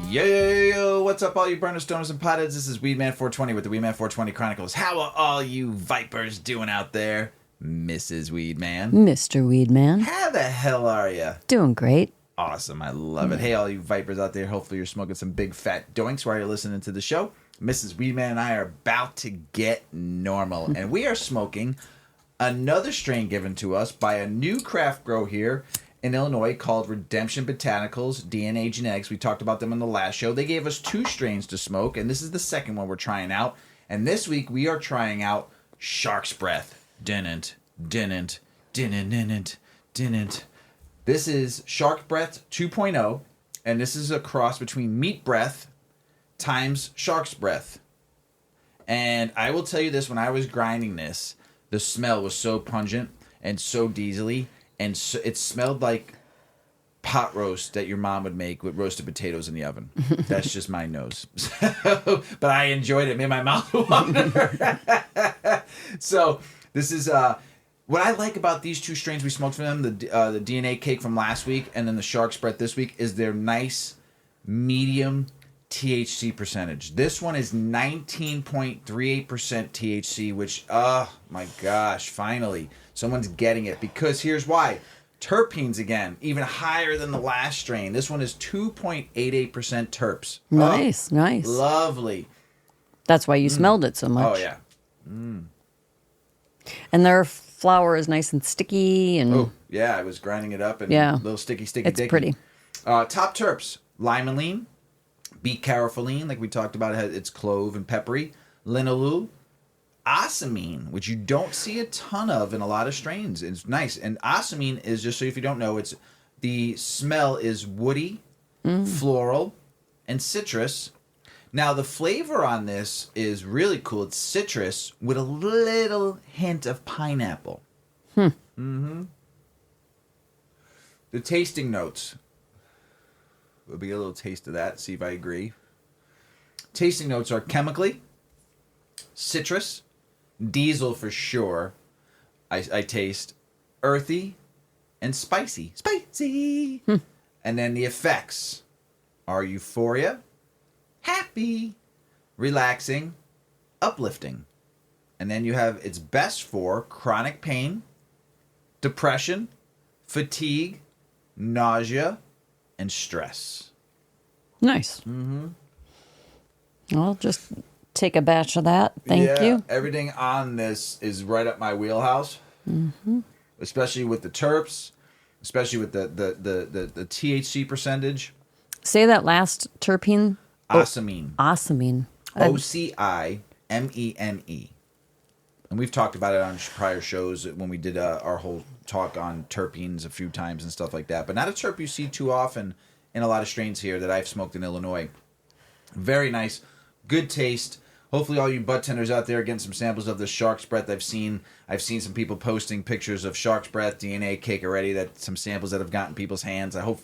Yo, what's up, all you burners, stoners, and potheads? This is Weedman 420 with the Weedman 420 Chronicles. How are all you vipers doing out there? Mrs Weedman. Mr. Weedman. How the hell are you? Doing great. Awesome, I love it. Hey, all you vipers out there, hopefully you're smoking some big fat doinks while you're listening to the show. Mrs Weedman and I are about to get normal, and we are smoking another strain given to us by a new craft grow here in Illinois called Redemption Botanicals, DNA Genetics. We talked about them on the last show. They gave us 2 strains to smoke, and this is the second one we're trying out. And this week we are trying out SharksBreath. Didn't. This is SharksBreath 2.0, and this is a cross between Meat Breath times SharksBreath. And I will tell you this, when I was grinding this, the smell was so pungent and so diesely. And so it smelled like pot roast that your mom would make with roasted potatoes in the oven. That's just my nose. But I enjoyed it. It made my mouth water. So this is what I like about these 2 strains we smoked from them, the DNA cake from last week and then the SharksBreath this week, is their nice medium THC percentage. This one is 19.38% THC, which, oh my gosh, finally someone's getting it, because here's why. Terpenes, again, even higher than the last strain. This one is 2.88% terps. Nice, nice. Lovely. That's why you smelled it so much. Oh, yeah. And their flour is nice and sticky. And Oh, yeah, I was grinding it up and Yeah. a little sticky. It's pretty. Top terps, limonene, beet carotene, like we talked about, it's clove and peppery, linalool, osamine, which you don't see a ton of in a lot of strains. It's nice. And osamine is, just so if you don't know, it's the smell is woody, floral, and citrus. Now, the flavor on this is really cool. It's citrus with a little hint of pineapple. The tasting notes. We'll be a little taste of that, see if I agree. Tasting notes are chemically, citrus, diesel for sure. I taste earthy and spicy. Spicy! And then the effects are euphoria, happy, relaxing, uplifting. And then you have, it's best for chronic pain, depression, fatigue, nausea, and stress. Nice. I'll just take a batch of that. Thank you. Everything on this is right up my wheelhouse. Especially with the terps, especially with the THC percentage. Say that last terpene. Osamine. Osamine. Ocimene. And we've talked about it on prior shows when we did our whole talk on terpenes a few times and stuff like that. But not a terp you see too often in a lot of strains here that I've smoked in Illinois. Very nice. Good taste. Hopefully all you bud tenders out there are getting some samples of the SharksBreath. I've seen some people posting pictures of SharksBreath DNA cake already, that some samples that have gotten people's hands. I hope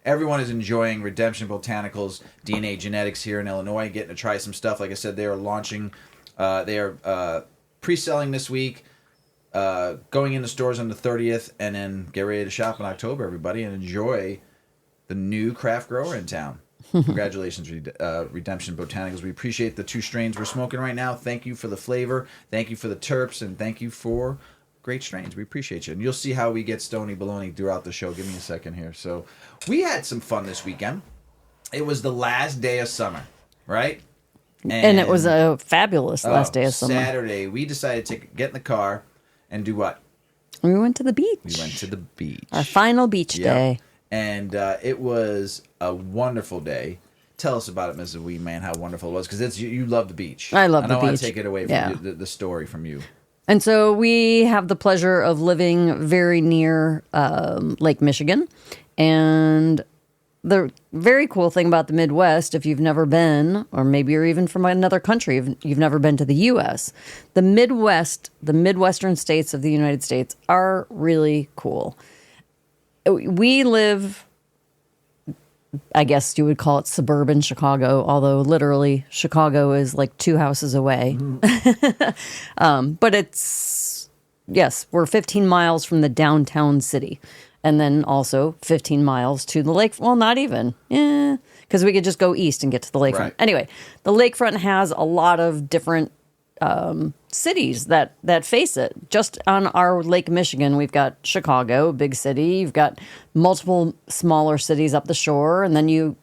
everyone is enjoying Redemption Botanicals DNA Genetics here in Illinois, getting to try some stuff. Like I said, they are launching, they are pre-selling this week, going into stores on the 30th, and then get ready to shop in October, everybody, and enjoy the new craft grower in town. Congratulations, Redemption Botanicals. We appreciate the 2 strains we're smoking right now. Thank you for the flavor. Thank you for the terps. And thank you for great strains. We appreciate you. And you'll see how we get stony baloney throughout the show. Give me a second here. So we had some fun this weekend. It was the last day of summer, right? And it was a fabulous last day of summer. Saturday, we decided to get in the car and do what? We went to the beach. We went to the beach. Our final beach day. And it was a wonderful day. Tell us about it, Mrs. Weedman, how wonderful it was. Because you love the beach. I love the beach. I don't want to take it away from you, the story from you. And so we have the pleasure of living very near Lake Michigan. And the very cool thing about the Midwest, if you've never been, or maybe you're even from another country, if you've never been to the U.S., the Midwest, the Midwestern states of the United States are really cool. We live, I guess you would call it suburban Chicago, although literally Chicago is like 2 houses away. But it's, yes, we're 15 miles from the downtown city. And then also 15 miles to the lake. Well, not even. Yeah, because we could just go east and get to the lakefront. Right. Anyway, the lakefront has a lot of different cities that face it. Just on our Lake Michigan, we've got Chicago, big city. You've got multiple smaller cities up the shore. And then you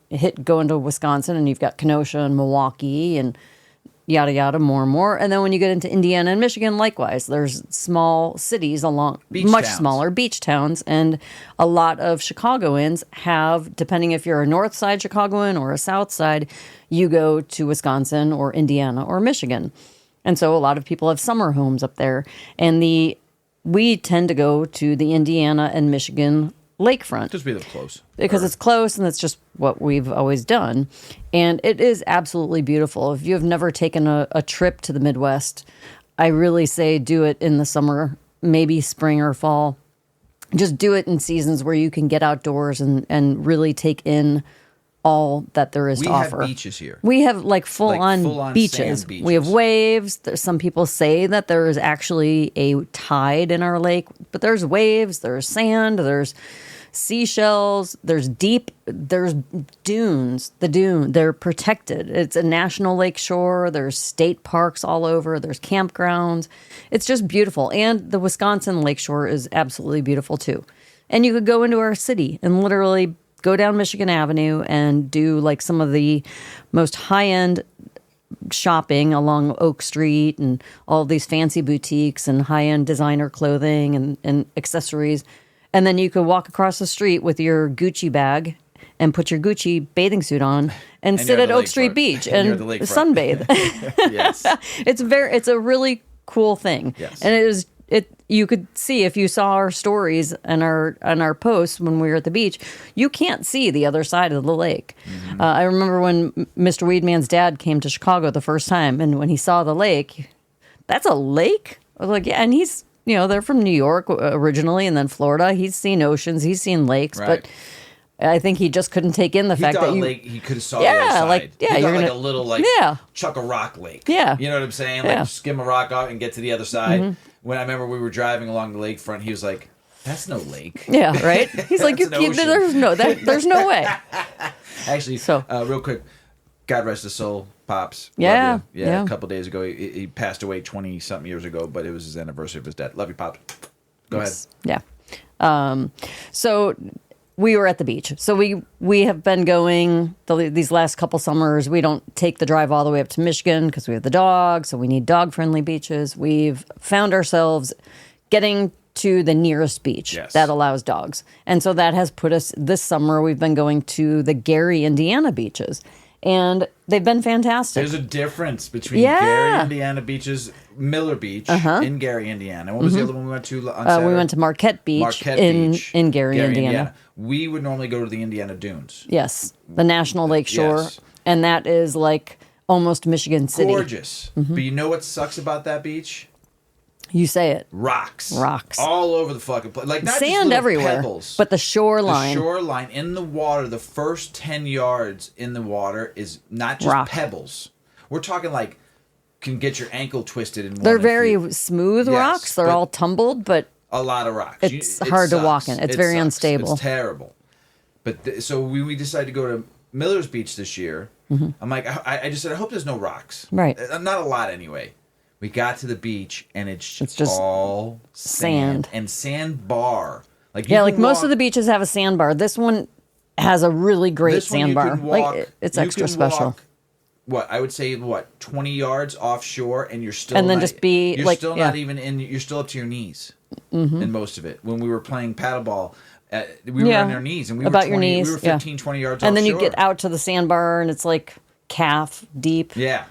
go into Wisconsin and you've got Kenosha and Milwaukee and yada, yada, more and more. And then when you get into Indiana and Michigan, likewise, there's small cities along, much smaller beach towns. And a lot of Chicagoans have, depending if you're a north side Chicagoan or a south side, you go to Wisconsin or Indiana or Michigan. And so a lot of people have summer homes up there. And we tend to go to the Indiana and Michigan lakefront. Just be close. Because it's close, and that's just what we've always done. And it is absolutely beautiful. If you have never taken a trip to the Midwest, I really say do it in the summer, maybe spring or fall. Just do it in seasons where you can get outdoors and really take in all that there is to offer. We have beaches here. We have like full-on beaches. Sand beaches. We have waves. Some people say that there is actually a tide in our lake, but there's waves, there's sand, there's seashells, there's dunes. They're protected. It's a national lake shore. There's state parks all over. There's campgrounds. It's just beautiful. And the Wisconsin lake shore is absolutely beautiful too. And you could go into our city and literally go down Michigan Avenue and do like some of the most high-end shopping along Oak Street and all these fancy boutiques and high-end designer clothing and accessories. And then you could walk across the street with your Gucci bag and put your Gucci bathing suit on and sit at Oak Street Beach and sunbathe. Yes. It's a really cool thing. Yes. And you could see if you saw our stories and our posts when we were at the beach, you can't see the other side of the lake. Mm-hmm. I remember when Mr. Weedman's dad came to Chicago the first time, and when he saw the lake, that's a lake? I was like, yeah, and he's, they're from New York originally and then Florida. He's seen oceans, he's seen lakes, right. But I think he just couldn't take in the fact that he could have saw the other side. You're like a little chuck a rock lake. Yeah. You know what I'm saying? Like skim a rock out and get to the other side. Mm-hmm. When I remember we were driving along the lakefront, he was like, "That's no lake." Yeah, right. He's like, "There's no way." Actually, real quick, God rest his soul, Pops. Yeah. A couple days ago, he passed away 20-something years ago, but it was his anniversary of his death. Love you, Pops. Go ahead. Yeah. So we were at the beach. So we have been going these last couple summers. We don't take the drive all the way up to Michigan because we have the dog, so we need dog-friendly beaches. We've found ourselves getting to the nearest beach that allows dogs. And so that has put us, this summer, we've been going to the Gary, Indiana beaches. And they've been fantastic. There's a difference between Gary, Indiana beaches, Miller Beach in Gary, Indiana. What was the other one we went to on Saturday? We went to Marquette Beach in Gary, Indiana. We would normally go to the Indiana Dunes. Yes, the National Lake Shore. Yes. And that is like almost Michigan City. Gorgeous. Mm-hmm. But you know what sucks about that beach? You say it. Rocks. Rocks. All over the fucking place. Like, not sand just everywhere. Pebbles. But the shoreline. The shoreline in the water, the first 10 yards in the water is not just pebbles. We're talking like can get your ankle twisted in one. They're very smooth rocks. They're all tumbled, but a lot of rocks. It's hard to walk in. It's very unstable. It's terrible. But so we decided to go to Miller's Beach this year. Mm-hmm. I'm like, I just said, I hope there's no rocks. Right. Not a lot anyway. We got to the beach and it's just all sand and sandbar. Like most of the beaches have a sandbar. This one has a really great sandbar. Like it's extra special. I would say 20 yards offshore, and you're still not even in. You're still up to your knees in most of it. When we were playing paddleball, we were on our knees, and we were 15, 20 yards. And offshore. then you get out to the sandbar, and it's like calf deep. Yeah.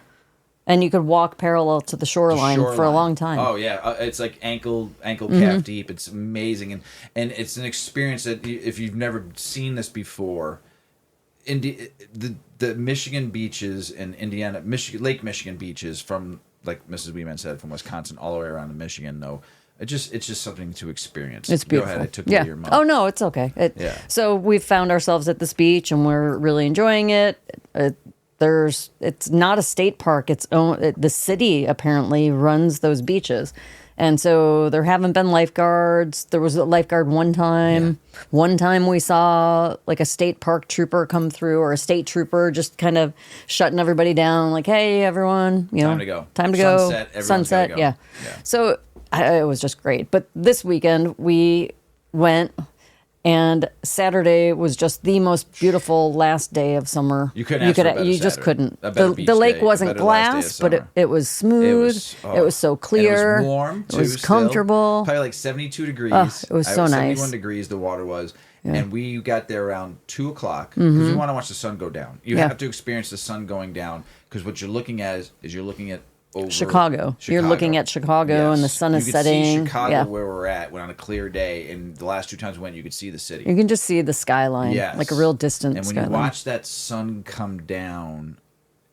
And you could walk parallel to the shoreline for a long time. Oh yeah, it's like ankle calf deep. It's amazing, and it's an experience that if you've never seen this before, the Michigan beaches and Indiana, Lake Michigan beaches from, like Mrs. Weedman said, from Wisconsin all the way around to Michigan. No, it's just something to expect. It's beautiful. Go ahead, I took you to your mouth. Oh no, it's okay. So we've found ourselves at this beach, and we're really enjoying it. It's not a state park. The city apparently runs those beaches, And so there haven't been lifeguards. There was a lifeguard one time. Yeah. One time we saw like a state park trooper come through, or a state trooper just kind of shutting everybody down, like, hey, everyone, time to go. Time to Sunset, go. Sunset, go. Yeah. So it was just great. But this weekend we went, and Saturday was just the most beautiful last day of summer. You couldn't. You just couldn't. The lake wasn't glass, but it was smooth. It was so clear. And it was warm. It was comfortable. Probably like 72 degrees. It was so nice. 71 degrees. The water was. Yeah. And we got there around 2 o'clock because we want to watch the sun go down. You have to experience the sun going down, because what you're looking at is you're looking at Chicago. You're looking at Chicago, and the sun is setting. You can see Chicago where we're at when on a clear day, and the last 2 times we went, you could see the city. You can just see the skyline, like a real distant skyline. And when you watch that sun come down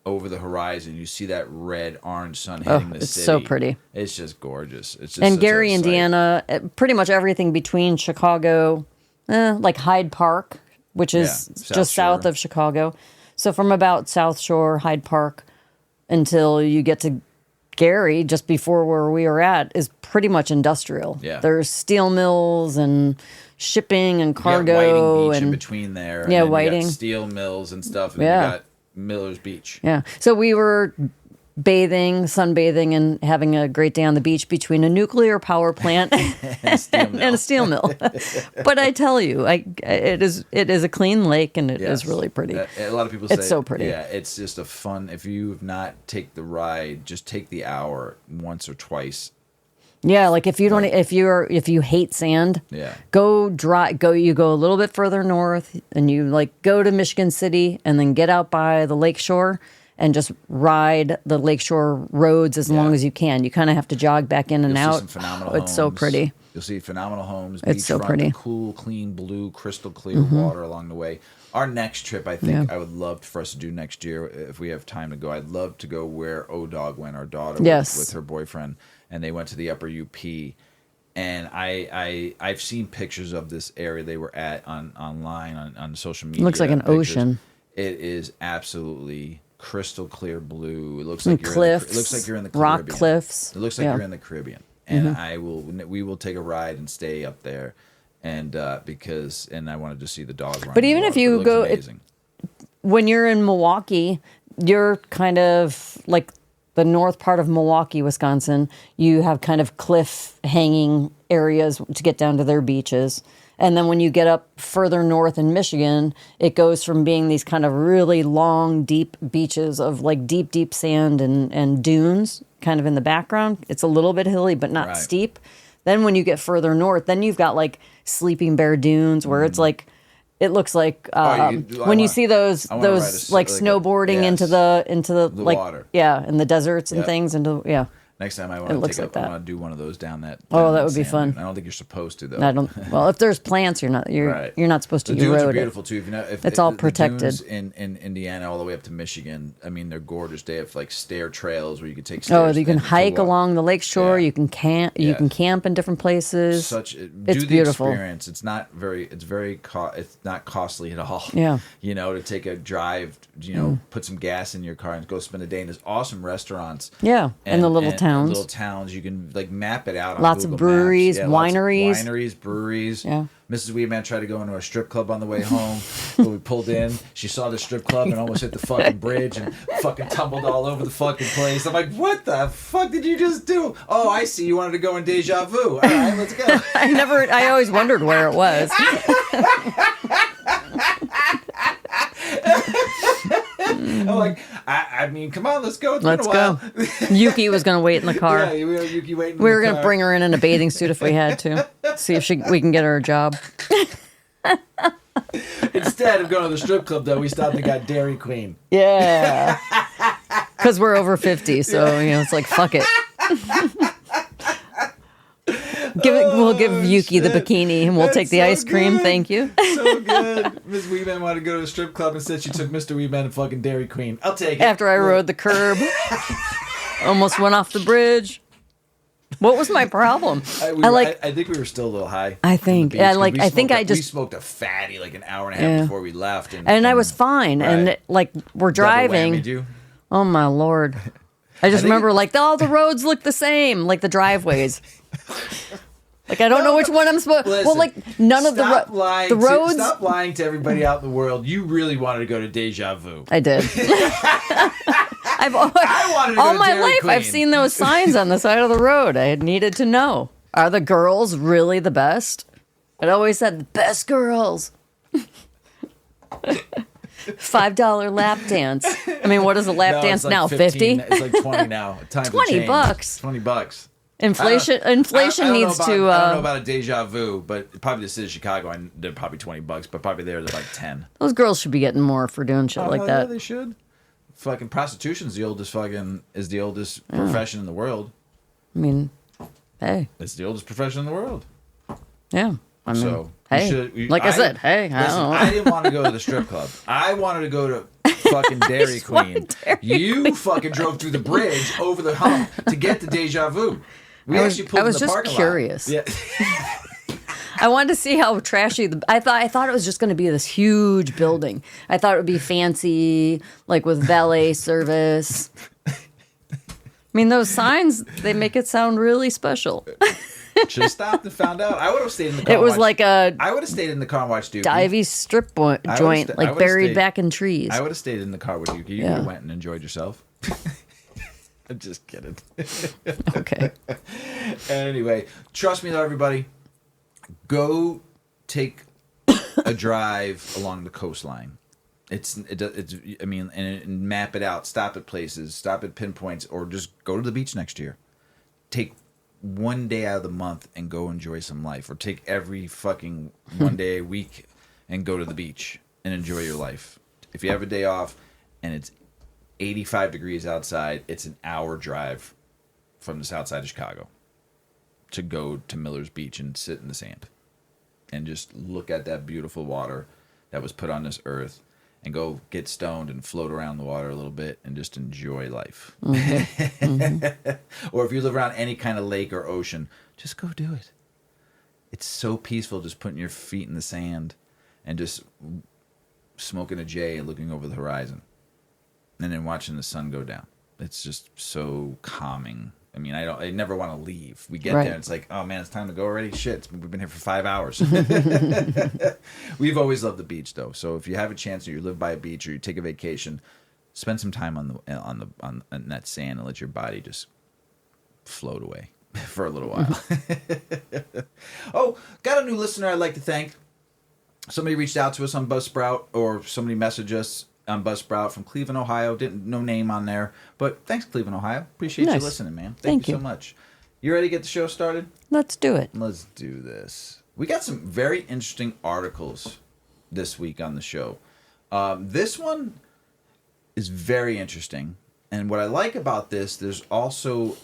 over the horizon, you see that red, orange sun hitting the city. It's so pretty. It's just gorgeous. It's just and Gary, Indiana, pretty much everything between Chicago, like Hyde Park, which is just south of Chicago. So from about South Shore, Hyde Park, until you get to Gary, just before where we were at, is pretty much industrial. Yeah. There's steel mills and shipping and cargo. Whiting Beach and in between there. Yeah, and Whiting. You got steel mills and stuff. And you got Miller's Beach. Yeah. So we were sunbathing, and having a great day on the beach between a nuclear power plant and a steel mill. But I tell you, it is a clean lake, and it is really pretty. A lot of people say it's so pretty. Yeah, it's just a fun. If you've not take the ride, just take the hour once or twice. Yeah, like if you hate sand, go you go a little bit further north, and you like go to Michigan City, and then get out by the lakeshore and just ride the lakeshore roads as long as you can. You kind of have to jog back in and out. See some phenomenal homes. It's so pretty. You'll see phenomenal homes. It's so pretty. Cool, clean blue, crystal clear water along the way. Our next trip, I think, I would love for us to do next year if we have time to go. I'd love to go where O-Dog went, our daughter, with her boyfriend, and they went to the Upper UP. And I've seen pictures of this area they were at online on social media. It looks like an ocean. It is absolutely crystal clear blue. It looks like cliffs, it looks like you're in the Caribbean. Rock cliffs. It looks like you're in the Caribbean. And we will take a ride and stay up there, and I wanted to see the dog run. But even if you go, when you're in Milwaukee, you're kind of like the north part of Milwaukee, Wisconsin. You have kind of cliff hanging areas to get down to their beaches. And then when you get up further north in Michigan, it goes from being these kind of really long, deep beaches of like deep, deep sand and dunes kind of in the background. It's a little bit hilly, but not steep. Then when you get further north, then you've got like Sleeping Bear Dunes, where it's like, it looks like when you see those like snowboarding into the like water. In the deserts and things Next time I want to do one of those down that. That would be fun. I don't think you're supposed to though. I don't. Well, if there's plants, you're not supposed to. The dunes are beautiful too. It's all protected. The dunes in Indiana all the way up to Michigan. I mean, they're gorgeous. They have like stair trails where you can take stairs. You can hike along the lakeshore. You can camp. You can camp in different places. It's beautiful. Experience. It's not not costly at all. Yeah. To take a drive. Put some gas in your car and go spend a day in there's awesome restaurants. Yeah, and the little towns. Little towns, you can like map it out on lots Google of breweries, Maps. wineries, breweries. Yeah. Mrs. Weedman tried to go into a strip club on the way home. But we pulled in. She saw the strip club and almost hit the fucking bridge and fucking tumbled all over the fucking place. I'm like, what the fuck did you just do? Oh, I see. You wanted to go in Deja Vu. All right, let's go. I always wondered where it was. I'm like, I mean, come on, let's go. Let's go. Yuki was going to wait in the car. Yeah, we were Yuki waiting. We were going to bring her in a bathing suit if we had to. See if we can get her a job. Instead of going to the strip club, though, we stopped and got Dairy Queen. Yeah. Because we're over 50, so it's like, fuck it. We'll give Yuki the bikini, and we'll take the ice cream. Good. Thank you. So good. Miss Weedman wanted to go to a strip club and said she took Mr. Weedman and fucking Dairy Queen. I'll take it. After I rode the curb, almost went off the bridge. What was my problem? I think we were still a little high. I think. We smoked a fatty like an hour and a half before we left, and I was fine. Right. And like we're driving. Double whammied you. Oh my Lord. I just remember like all the roads look the same, like the driveways. Like I don't know which one I'm supposed. Well, like none of the roads. Stop lying to everybody out in the world. You really wanted to go to Deja Vu. I did. I wanted to go all to my Dairy life. Queen. I've seen those signs on the side of the road. I had needed to know: are the girls really the best? It always said the best girls. $5 lap dance. I mean, what is a lap dance like now? 15, 50? It's like 20 now. $20. $20. Inflation needs to. I don't know about a Deja Vu, but probably the city of Chicago, they're probably $20, but probably they're like 10. Those girls should be getting more for doing shit like that. Yeah, they should. Fucking prostitution's the oldest profession in the world. I mean, hey, it's the oldest profession in the world. Yeah. I mean, so hey, I said, hey, I didn't want to go to the strip club. I wanted to go to fucking Dairy Queen. You fucking drove through the bridge over the hump to get to Deja Vu. I was just curious. Yeah. I wanted to see how trashy. I thought it was just going to be this huge building. I thought it would be fancy, like with valet service. I mean, those signs, they make it sound really special. Should have stopped and found out. I would have stayed in the car. It was like I would have stayed in the car and watched Dookie. Divey strip joint, like buried back in trees. I would have stayed in the car with Dookie. You would have went and enjoyed yourself. I'm just kidding. Okay. Anyway, trust me though, everybody. Go take a drive along the coastline. I mean, and map it out. Stop at places. Stop at pinpoints, or just go to the beach next year. Take one day out of the month and go enjoy some life, or take every fucking one day a week and go to the beach and enjoy your life. If you have a day off and it's 85 degrees outside, it's an hour drive from the south side of Chicago to go to Miller's Beach and sit in the sand and just look at that beautiful water that was put on this earth, and go get stoned and float around the water a little bit and just enjoy life. Mm-hmm. Mm-hmm. Or if you live around any kind of lake or ocean, just go do it. It's so peaceful just putting your feet in the sand and just smoking a J and looking over the horizon and then watching the sun go down. It's just so calming. I mean, I never want to leave. We get there and it's like, oh man, it's time to go already. Shit, we've been here for 5 hours. We've always loved the beach though. So if you have a chance, or you live by a beach, or you take a vacation, spend some time on that sand and let your body just float away for a little while. Oh, got a new listener I'd like to thank. Somebody reached out to us on Buzzsprout, or somebody messaged us on Buzzsprout from Cleveland, Ohio. No name on there, but thanks, Cleveland, Ohio. Appreciate you listening, man. Thank you so much. You ready to get the show started? Let's do it. Let's do this. We got some very interesting articles this week on the show. This one is very interesting, and what I like about this, there's also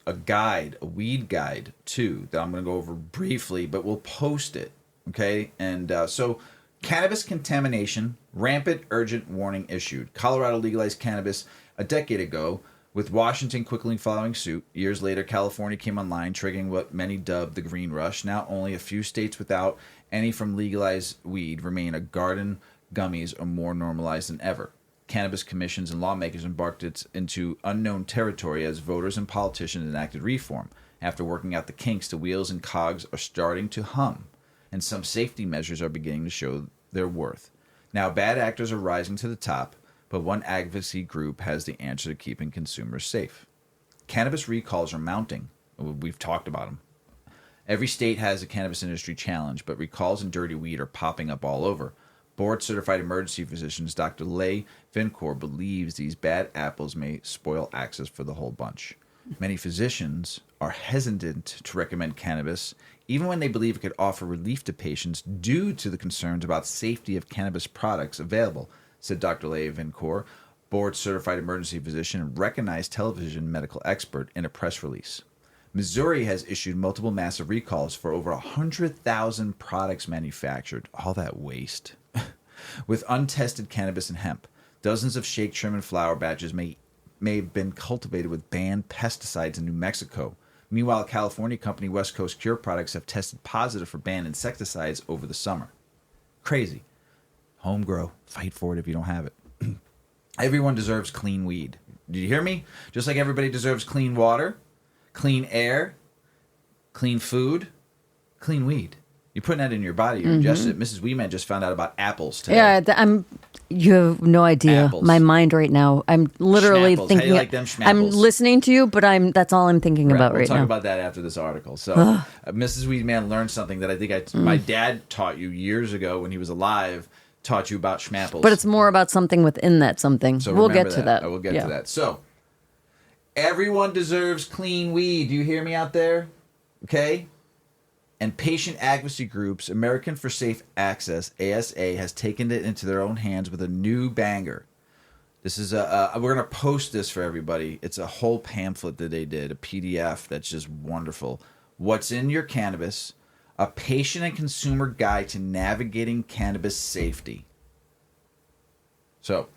a weed guide too, that I'm going to go over briefly, but we'll post it. Okay, and so. Cannabis contamination, rampant urgent warning issued. Colorado legalized cannabis a decade ago, with Washington quickly following suit. Years later, California came online, triggering what many dubbed the green rush. Now only a few states without any from legalized weed remain. A garden gummies are more normalized than ever. Cannabis commissions and lawmakers embarked into unknown territory as voters and politicians enacted reform. After working out the kinks, the wheels and cogs are starting to hum, and some safety measures are beginning to show their worth. Now, bad actors are rising to the top, but one advocacy group has the answer to keeping consumers safe. Cannabis recalls are mounting. We've talked about them. Every state has a cannabis industry challenge, but recalls and dirty weed are popping up all over. Board-certified emergency physicians Dr. Leigh Vincourt believes these bad apples may spoil access for the whole bunch. Many physicians are hesitant to recommend cannabis, even when they believe it could offer relief to patients due to the concerns about safety of cannabis products available, said Dr. Leigh Vincourt, board-certified emergency physician and recognized television medical expert, in a press release. Missouri has issued multiple massive recalls for over 100,000 products manufactured. All that waste. With untested cannabis and hemp. Dozens of shake, trim, and flower batches may have been cultivated with banned pesticides in New Mexico. Meanwhile, California company West Coast Cure Products have tested positive for banned insecticides over the summer. Crazy. Home grow. Fight for it if you don't have it. Everyone deserves clean weed. Do you hear me? Just like everybody deserves clean water, clean air, clean food, clean weed. You're putting that in your body. You're ingesting it. Mrs. Weedman just found out about apples today. Yeah, you have no idea. Apples. My mind right now. I'm literally Schmapples. thinking. How do you like them I'm schmapples? listening to you, but that's all I'm thinking about we'll right talk now. about that after this article. So, Mrs. Weedman learned something that I think my dad taught you years ago when he was alive. Taught you about schmapples. But it's more about something within that something. So we'll remember get to that. I will get to that. So, everyone deserves clean weed. Do you hear me out there? Okay? And patient advocacy groups, American for Safe Access, ASA, has taken it into their own hands with a new banger. This is we're going to post this for everybody. It's a whole pamphlet that they did, a PDF that's just wonderful. What's in your cannabis? A patient and consumer guide to navigating cannabis safety. So,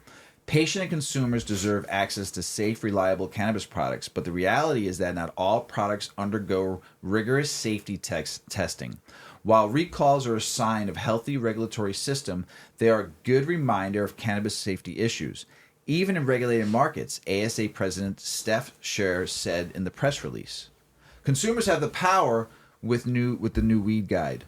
patient and consumers deserve access to safe, reliable cannabis products, but the reality is that not all products undergo rigorous safety testing. While recalls are a sign of a healthy regulatory system, they are a good reminder of cannabis safety issues. Even in regulated markets, ASA President Steph Scher said in the press release, consumers have the power with the new weed guide.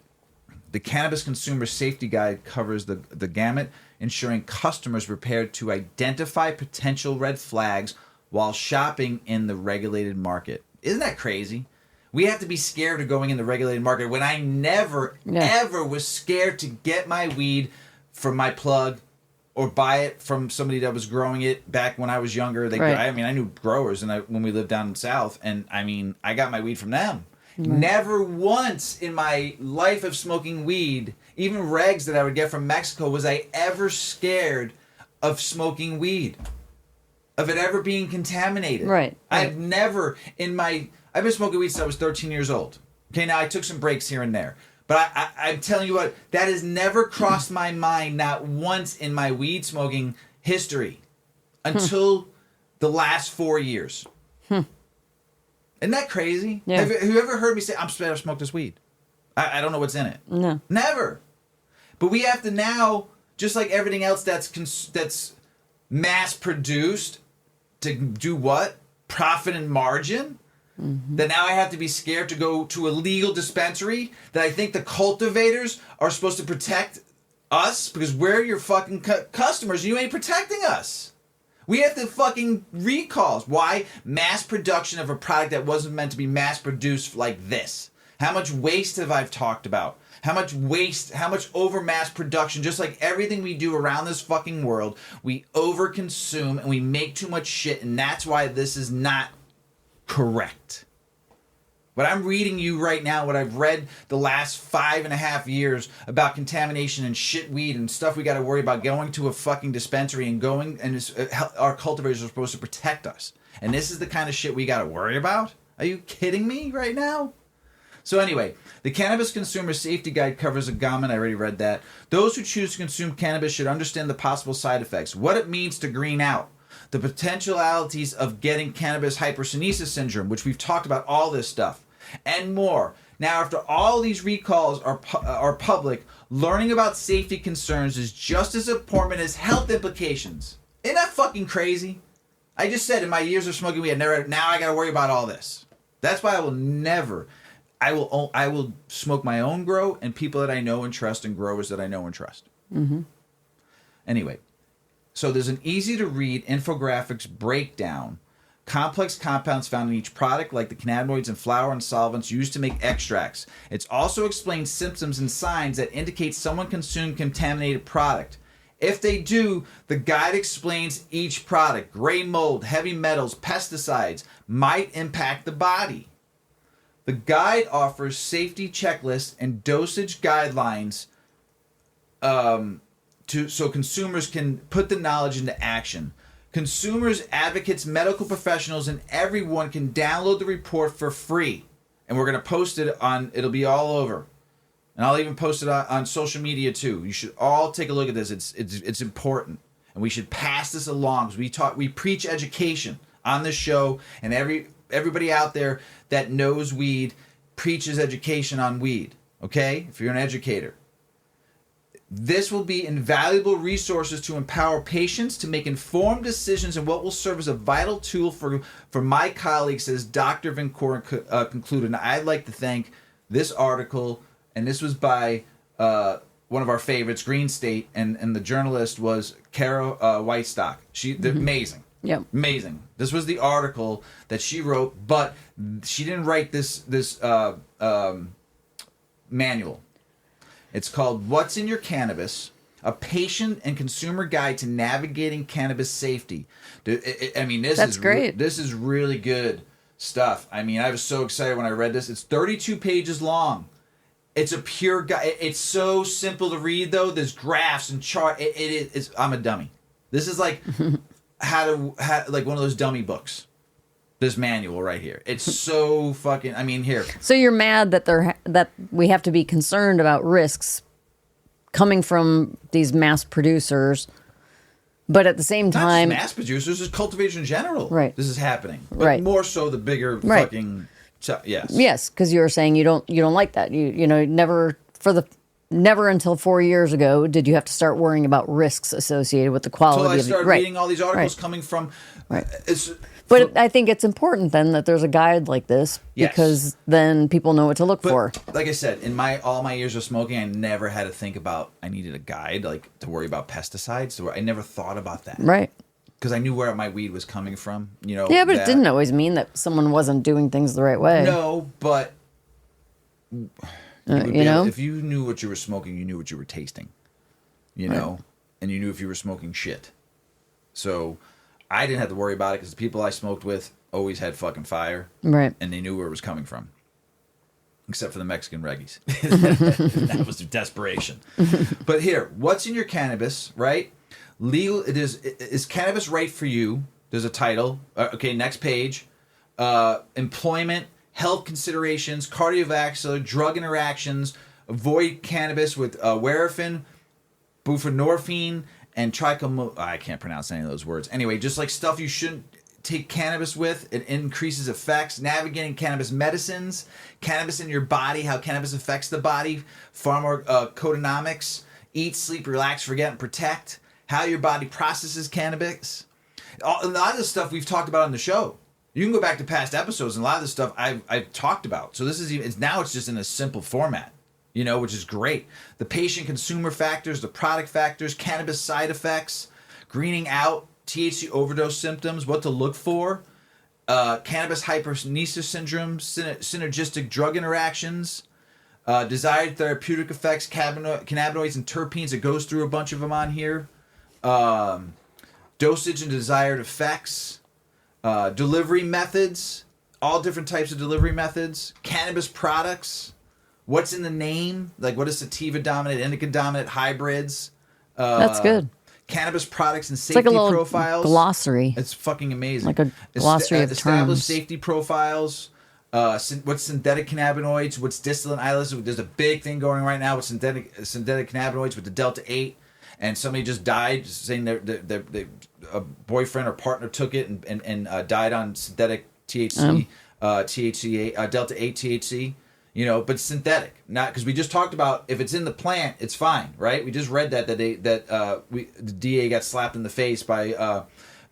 The Cannabis Consumer Safety Guide covers the gamut, ensuring customers are prepared to identify potential red flags while shopping in the regulated market. Isn't that crazy? We have to be scared of going in the regulated market when I never, ever was scared to get my weed from my plug or buy it from somebody that was growing it back when I was younger. I knew growers when we lived down south, and I got my weed from them. Never once in my life of smoking weed, even regs that I would get from Mexico, was I ever scared of smoking weed, of it ever being contaminated. Right. I've never I've been smoking weed since I was 13 years old. Okay, now I took some breaks here and there. But I'm telling you what, that has never crossed my mind, not once in my weed smoking history, until the last 4 years. Isn't that crazy? Yeah. Have you ever heard me say, I'm scared to smoke this weed? I don't know what's in it. No. Never. But we have to now, just like everything else that's mass produced, to do what? Profit and margin? Mm-hmm. That now I have to be scared to go to a legal dispensary that I think the cultivators are supposed to protect us because we're your fucking customers and you ain't protecting us. We have the fucking recalls. Why? Mass production of a product that wasn't meant to be mass produced like this. How much waste have I talked about? How much waste, how much over mass production, just like everything we do around this fucking world, we overconsume and we make too much shit, and that's why this is not correct. What I'm reading you right now, what I've read the last 5.5 years about contamination and shit weed and stuff we got to worry about going to a fucking dispensary and our cultivators are supposed to protect us. And this is the kind of shit we got to worry about? Are you kidding me right now? So anyway, the Cannabis Consumer Safety Guide covers a gamut. I already read that. Those who choose to consume cannabis should understand the possible side effects, what it means to green out, the potentialities of getting cannabis hyperkinesis syndrome, which we've talked about all this stuff, and more. Now, after all these recalls are public, learning about safety concerns is just as important as health implications. Isn't that fucking crazy? I just said in my years of smoking weed, now I got to worry about all this. That's why I will never... I will smoke my own grow and people that I know and trust and growers that I know and trust. Mm-hmm. Anyway, so there's an easy-to-read infographics breakdown. Complex compounds found in each product, like the cannabinoids and flower and solvents used to make extracts. It also explains symptoms and signs that indicate someone consumed contaminated product. If they do, the guide explains each product. Gray mold, heavy metals, pesticides might impact the body. The guide offers safety checklists and dosage guidelines so consumers can put the knowledge into action. Consumers, advocates, medical professionals, and everyone can download the report for free. And we're going to post it it'll be all over. And I'll even post it on social media too. You should all take a look at this. It's important. And we should pass this along. We preach education on this show, and everybody out there that knows weed preaches education on weed, okay? If you're an educator. This will be invaluable resources to empower patients to make informed decisions and what will serve as a vital tool for my colleagues, says Dr. Vincourt concluded. And I'd like to thank this article, and this was by one of our favorites, Green State, and the journalist was Kara Whitestock. Amazing. Yeah. Amazing. This was the article that she wrote, but she didn't write this manual. It's called What's in Your Cannabis? A Patient and Consumer Guide to Navigating Cannabis Safety. I mean, That's great. This is really good stuff. I mean, I was so excited when I read this. It's 32 pages long. It's a pure guide. It's so simple to read, though. There's graphs and charts. I'm a dummy. This is like like one of those dummy books. This manual right here. It's so fucking. I mean, here. So you're mad that we have to be concerned about risks coming from these mass producers, but at the same time, not just mass producers, it's cultivation in general. Right. This is happening. But right. More so the bigger right. fucking. Yes. Yes, because you were saying you don't like that. You know never until 4 years ago did you have to start worrying about risks associated with the quality Until I of started reading all these articles coming from. Right. But I think it's important then that there's a guide like this because then people know what to look for. Like I said, in all my years of smoking, I never had to think about I needed a guide like to worry about pesticides. I never thought about that. Right. Because I knew where my weed was coming from. Yeah, but it didn't always mean that someone wasn't doing things the right way. No, but if you knew what you were smoking, you knew what you were tasting. You know, and you knew if you were smoking shit. So I didn't have to worry about it because the people I smoked with always had fucking fire. Right. And they knew where it was coming from. Except for the Mexican reggies. That was desperation. But here, what's in your cannabis, right? Legal. Is cannabis right for you? There's a title. Okay, next page. Employment, health considerations, cardiovascular, drug interactions, avoid cannabis with warfarin, buprenorphine, and I can't pronounce any of those words. Anyway, just like stuff you shouldn't take cannabis with. It increases effects. Navigating cannabis medicines. Cannabis in your body. How cannabis affects the body. Pharmacoeconomics. Eat, sleep, relax, forget, and protect. How your body processes cannabis. A lot of the stuff we've talked about on the show. You can go back to past episodes, and a lot of the stuff I've talked about. So this is now it's just in a simple format. Which is great. The patient consumer factors, the product factors, cannabis side effects, greening out, THC overdose symptoms, what to look for, cannabis hyperemesis syndrome, synergistic drug interactions, desired therapeutic effects, cannabinoids and terpenes. It goes through a bunch of them on here. Dosage and desired effects, delivery methods, all different types of delivery methods, cannabis products. What's in the name? Like, what is sativa dominant, indica dominant, hybrids? That's good. Cannabis products and safety it's like a little profiles. Glossary. It's fucking amazing. Like a glossary of established terms. Safety profiles. What's synthetic cannabinoids? What's distillate islets? There's a big thing going right now with synthetic cannabinoids with the Delta 8. And somebody just died saying a boyfriend or partner took it and died on synthetic THC, Delta 8 THC. But synthetic, not because we just talked about if it's in the plant, it's fine, right? We just read that the DA got slapped in the face by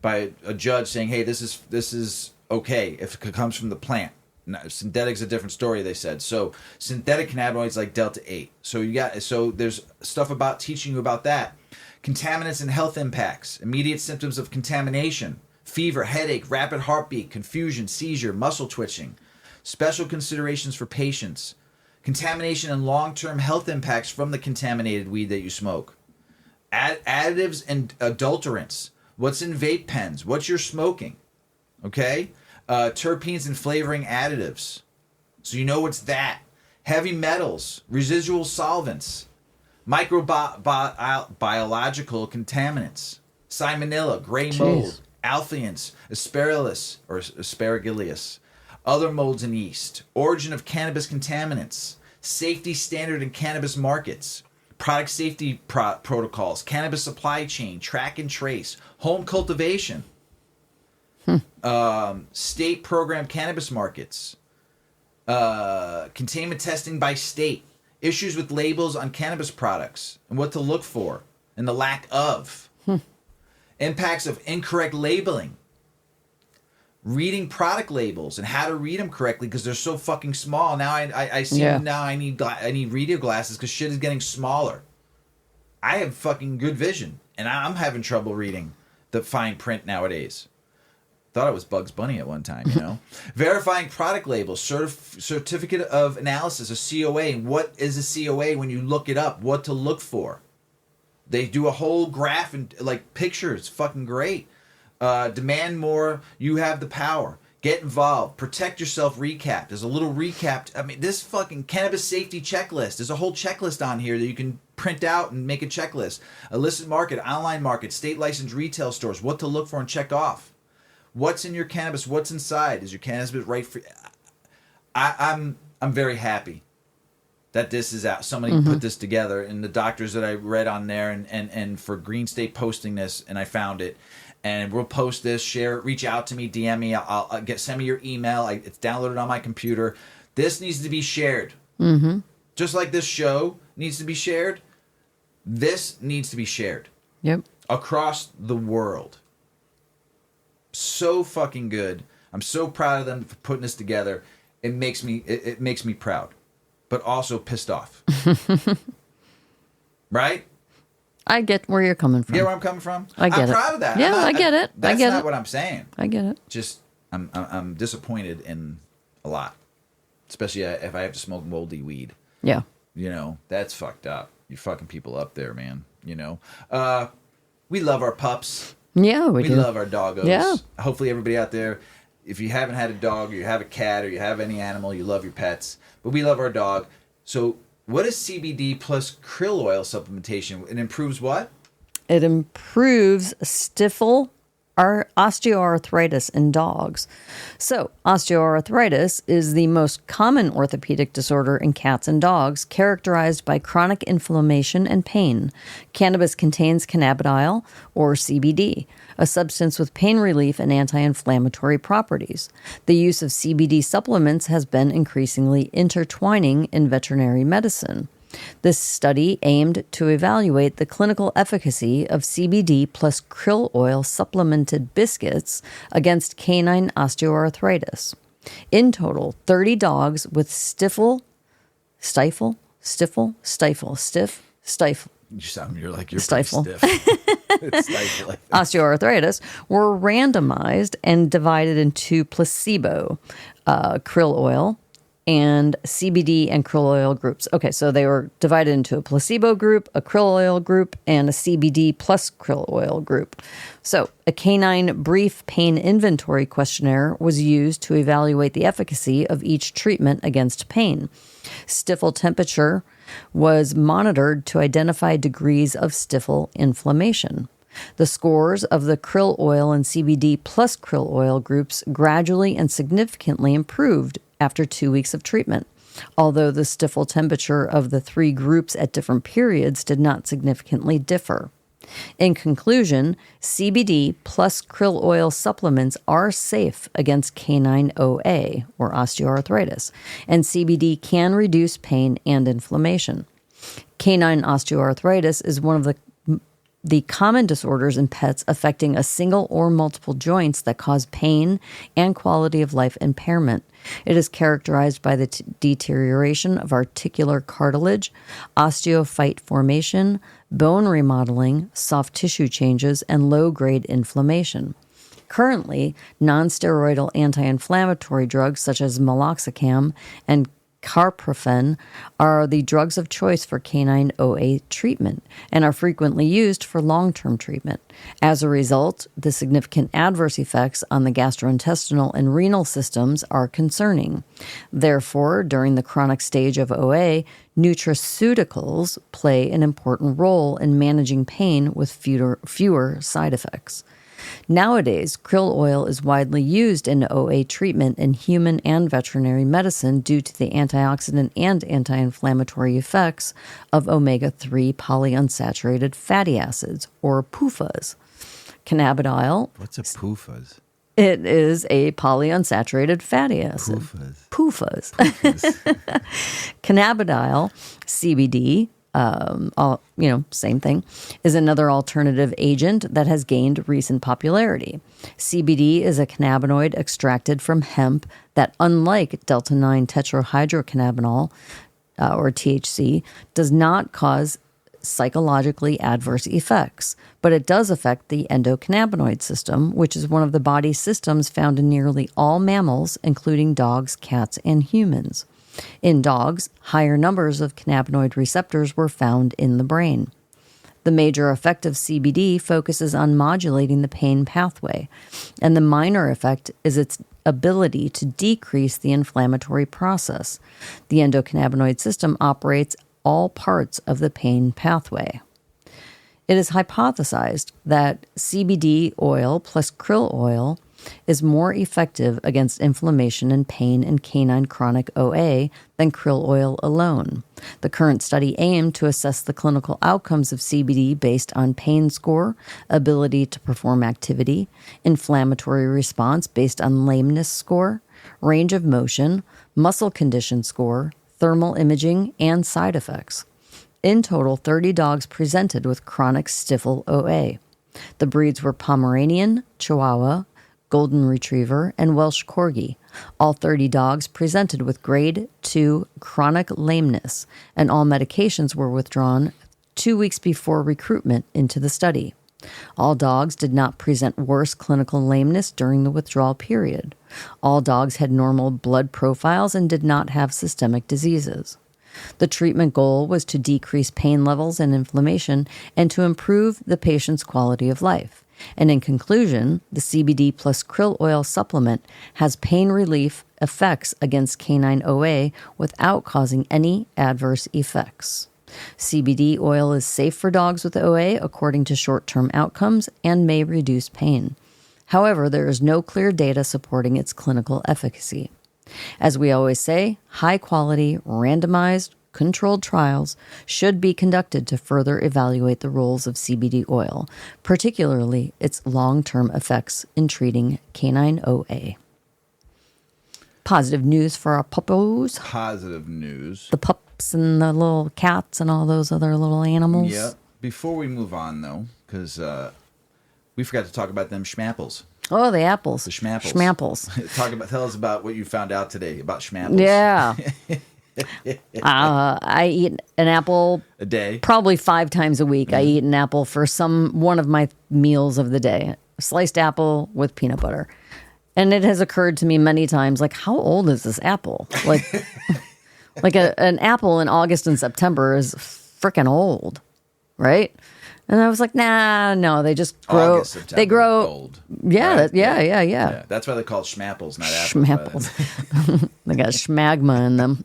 a judge saying, "Hey, this is okay if it comes from the plant." No, synthetic's a different story, they said. So synthetic cannabinoids like Delta 8. So there's stuff about teaching you about that. Contaminants and health impacts, immediate symptoms of contamination, fever, headache, rapid heartbeat, confusion, seizure, muscle twitching. Special considerations for patients. Contamination and long-term health impacts from the contaminated weed that you smoke. Additives and adulterants. What's in vape pens? What you're smoking. Okay? Terpenes and flavoring additives. So you know what's that. Heavy metals. Residual solvents. Microbiological contaminants. Salmonella, gray mold. Alphians, aspergillus. Other molds and yeast, origin of cannabis contaminants, safety standard in cannabis markets, product safety protocols, cannabis supply chain, track and trace, home cultivation, state program cannabis markets, containment testing by state, issues with labels on cannabis products and what to look for and the lack of, impacts of incorrect labeling, reading product labels and how to read them correctly because they're so fucking small. Now I see now I need reader glasses because shit is getting smaller. I have fucking good vision and I'm having trouble reading the fine print nowadays. Thought it was Bugs Bunny at one time, you know. Verifying product labels, certificate of analysis, a COA. What is a COA when you look it up? What to look for? They do a whole graph and like pictures. Fucking great. Demand more. You have the power. Get involved. Protect yourself. Recap. There's a little recap. I mean, this fucking cannabis safety checklist. There's a whole checklist on here that you can print out and make a checklist. Illicit market, online market, state licensed retail stores. What to look for and check off. What's in your cannabis? What's inside? Is your cannabis right for? I'm very happy that this is out. Somebody put this together, and the doctors that I read on there, and for Green State posting this, and I found it, and we'll post this, share it, reach out to me, DM me. I'll send me your email. It's downloaded on my computer. This needs to be shared, just like this show needs to be shared. This needs to be shared. Yep. Across the world. So fucking good. I'm so proud of them for putting this together. It makes me proud, but also pissed off. Right? I get where you're coming from. You get where I'm coming from? I get I'm it. proud of that. Yeah, I get it. That's I get not it. what I'm saying. I get it. Just I'm disappointed in a lot, especially if I have to smoke moldy weed. Yeah. You know, that's fucked up. You're fucking people up there, man. You know, we love our pups. Yeah, we do. love our doggos. Yeah. Hopefully everybody out there, if you haven't had a dog or you have a cat or you have any animal, you love your pets. But we love our dog. So what is CBD plus krill oil supplementation? It improves what? It improves osteoarthritis in dogs. So, osteoarthritis is the most common orthopedic disorder in cats and dogs, characterized by chronic inflammation and pain. Cannabis contains cannabidiol, or CBD, a substance with pain relief and anti-inflammatory properties. The use of CBD supplements has been increasingly intertwining in veterinary medicine. This study aimed to evaluate the clinical efficacy of CBD plus krill oil supplemented biscuits against canine osteoarthritis. In total, 30 dogs with stiff. You sound like you're stifle. stiff. It's stifle. Osteoarthritis were randomized and divided into placebo, krill oil, and CBD and krill oil groups. Okay, so they were divided into a placebo group, a krill oil group, and a CBD plus krill oil group. So a canine brief pain inventory questionnaire was used to evaluate the efficacy of each treatment against pain. Stifle temperature was monitored to identify degrees of stifle inflammation. The scores of the krill oil and CBD plus krill oil groups gradually and significantly improved after 2 weeks of treatment, although the stifle temperature of the three groups at different periods did not significantly differ. In conclusion, CBD plus krill oil supplements are safe against canine OA, or osteoarthritis, and CBD can reduce pain and inflammation. Canine osteoarthritis is one of the common disorders in pets affecting a single or multiple joints that cause pain and quality of life impairment. It is characterized by the deterioration of articular cartilage, osteophyte formation, bone remodeling, soft tissue changes, and low-grade inflammation. Currently, non-steroidal anti-inflammatory drugs such as meloxicam and carprofen are the drugs of choice for canine OA treatment and are frequently used for long-term treatment. As a result, the significant adverse effects on the gastrointestinal and renal systems are concerning. Therefore, during the chronic stage of OA, nutraceuticals play an important role in managing pain with fewer side effects. Nowadays, krill oil is widely used in OA treatment in human and veterinary medicine due to the antioxidant and anti-inflammatory effects of omega-3 polyunsaturated fatty acids, or PUFAs. Cannabidiol. What's a PUFAs? It is a polyunsaturated fatty acid. PUFAs. Cannabidiol, CBD, same thing, is another alternative agent that has gained recent popularity. CBD is a cannabinoid extracted from hemp that, unlike delta-9 tetrahydrocannabinol, or THC, does not cause psychologically adverse effects, but it does affect the endocannabinoid system, which is one of the body's systems found in nearly all mammals, including dogs, cats, and humans. In dogs, higher numbers of cannabinoid receptors were found in the brain. The major effect of CBD focuses on modulating the pain pathway, and the minor effect is its ability to decrease the inflammatory process. The endocannabinoid system operates all parts of the pain pathway. It is hypothesized that CBD oil plus krill oil is more effective against inflammation and pain in canine chronic OA than krill oil alone. The current study aimed to assess the clinical outcomes of CBD based on pain score, ability to perform activity, inflammatory response based on lameness score, range of motion, muscle condition score, thermal imaging, and side effects. In total, 30 dogs presented with chronic stifle OA. The breeds were Pomeranian, Chihuahua, Golden Retriever, and Welsh Corgi. All 30 dogs presented with grade 2 chronic lameness, and all medications were withdrawn 2 weeks before recruitment into the study. All dogs did not present worse clinical lameness during the withdrawal period. All dogs had normal blood profiles and did not have systemic diseases. The treatment goal was to decrease pain levels and inflammation and to improve the patient's quality of life. And in conclusion, the CBD plus krill oil supplement has pain relief effects against canine OA without causing any adverse effects. CBD oil is safe for dogs with OA according to short-term outcomes and may reduce pain. However, there is no clear data supporting its clinical efficacy. As we always say, high-quality, randomized, controlled trials should be conducted to further evaluate the roles of CBD oil, particularly its long-term effects in treating canine OA. Positive news for our puppos. Positive news. The pups and the little cats and all those other little animals. Yeah. Before we move on, though, because we forgot to talk about them schmapples. Oh, the apples. The schmapples. Schmapples. Tell us about what you found out today about schmapples. Yeah. I eat an apple a day, probably 5 times a week. I eat an apple for one of my meals of the day. A sliced apple with peanut butter. And it has occurred to me many times, like, how old is this apple? Like, an apple in August and September is freaking old, right? And I was like, no, they just grow. August, September, they grow old. Yeah, Right? Yeah. That's why they're called schmapples, not apples. Schmapples. They got schmagma in them.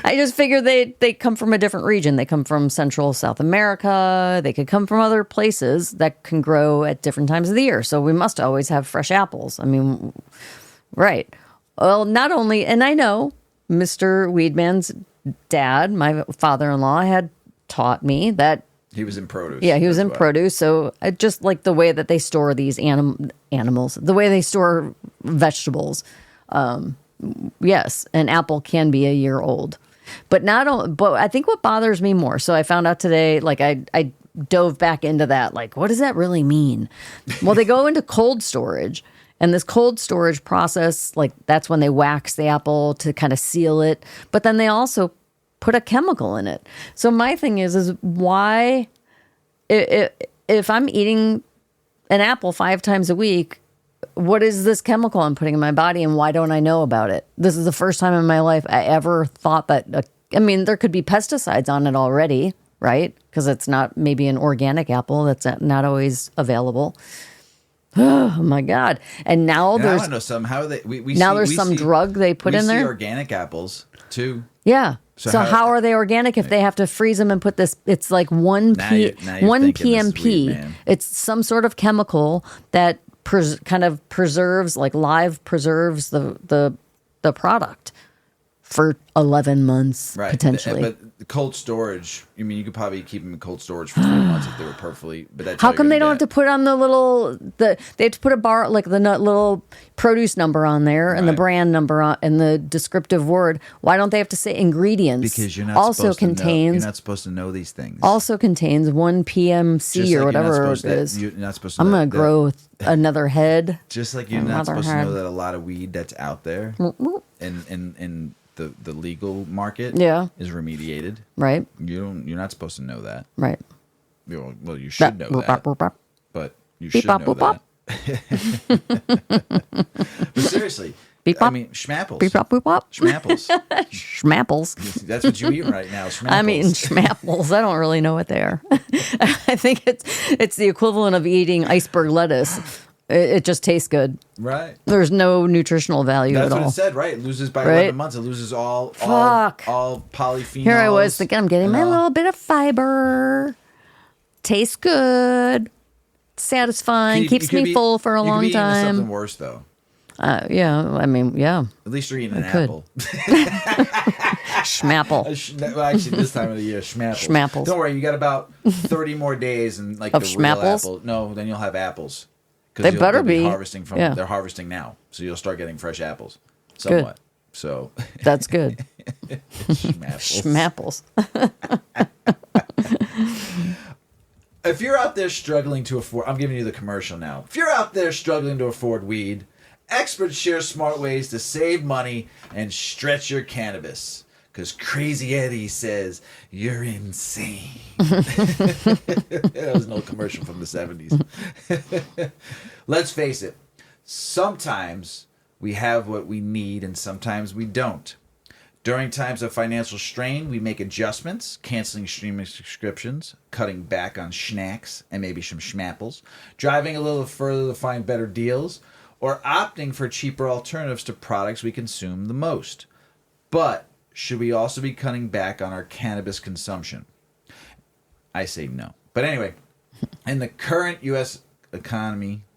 I just figured they come from a different region. They come from Central South America. They could come from other places that can grow at different times of the year. So we must always have fresh apples. I mean, right. Well, not only, and I know Mr. Weedman's dad, my father-in-law, had taught me that he was in produce. Yeah, he was in produce. So just like the way that they store these animals, the way they store vegetables, yes, an apple can be a year old. But I think what bothers me more, so I found out today, like I dove back into that, like, what does that really mean? Well, they go into cold storage, and this cold storage process, like, that's when they wax the apple to kind of seal it, but then they also put a chemical in it. So my thing is why, if I'm eating an apple 5 times a week, what is this chemical I'm putting in my body, and why don't I know about it? This is the first time in my life I ever thought that, there could be pesticides on it already, right? Because it's not maybe an organic apple that's not always available. Oh my God. And now and there's... I want to know some, how they... there's some drug they put in there? We see organic apples, too. Yeah. So how are they organic if they have to freeze them and put this? It's like 1 PMP. It's some sort of chemical that kind of preserves, like live preserves the product for 11 months, Right. potentially. But the cold storage, I mean, you could probably keep them in cold storage for 3 months if they were perfectly. But that's How come they don't have to put on they have to put a bar, like the little produce number on there and the Right. brand number on and the descriptive word? Why don't they have to say ingredients? Because you're not also supposed contains, to know. You're not supposed to know these things. Also contains 1 PMC Just or like whatever it is. You're not supposed to I'm know going to grow another head. Just like you're not another supposed to head. know that a lot of weed that's out there in the legal market is remediated. Right. You're not supposed to know that. Right. Well, you should know that. But you should bop, know boop, that. But seriously, Beep, I bop. mean, schmapples. Beep, bop, boop, bop. Schmapples. Schmapples. That's what you eat right now. Schmapples. I'm eating schmapples. I don't really know what they are. I think it's the equivalent of eating iceberg lettuce. It just tastes good. Right. There's no nutritional value That's at what all. it said, right? It loses by Right? 11 months. It loses all polyphenols. Here I was thinking, I'm getting and my all. little bit of fiber. Tastes good. Satisfying. Keeps me full for a long You could be eating time. something worse, though. Yeah, I mean, yeah. At least you're eating an could. apple. Schmapple. Well, actually, this time of the year, schmapples. Schmapples. Don't worry, you got about 30 more days and like Of the real schmapples? apple. No, then you'll have apples. 'Cause They they'll better be. harvesting from. Yeah. They're harvesting now, so you'll start getting fresh apples. Somewhat. So That's good. schmapples. Schmapples. If you're out there struggling to afford, I'm giving you the commercial now. If you're out there struggling to afford weed, experts share smart ways to save money and stretch your cannabis. Because Crazy Eddie says, you're insane. That was an old commercial from the 70s. Let's face it, sometimes we have what we need and sometimes we don't. During times of financial strain, we make adjustments, canceling streaming subscriptions, cutting back on snacks and maybe some schmapples, driving a little further to find better deals, or opting for cheaper alternatives to products we consume the most. But should we also be cutting back on our cannabis consumption? I say no. But anyway, in the current U.S.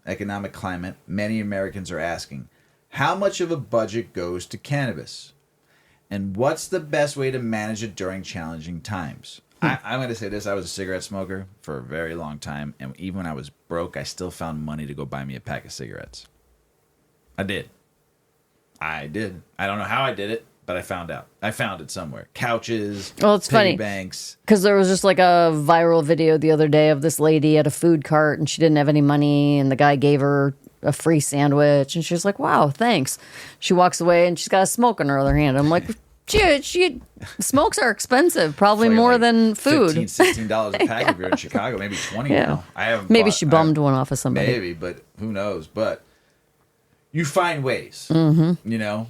economic climate, many Americans are asking, how much of a budget goes to cannabis? And what's the best way to manage it during challenging times? I'm going to say this. I was a cigarette smoker for a very long time. And even when I was broke, I still found money to go buy me a pack of cigarettes. I did. I don't know how I did it, but I found out. I found it somewhere. Couches, Well, it's piggy funny. banks. Because there was just like a viral video the other day of this lady at a food cart and she didn't have any money and the guy gave her a free sandwich and she was like, wow, thanks. She walks away and she's got a smoke in her other hand. I'm like, she smokes are expensive, probably It's like more than food. $15, $16 a pack if you're in Chicago, maybe 20 Yeah. now. I haven't Maybe bought- she bummed one off of somebody. Maybe, but who knows? But you find ways, you know.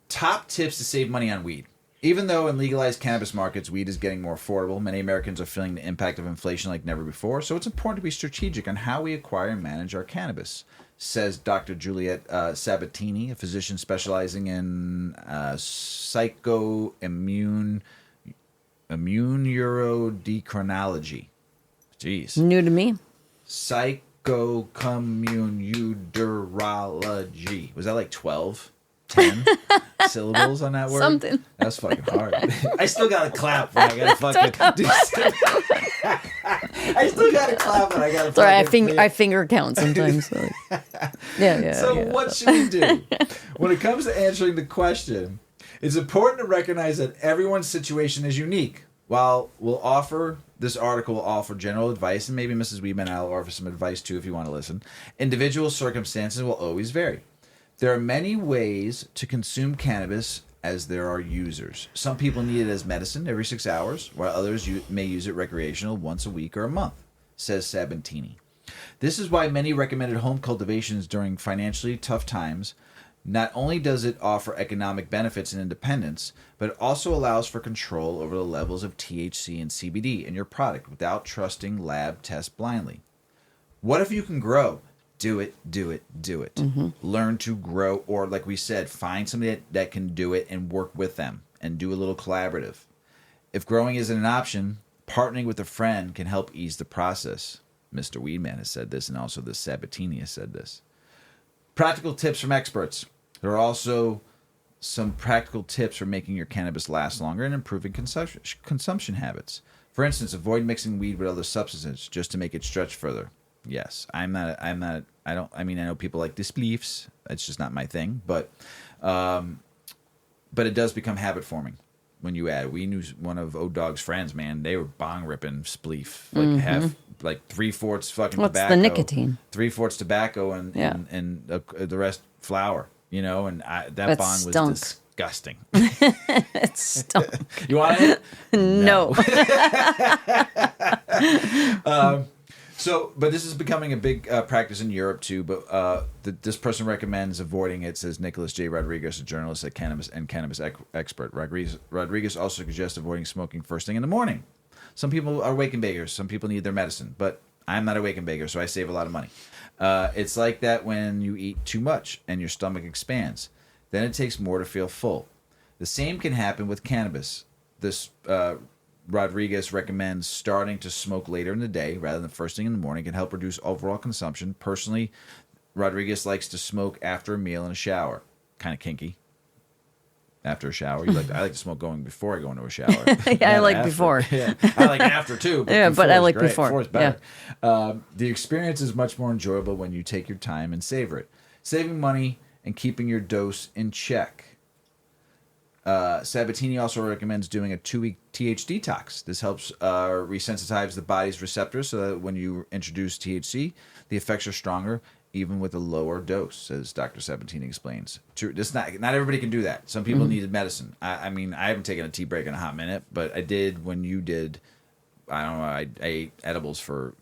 Top tips to save money on weed. Even though in legalized cannabis markets, weed is getting more affordable, many Americans are feeling the impact of inflation like never before. So it's important to be strategic on how we acquire and manage our cannabis, says Dr. Juliet Sabatini, a physician specializing in psychoimmune urodecrinology. Jeez. New to me. Psychocommunurology. Was that like 12? 10 syllables on that word? Something. That's fucking hard. I still gotta clap when I gotta fucking do I still gotta clap when I gotta Sorry, I finger count sometimes. So yeah. So what should we do? When it comes to answering the question, it's important to recognize that everyone's situation is unique. While this article will offer general advice, and maybe Mrs. Weedman and I will offer some advice too if you want to listen, individual circumstances will always vary. There are many ways to consume cannabis as there are users. Some people need it as medicine every 6 hours, while others may use it recreational once a week or a month, says Sabatini. This is why many recommended home cultivations during financially tough times. Not only does it offer economic benefits and independence, but it also allows for control over the levels of THC and CBD in your product without trusting lab tests blindly. What if you can grow? Do it. Mm-hmm. Learn to grow, or like we said, find somebody that can do it and work with them and do a little collaborative. If growing isn't an option, partnering with a friend can help ease the process. Mr. Weedman has said this, and also the Sabatini has said this. Practical tips from experts. There are also some practical tips for making your cannabis last longer and improving consumption habits. For instance, avoid mixing weed with other substances just to make it stretch further. Yes, I know people like spliffs. It's just not my thing, but it does become habit forming when you add. We knew one of O-Dog's friends, man. They were bong ripping spliff, like 3/4 fucking What's tobacco. the nicotine? 3/4 tobacco and the rest flour. You know, and that bong was disgusting. It stunk. You want it? No. But this is becoming a big practice in Europe too. But this person recommends avoiding it. Says Nicholas J. Rodriguez, a journalist at Cannabis expert. Rodriguez also suggests avoiding smoking first thing in the morning. Some people are wake and bakers. Some people need their medicine, but I'm not a wake and baker, so I save a lot of money. It's like that when you eat too much and your stomach expands. Then it takes more to feel full. The same can happen with cannabis. This Rodriguez recommends starting to smoke later in the day rather than first thing in the morning can help reduce overall consumption. Personally, Rodriguez likes to smoke after a meal and a shower. Kind of kinky. After a shower, I like to smoke going before I go into a shower. Yeah, I like after. Before. Yeah. I like after too. But I like great. before. Before is better. Yeah. The experience is much more enjoyable when you take your time and savor it, saving money and keeping your dose in check. Sabatini also recommends doing a 2-week THC detox. This helps resensitize the body's receptors so that when you introduce THC, the effects are stronger, even with a lower dose, as Dr. Sabatini explains. Not everybody can do that. Some people needed medicine. I mean, I haven't taken a tea break in a hot minute, but I did when you did. I don't know. I ate edibles for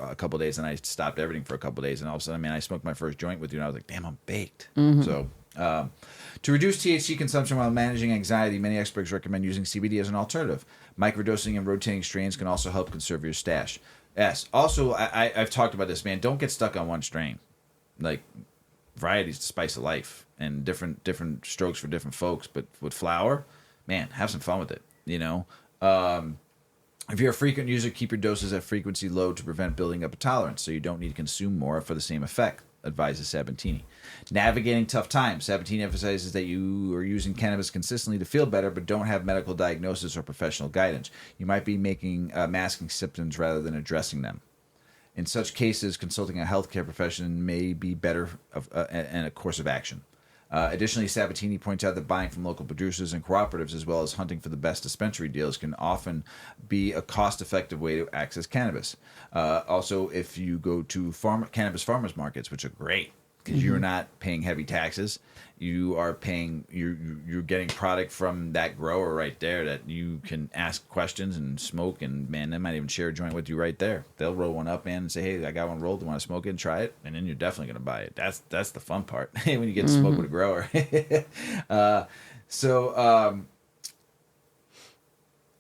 a couple of days, and I stopped everything for a couple of days, and all of a sudden, I smoked my first joint with you, and I was like, damn, I'm baked. So, to reduce THC consumption while managing anxiety, many experts recommend using CBD as an alternative. Microdosing and rotating strains can also help conserve your stash. Yes. Also, I've talked about this, man. Don't get stuck on one strain. Like, variety is the spice of life, and different strokes for different folks. But with flower, man, have some fun with it. You know. If you're a frequent user, keep your doses at frequency low to prevent building up a tolerance, so you don't need to consume more for the same effect, advises Sabatini. Navigating tough times. Sabatini emphasizes that you are using cannabis consistently to feel better, but don't have medical diagnosis or professional guidance. You might be masking symptoms rather than addressing them. In such cases, consulting a healthcare professional may be better and a course of action. Additionally, Sabatini points out that buying from local producers and cooperatives, as well as hunting for the best dispensary deals, can often be a cost-effective way to access cannabis. Also, if you go to cannabis farmers markets, which are great because you're not paying heavy taxes, you are paying you're getting product from that grower right there that you can ask questions and smoke, and man, they might even share a joint with you right there. They'll roll one up, man, and say, hey, I got one rolled, do you want to smoke it and try it? And then you're definitely going to buy it. That's the fun part when you get to smoke with a grower.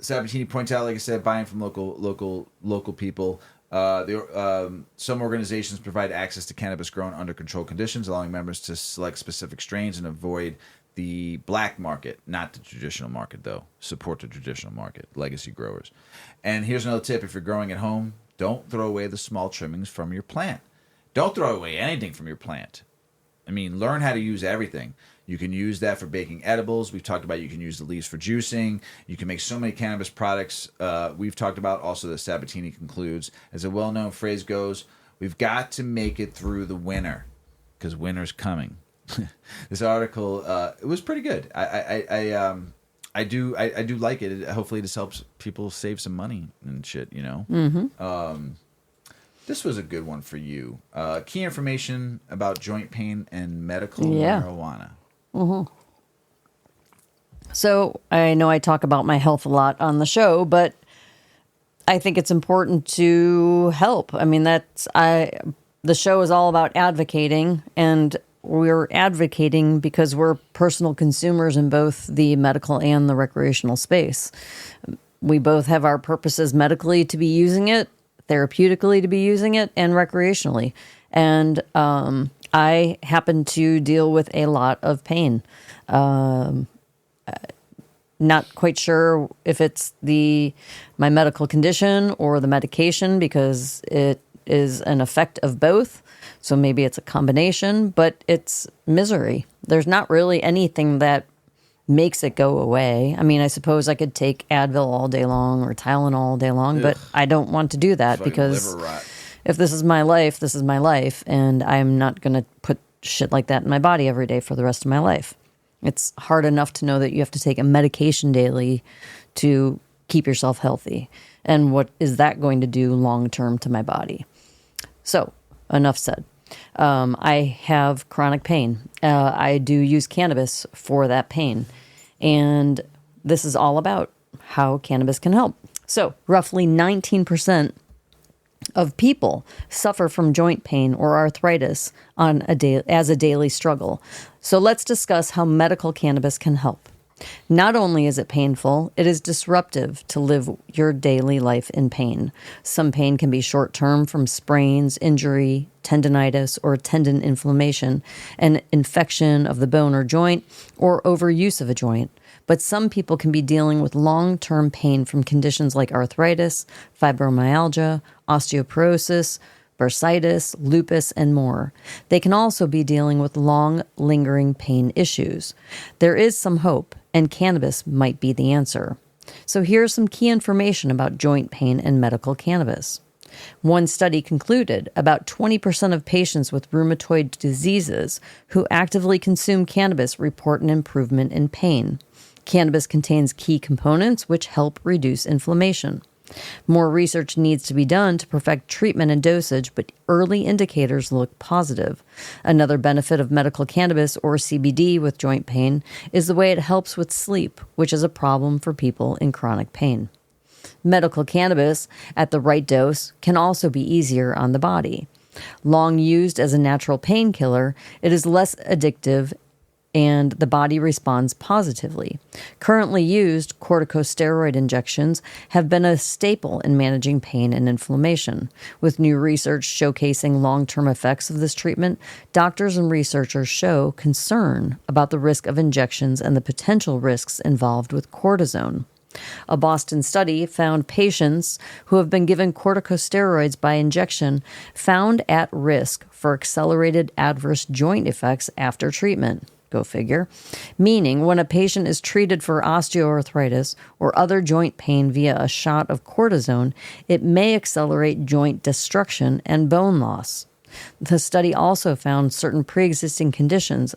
Sabatini points out, like I said, buying from local people. Some organizations provide access to cannabis grown under controlled conditions, allowing members to select specific strains and avoid the black market, not the traditional market, though. Support the traditional market, legacy growers. And here's another tip. If you're growing at home, don't throw away the small trimmings from your plant. Don't throw away anything from your plant. I mean, learn how to use everything. You can use that for baking edibles. We've talked about you can use the leaves for juicing. You can make so many cannabis products. We've talked about also that Sabatini concludes, as a well-known phrase goes, we've got to make it through the winter because winter's coming. This article, it was pretty good. I do like it. Hopefully this helps people save some money and shit, you know. This was a good one for you. Key information about joint pain and medical marijuana. So I know I talk about my health a lot on the show, but I think it's important to help. I mean, the show is all about advocating, and we're advocating because we're personal consumers in both the medical and the recreational space. We both have our purposes medically to be using it, therapeutically to be using it, and recreationally. And I happen to deal with a lot of pain. Not quite sure if it's my medical condition or the medication, because it is an effect of both. So maybe it's a combination, but it's misery. There's not really anything that makes it go away. I mean, I suppose I could take Advil all day long or Tylenol all day long, but I don't want to do that because if this is my life, this is my life, and I'm not going to put shit like that in my body every day for the rest of my life. It's hard enough to know that you have to take a medication daily to keep yourself healthy. And what is that going to do long term to my body? So, enough said. I have chronic pain. I do use cannabis for that pain. And this is all about how cannabis can help. So, roughly 19% of people suffer from joint pain or arthritis as a daily struggle. So let's discuss how medical cannabis can help. Not only is it painful, it is disruptive to live your daily life in pain. Some pain can be short-term from sprains, injury, tendinitis, or tendon inflammation, an infection of the bone or joint, or overuse of a joint. But some people can be dealing with long-term pain from conditions like arthritis, fibromyalgia, osteoporosis, bursitis, lupus, and more. They can also be dealing with long, lingering pain issues. There is some hope, and cannabis might be the answer. So here's some key information about joint pain and medical cannabis. One study concluded about 20% of patients with rheumatoid diseases who actively consume cannabis report an improvement in pain. Cannabis contains key components which help reduce inflammation. More research needs to be done to perfect treatment and dosage, but early indicators look positive. Another benefit of medical cannabis or CBD with joint pain is the way it helps with sleep, which is a problem for people in chronic pain. Medical cannabis, at the right dose, can also be easier on the body. Long used as a natural painkiller, it is less addictive and the body responds positively. Currently used corticosteroid injections have been a staple in managing pain and inflammation. With new research showcasing long-term effects of this treatment, doctors and researchers show concern about the risk of injections and the potential risks involved with cortisone. A Boston study found patients who have been given corticosteroids by injection found at risk for accelerated adverse joint effects after treatment. Go figure. Meaning, when a patient is treated for osteoarthritis or other joint pain via a shot of cortisone, it may accelerate joint destruction and bone loss. The study also found certain pre-existing conditions,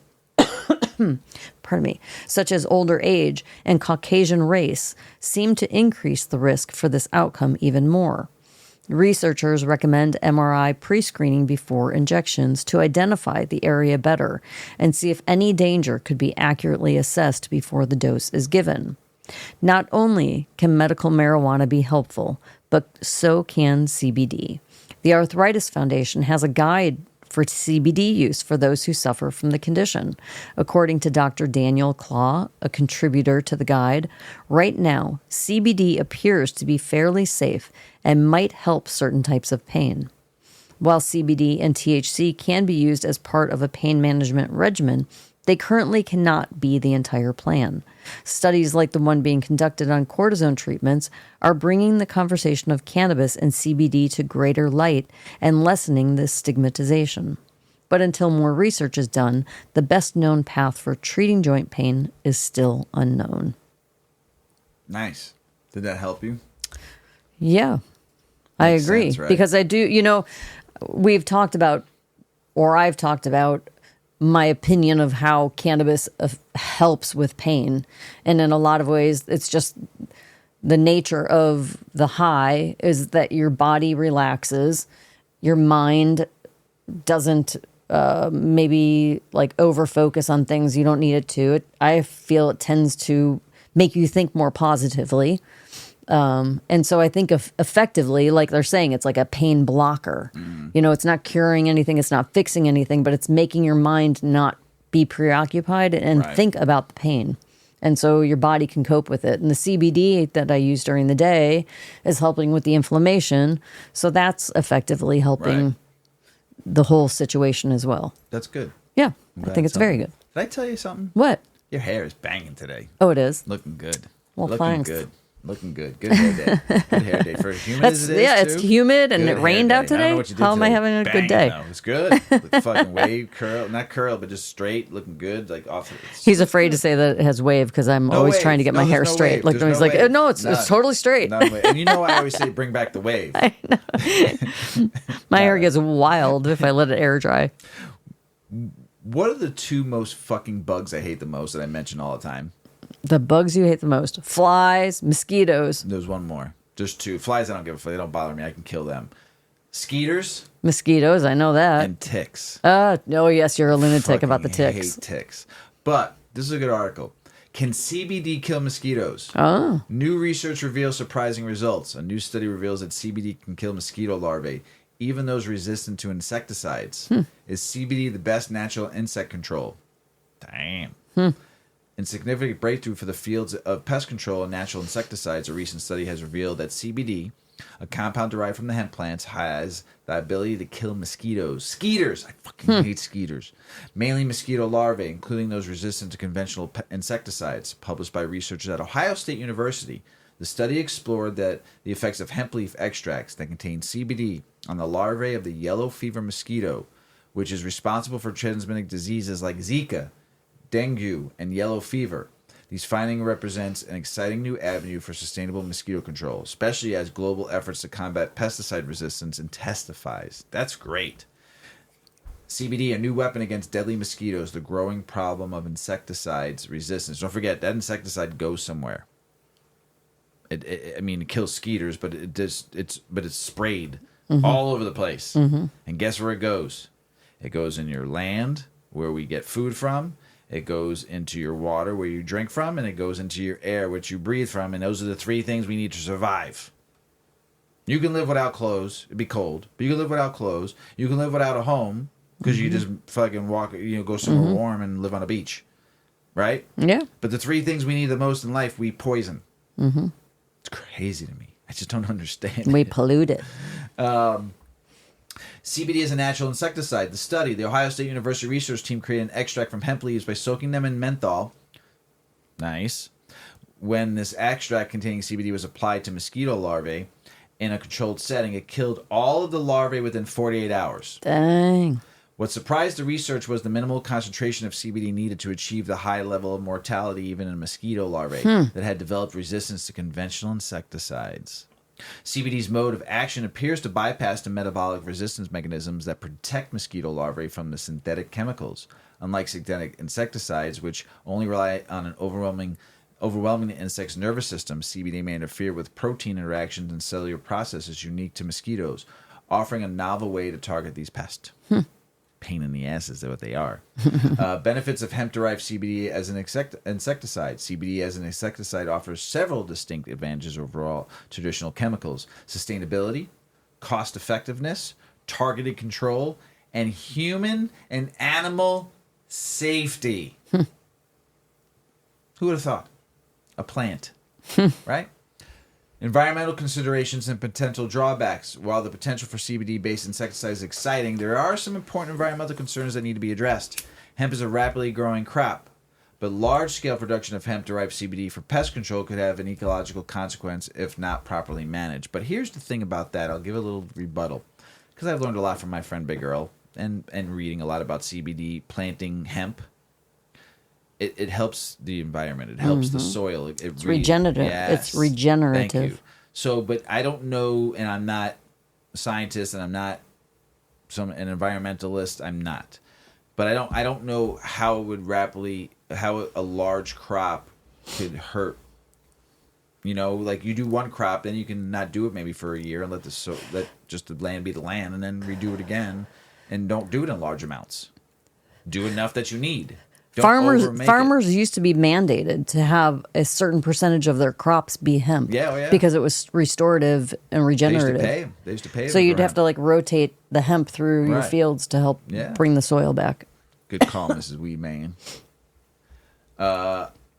such as older age and Caucasian race, seem to increase the risk for this outcome even more. Researchers recommend MRI pre-screening before injections to identify the area better and see if any danger could be accurately assessed before the dose is given. Not only can medical marijuana be helpful, but so can CBD. The Arthritis Foundation has a guide for CBD use for those who suffer from the condition. According to Dr. Daniel Claw, a contributor to the guide, right now, CBD appears to be fairly safe and might help certain types of pain. While CBD and THC can be used as part of a pain management regimen, they currently cannot be the entire plan. Studies like the one being conducted on cortisone treatments are bringing the conversation of cannabis and CBD to greater light and lessening this stigmatization. But until more research is done, the best known path for treating joint pain is still unknown. Nice. Did that help you? Yeah, I agree. Sense, right? Because I do, we've talked about, or I've talked about, my opinion of how cannabis helps with pain. And in a lot of ways, it's just the nature of the high is that your body relaxes, your mind doesn't maybe like over focus on things you don't need it to. I feel it tends to make you think more positively. And so I think effectively, like they're saying, it's like a pain blocker. It's not curing anything, it's not fixing anything, but it's making your mind not be preoccupied and think about the pain. And so your body can cope with it. And the CBD that I use during the day is helping with the inflammation. So that's effectively helping the whole situation as well. That's good. Yeah, I think it's very good. Did I tell you something? What? Your hair is banging today. Oh, it is? Looking good. Well, Looking thanks. good. Looking good. Good hair day. Good hair day. For as humid as it is, yeah, too, it's humid and good it rained hair out day. I don't know today. what you did How am I today. having a Banging, good day? though. It's good. The fucking wave, curl. Not curl, but just straight. Looking good. Like off. He's afraid to say that it has wave because I'm always wave. trying to get my No, hair there's no straight. wave. Like There's he's no like, wave. no, it's None. totally straight. None wave. And you know I always say bring back the wave. My hair gets wild if I let it air dry. What are the two most fucking bugs I hate the most that I mention all the time? The bugs you hate the most: flies, mosquitoes. There's one more. There's two. Flies, I don't give a fuck. They don't bother me. I can kill them. Skeeters Mosquitoes, I know that. and ticks. Oh yes, you're a lunatic about the Fucking ticks. hate ticks. But this is a good article. Can CBD kill mosquitoes? Oh, New research reveals surprising results. A new study reveals that CBD can kill mosquito larvae, even those resistant to insecticides. Is CBD the best natural insect control? Damn. In significant breakthrough for the fields of pest control and natural insecticides, a recent study has revealed that CBD, a compound derived from the hemp plants, has the ability to kill mosquitoes. Skeeters! I fucking hate skeeters. Mainly mosquito larvae, including those resistant to conventional insecticides. Published by researchers at Ohio State University, the study explored the effects of hemp leaf extracts that contain CBD on the larvae of the yellow fever mosquito, which is responsible for transmitting diseases like Zika, dengue, and yellow fever. These findings represents an exciting new avenue for sustainable mosquito control, especially as global efforts to combat pesticide resistance intensifies. That's great. CBD, a new weapon against deadly mosquitoes, the growing problem of insecticides resistance. Don't forget, that insecticide goes somewhere. It kills skeeters, but it's sprayed all over the place. And guess where it goes? It goes in your land, where we get food from. It goes into your water, where you drink from, and it goes into your air, which you breathe from. And those are the three things we need to survive. You can live without clothes. It'd be cold, but you can live without clothes. You can live without a home because you just fucking walk, go somewhere warm and live on a beach, right? yeah. But the three things we need the most in life, we poison. It's crazy to me. I just don't understand. We pollute it. CBD is a natural insecticide. The study, the Ohio State University research team created an extract from hemp leaves by soaking them in menthol. Nice. When this extract containing CBD was applied to mosquito larvae in a controlled setting, it killed all of the larvae within 48 hours. Dang. What surprised the research was the minimal concentration of CBD needed to achieve the high level of mortality even in mosquito larvae that had developed resistance to conventional insecticides. CBD's mode of action appears to bypass the metabolic resistance mechanisms that protect mosquito larvae from the synthetic chemicals. Unlike synthetic insecticides, which only rely on an overwhelming the insect's nervous system, CBD may interfere with protein interactions and cellular processes unique to mosquitoes, offering a novel way to target these pests. Pain in the ass is what they are. Benefits of hemp-derived CBD as an insecticide. CBD as an insecticide offers several distinct advantages over all traditional chemicals. Sustainability, cost-effectiveness, targeted control, and human and animal safety. Who would have thought? A plant, right? Environmental considerations and potential drawbacks. While the potential for CBD-based insecticides is exciting, there are some important environmental concerns that need to be addressed. Hemp is a rapidly growing crop, but large-scale production of hemp-derived CBD for pest control could have an ecological consequence if not properly managed. But here's the thing about that. I'll give a little rebuttal, because I've learned a lot from my friend Big Earl and reading a lot about CBD, planting hemp. It helps the environment. It helps the soil. It's regenerative. Yes. It's regenerative. Thank you. So, but I don't know, and I'm not a scientist, and I'm not an environmentalist. I'm not. But I don't know how it would how a large crop could hurt. Like you do one crop, then you can not do it maybe for a year and let just the land be the land, and then redo it again, and don't do it in large amounts. Do enough that you need. Farmers used to be mandated to have a certain percentage of their crops be hemp. Yeah. Because it was restorative and regenerative. They used to pay. So you'd have to rotate the hemp through your fields to help bring the soil back. Good call, Mrs Weedman.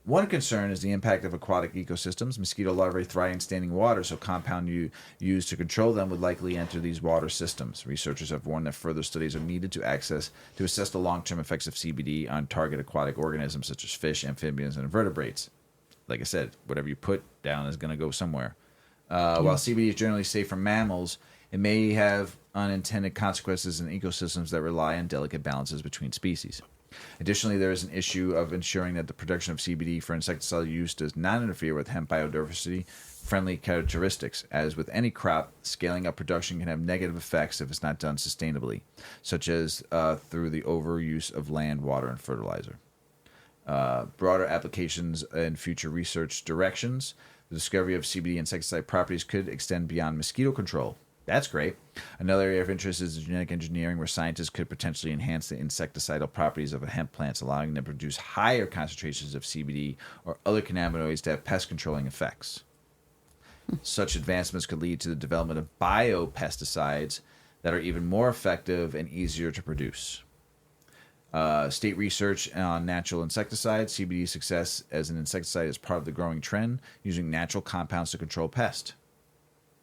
One concern is the impact of aquatic ecosystems. Mosquito larvae thrive in standing water, so compound used to control them would likely enter these water systems. Researchers have warned that further studies are needed to assess the long-term effects of CBD on target aquatic organisms such as fish, amphibians, and invertebrates. like I said, whatever you put down is going to go somewhere. While CBD is generally safe for mammals, it may have unintended consequences in ecosystems that rely on delicate balances between species. Additionally, there is an issue of ensuring that the production of CBD for insecticidal use does not interfere with hemp biodiversity-friendly characteristics. As with any crop, scaling up production can have negative effects if it's not done sustainably, such as through the overuse of land, water, and fertilizer. Broader applications and future research directions. The discovery of CBD insecticide properties could extend beyond mosquito control. That's great. Another area of interest is genetic engineering, where scientists could potentially enhance the insecticidal properties of a hemp plant, allowing them to produce higher concentrations of CBD or other cannabinoids to have pest controlling effects. Such advancements could lead to the development of biopesticides that are even more effective and easier to produce. State research on natural insecticides. CBD success as an insecticide is part of the growing trend, using natural compounds to control pests.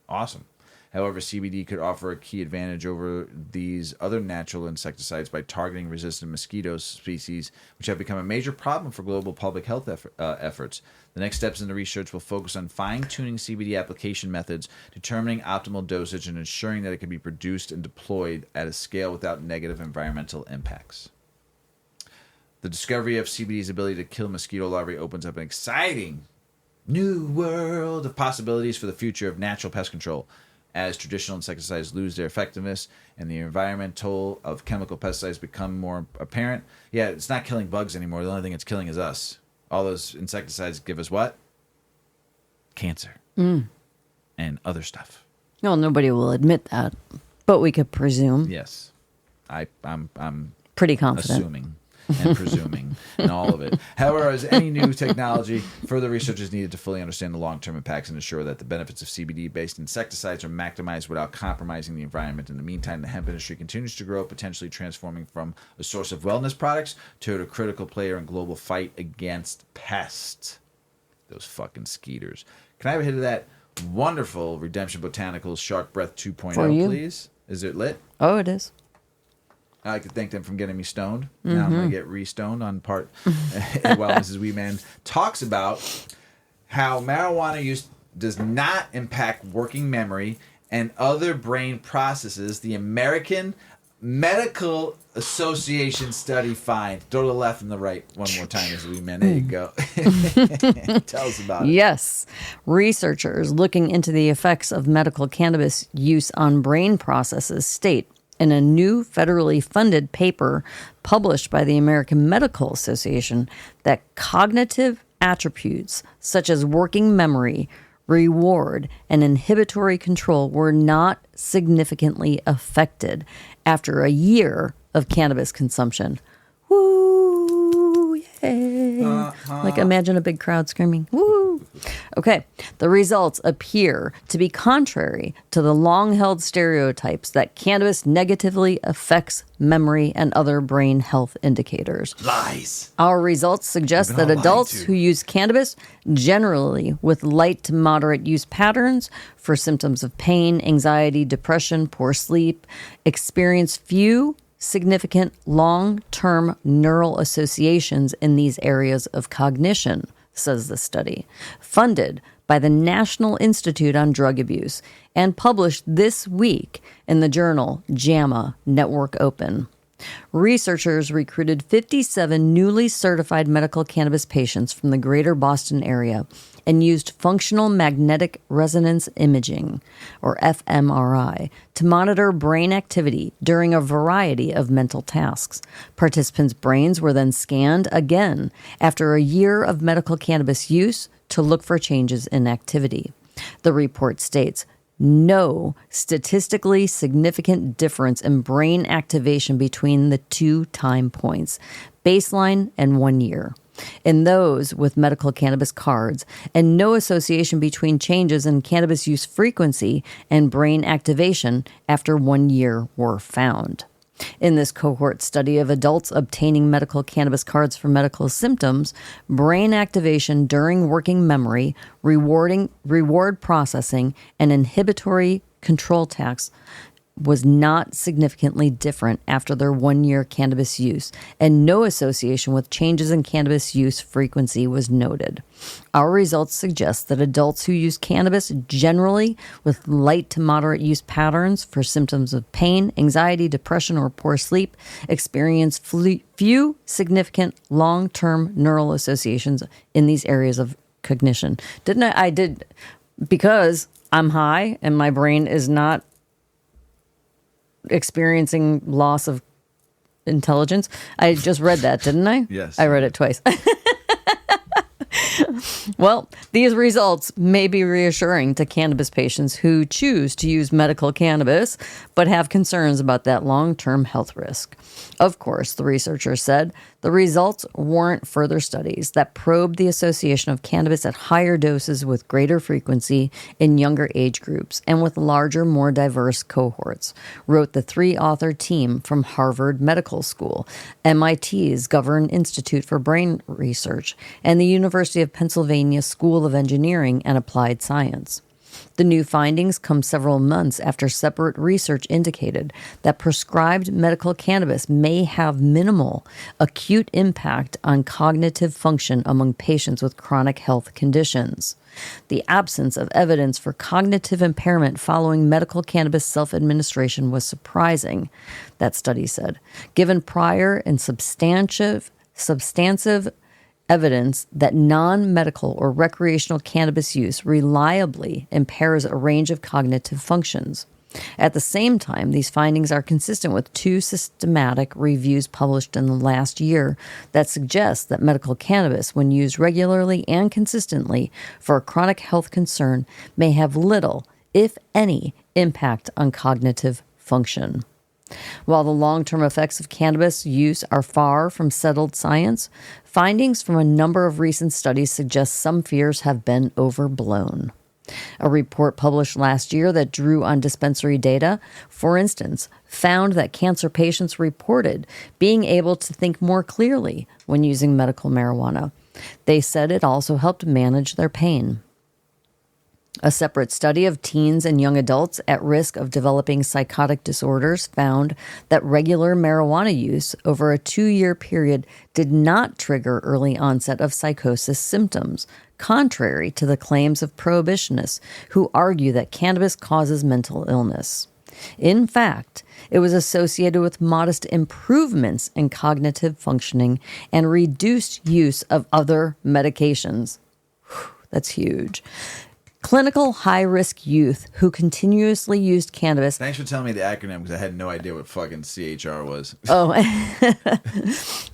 Awesome. However, CBD could offer a key advantage over these other natural insecticides by targeting resistant mosquito species, which have become a major problem for global public health efforts. The next steps in the research will focus on fine-tuning CBD application methods, determining optimal dosage, and ensuring that it can be produced and deployed at a scale without negative environmental impacts. The discovery of CBD's ability to kill mosquito larvae opens up an exciting new world of possibilities for the future of natural pest control. As traditional insecticides lose their effectiveness and the environmental of chemical pesticides become more apparent, yeah, it's not killing bugs anymore. The only thing it's killing is us. All those insecticides give us what? Cancer. And other stuff. Well, nobody will admit that, but we could presume. Yes. I'm pretty confident. Assuming and presuming and all of it. However, as any new technology, further research is needed to fully understand the long-term impacts and ensure that the benefits of CBD-based insecticides are maximized without compromising the environment. In the meantime, the hemp industry continues to grow, potentially transforming from a source of wellness products to a critical player in global fight against pests. Those fucking skeeters. Can I have a hit of that wonderful Redemption Botanicals SharksBreath 2.0, please? Is it lit? Oh, it is. I like to thank them for getting me stoned. Now I'm going to get re-stoned on part while Mrs Weedman talks about how marijuana use does not impact working memory and other brain processes. The American Medical Association study finds. Throw the left and the right one more time, Mrs Weedman. There you go. Tell us about it. Yes. Researchers looking into the effects of medical cannabis use on brain processes state in a new federally funded paper published by the American Medical Association that cognitive attributes such as working memory, reward, and inhibitory control were not significantly affected after a year of cannabis consumption. Woo! Yay! Like imagine a big crowd screaming, woo! Okay, the results appear to be contrary to the long-held stereotypes that cannabis negatively affects memory and other brain health indicators. Lies. Our results suggest that adults who use cannabis, generally with light to moderate use patterns for symptoms of pain, anxiety, depression, poor sleep, experience few significant long-term neural associations in these areas of cognition, says the study, funded by the National Institute on Drug Abuse and published this week in the journal JAMA Network Open. Researchers recruited 57 newly certified medical cannabis patients from the greater Boston area and used functional magnetic resonance imaging, or fMRI, to monitor brain activity during a variety of mental tasks. Participants' brains were then scanned again after a year of medical cannabis use to look for changes in activity. The report states, no statistically significant difference in brain activation between the two time points, baseline and 1 year, in those with medical cannabis cards, and no association between changes in cannabis use frequency and brain activation after 1 year were found. In this cohort study of adults obtaining medical cannabis cards for medical symptoms, brain activation during working memory, reward processing, and inhibitory control tasks was not significantly different after their 1-year cannabis use, and no association with changes in cannabis use frequency was noted. Our results suggest that adults who use cannabis generally with light to moderate use patterns for symptoms of pain, anxiety, depression, or poor sleep experience few significant long-term neural associations in these areas of cognition. I did, because I'm high and my brain is not experiencing loss of intelligence. I just read that, didn't I? Yes. I read it twice. Well, these results may be reassuring to cannabis patients who choose to use medical cannabis but have concerns about that long-term health risk. Of course, the researchers said, the results warrant further studies that probe the association of cannabis at higher doses with greater frequency in younger age groups and with larger, more diverse cohorts, wrote the 3-author team from Harvard Medical School, MIT's Govern Institute for Brain Research, and the University of Pennsylvania School of Engineering and Applied Science. The new findings come several months after separate research indicated that prescribed medical cannabis may have minimal acute impact on cognitive function among patients with chronic health conditions. The absence of evidence for cognitive impairment following medical cannabis self-administration was surprising, that study said, given prior and substantive evidence that non-medical or recreational cannabis use reliably impairs a range of cognitive functions. At the same time, these findings are consistent with 2 systematic reviews published in the last year that suggest that medical cannabis, when used regularly and consistently for a chronic health concern, may have little, if any, impact on cognitive function. While the long-term effects of cannabis use are far from settled science, findings from a number of recent studies suggest some fears have been overblown. A report published last year that drew on dispensary data, for instance, found that cancer patients reported being able to think more clearly when using medical marijuana. They said it also helped manage their pain. A separate study of teens and young adults at risk of developing psychotic disorders found that regular marijuana use over a 2-year period did not trigger early onset of psychosis symptoms, contrary to the claims of prohibitionists who argue that cannabis causes mental illness. In fact, it was associated with modest improvements in cognitive functioning and reduced use of other medications. That's huge. Clinical high-risk youth who continuously used cannabis. Thanks for telling me the acronym because I had no idea what fucking CHR was. Oh,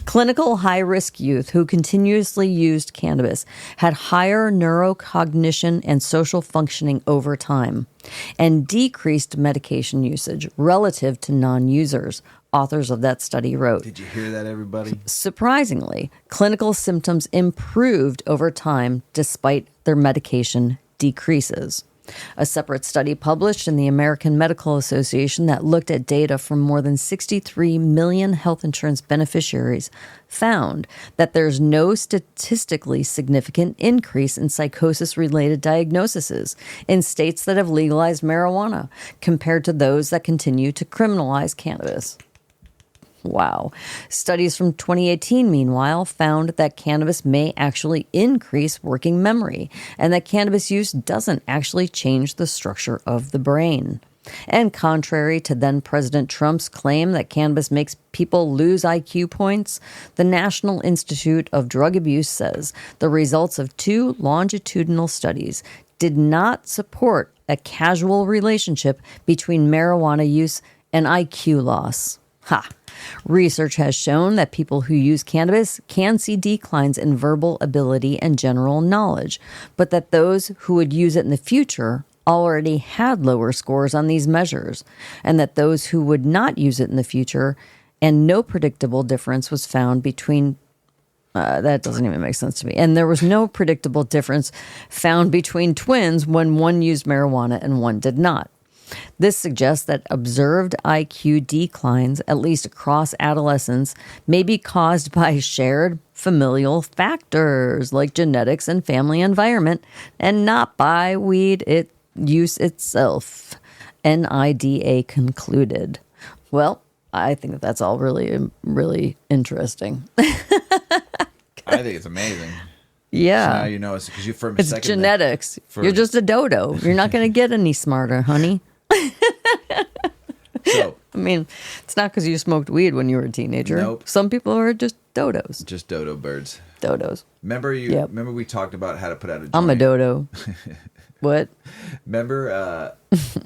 clinical high-risk youth who continuously used cannabis had higher neurocognition and social functioning over time and decreased medication usage relative to non-users, authors of that study wrote. Did you hear that, everybody? Surprisingly, clinical symptoms improved over time despite their medication decreases. A separate study published in the American Medical Association that looked at data from more than 63 million health insurance beneficiaries found that there's no statistically significant increase in psychosis-related diagnoses in states that have legalized marijuana compared to those that continue to criminalize cannabis. Wow. Studies from 2018, meanwhile, found that cannabis may actually increase working memory and that cannabis use doesn't actually change the structure of the brain. And contrary to then-President Trump's claim that cannabis makes people lose IQ points, the National Institute of Drug Abuse says the results of 2 longitudinal studies did not support a causal relationship between marijuana use and IQ loss. Ha! Research has shown that people who use cannabis can see declines in verbal ability and general knowledge, but that those who would use it in the future already had lower scores on these measures, and that those who would not use it in the future, and no predictable difference was found between that doesn't even make sense to me. And there was no predictable difference found between twins when one used marijuana and one did not. This suggests that observed IQ declines, at least across adolescence, may be caused by shared familial factors like genetics and family environment, and not by weed use itself. NIDA concluded. Well, I think that's all really, really interesting. I think it's amazing. Yeah. So now you know it's because it's genetics. You're just a dodo. You're not going to get any smarter, honey. So, I mean, it's not because you smoked weed when you were a teenager. Nope. Some people are just dodos. Just dodo birds. Dodos. Remember Remember we talked about how to put out a joint? I'm a dodo. What? Remember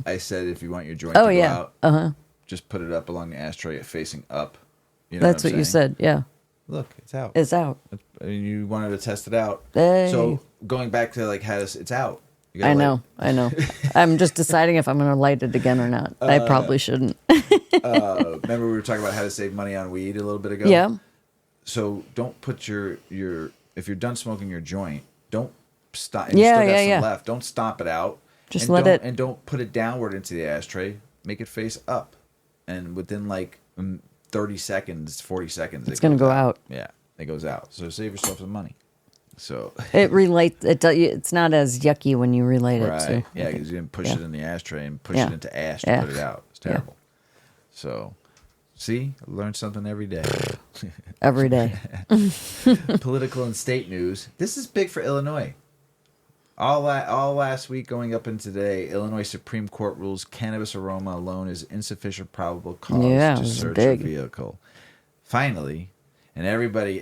I said if you want your joint to go out, just put it up along the ashtray facing up. You know That's what you said, yeah. Look, it's out. It's out. You wanted to test it out. Hey. So going back to like it's out. I know. I'm just deciding if I'm going to light it again or not. I probably shouldn't. Remember we were talking about how to save money on weed a little bit ago? Yeah. So don't put your if you're done smoking your joint, don't stop. Left. Don't stomp it out. Just let it. And don't put it downward into the ashtray. Make it face up. And within like 30 seconds, 40 seconds, it's going to go out. Yeah, it goes out. So save yourself some money. So it relates. It's not as yucky when you relate it. Right. Yeah, because you didn't push it in the ashtray and push it into ash to put it out. It's terrible. So, see, I learn something every day. Every day. Political and state news. This is big for Illinois. All last week going up into today, Illinois Supreme Court rules cannabis aroma alone is insufficient probable cause to search a vehicle. Finally, and everybody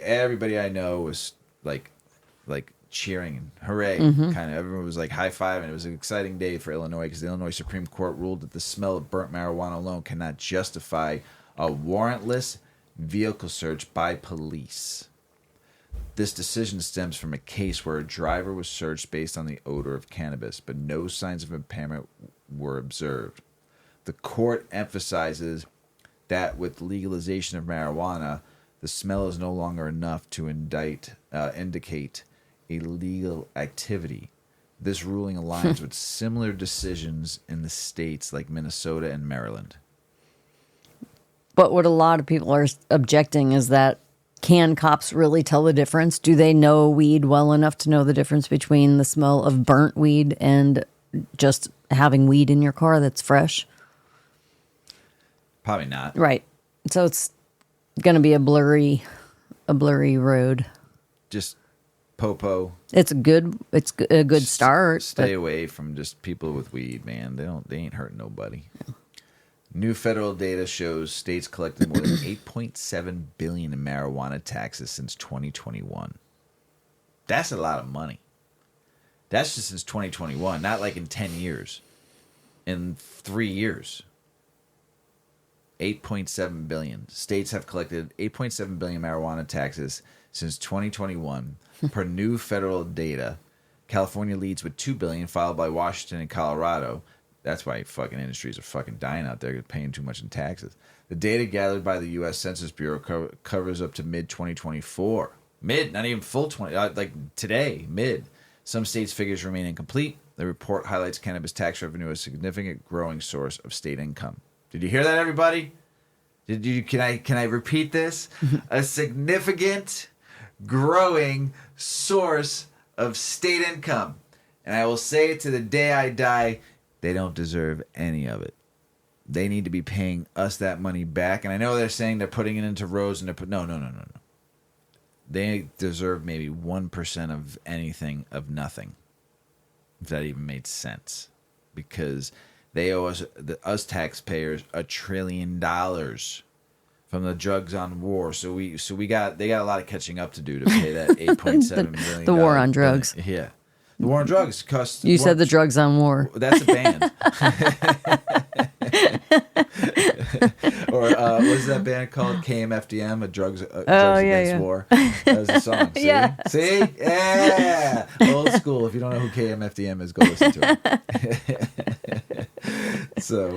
I know was like cheering and hooray, kind of. Everyone was like high-fiving. It was an exciting day for Illinois because the Illinois Supreme Court ruled that the smell of burnt marijuana alone cannot justify a warrantless vehicle search by police. This decision stems from a case where a driver was searched based on the odor of cannabis, but no signs of impairment were observed. The court emphasizes that with legalization of marijuana, the smell is no longer enough to indicate illegal activity. This ruling aligns with similar decisions in the states like Minnesota and Maryland. But what a lot of people are objecting is that can cops really tell the difference? Do they know weed well enough to know the difference between the smell of burnt weed and just having weed in your car that's fresh? Probably not. Right. So it's going to be a blurry road. Just popo. It's a good start. Stay away from just people with weed, man. They ain't hurting nobody. Yeah. New federal data shows states collected more than $8.7 billion in marijuana taxes since 2021. That's a lot of money. That's just since 2021, not like in 10 years. In 3 years. 8.7 billion. States have collected 8.7 billion marijuana taxes since 2021 per new federal data. California leads with 2 billion, followed by Washington and Colorado. That's why fucking industries are fucking dying out there, paying too much in taxes. The data gathered by the U.S. Census Bureau covers up to mid-2024. Mid, not even full 20, like today, mid. Some states' figures remain incomplete. The report highlights cannabis tax revenue as a significant growing source of state income. Did you hear that, everybody? Can I repeat this? A significant growing source of state income. And I will say it to the day I die, they don't deserve any of it. They need to be paying us that money back. And I know they're saying they're putting it into roads and no. They deserve maybe 1% of anything of nothing. If that even made sense. Because they owe us taxpayers $1 trillion from the drugs on war. So they got a lot of catching up to do to pay that $8.7 billion. The war on drugs. Yeah. The war on drugs cost. You said the drugs on war. That's a band. Or what is that band called? KMFDM, drugs against war. That was a song. See? Yeah. See? Yeah. Old school. If you don't know who KMFDM is, go listen to it.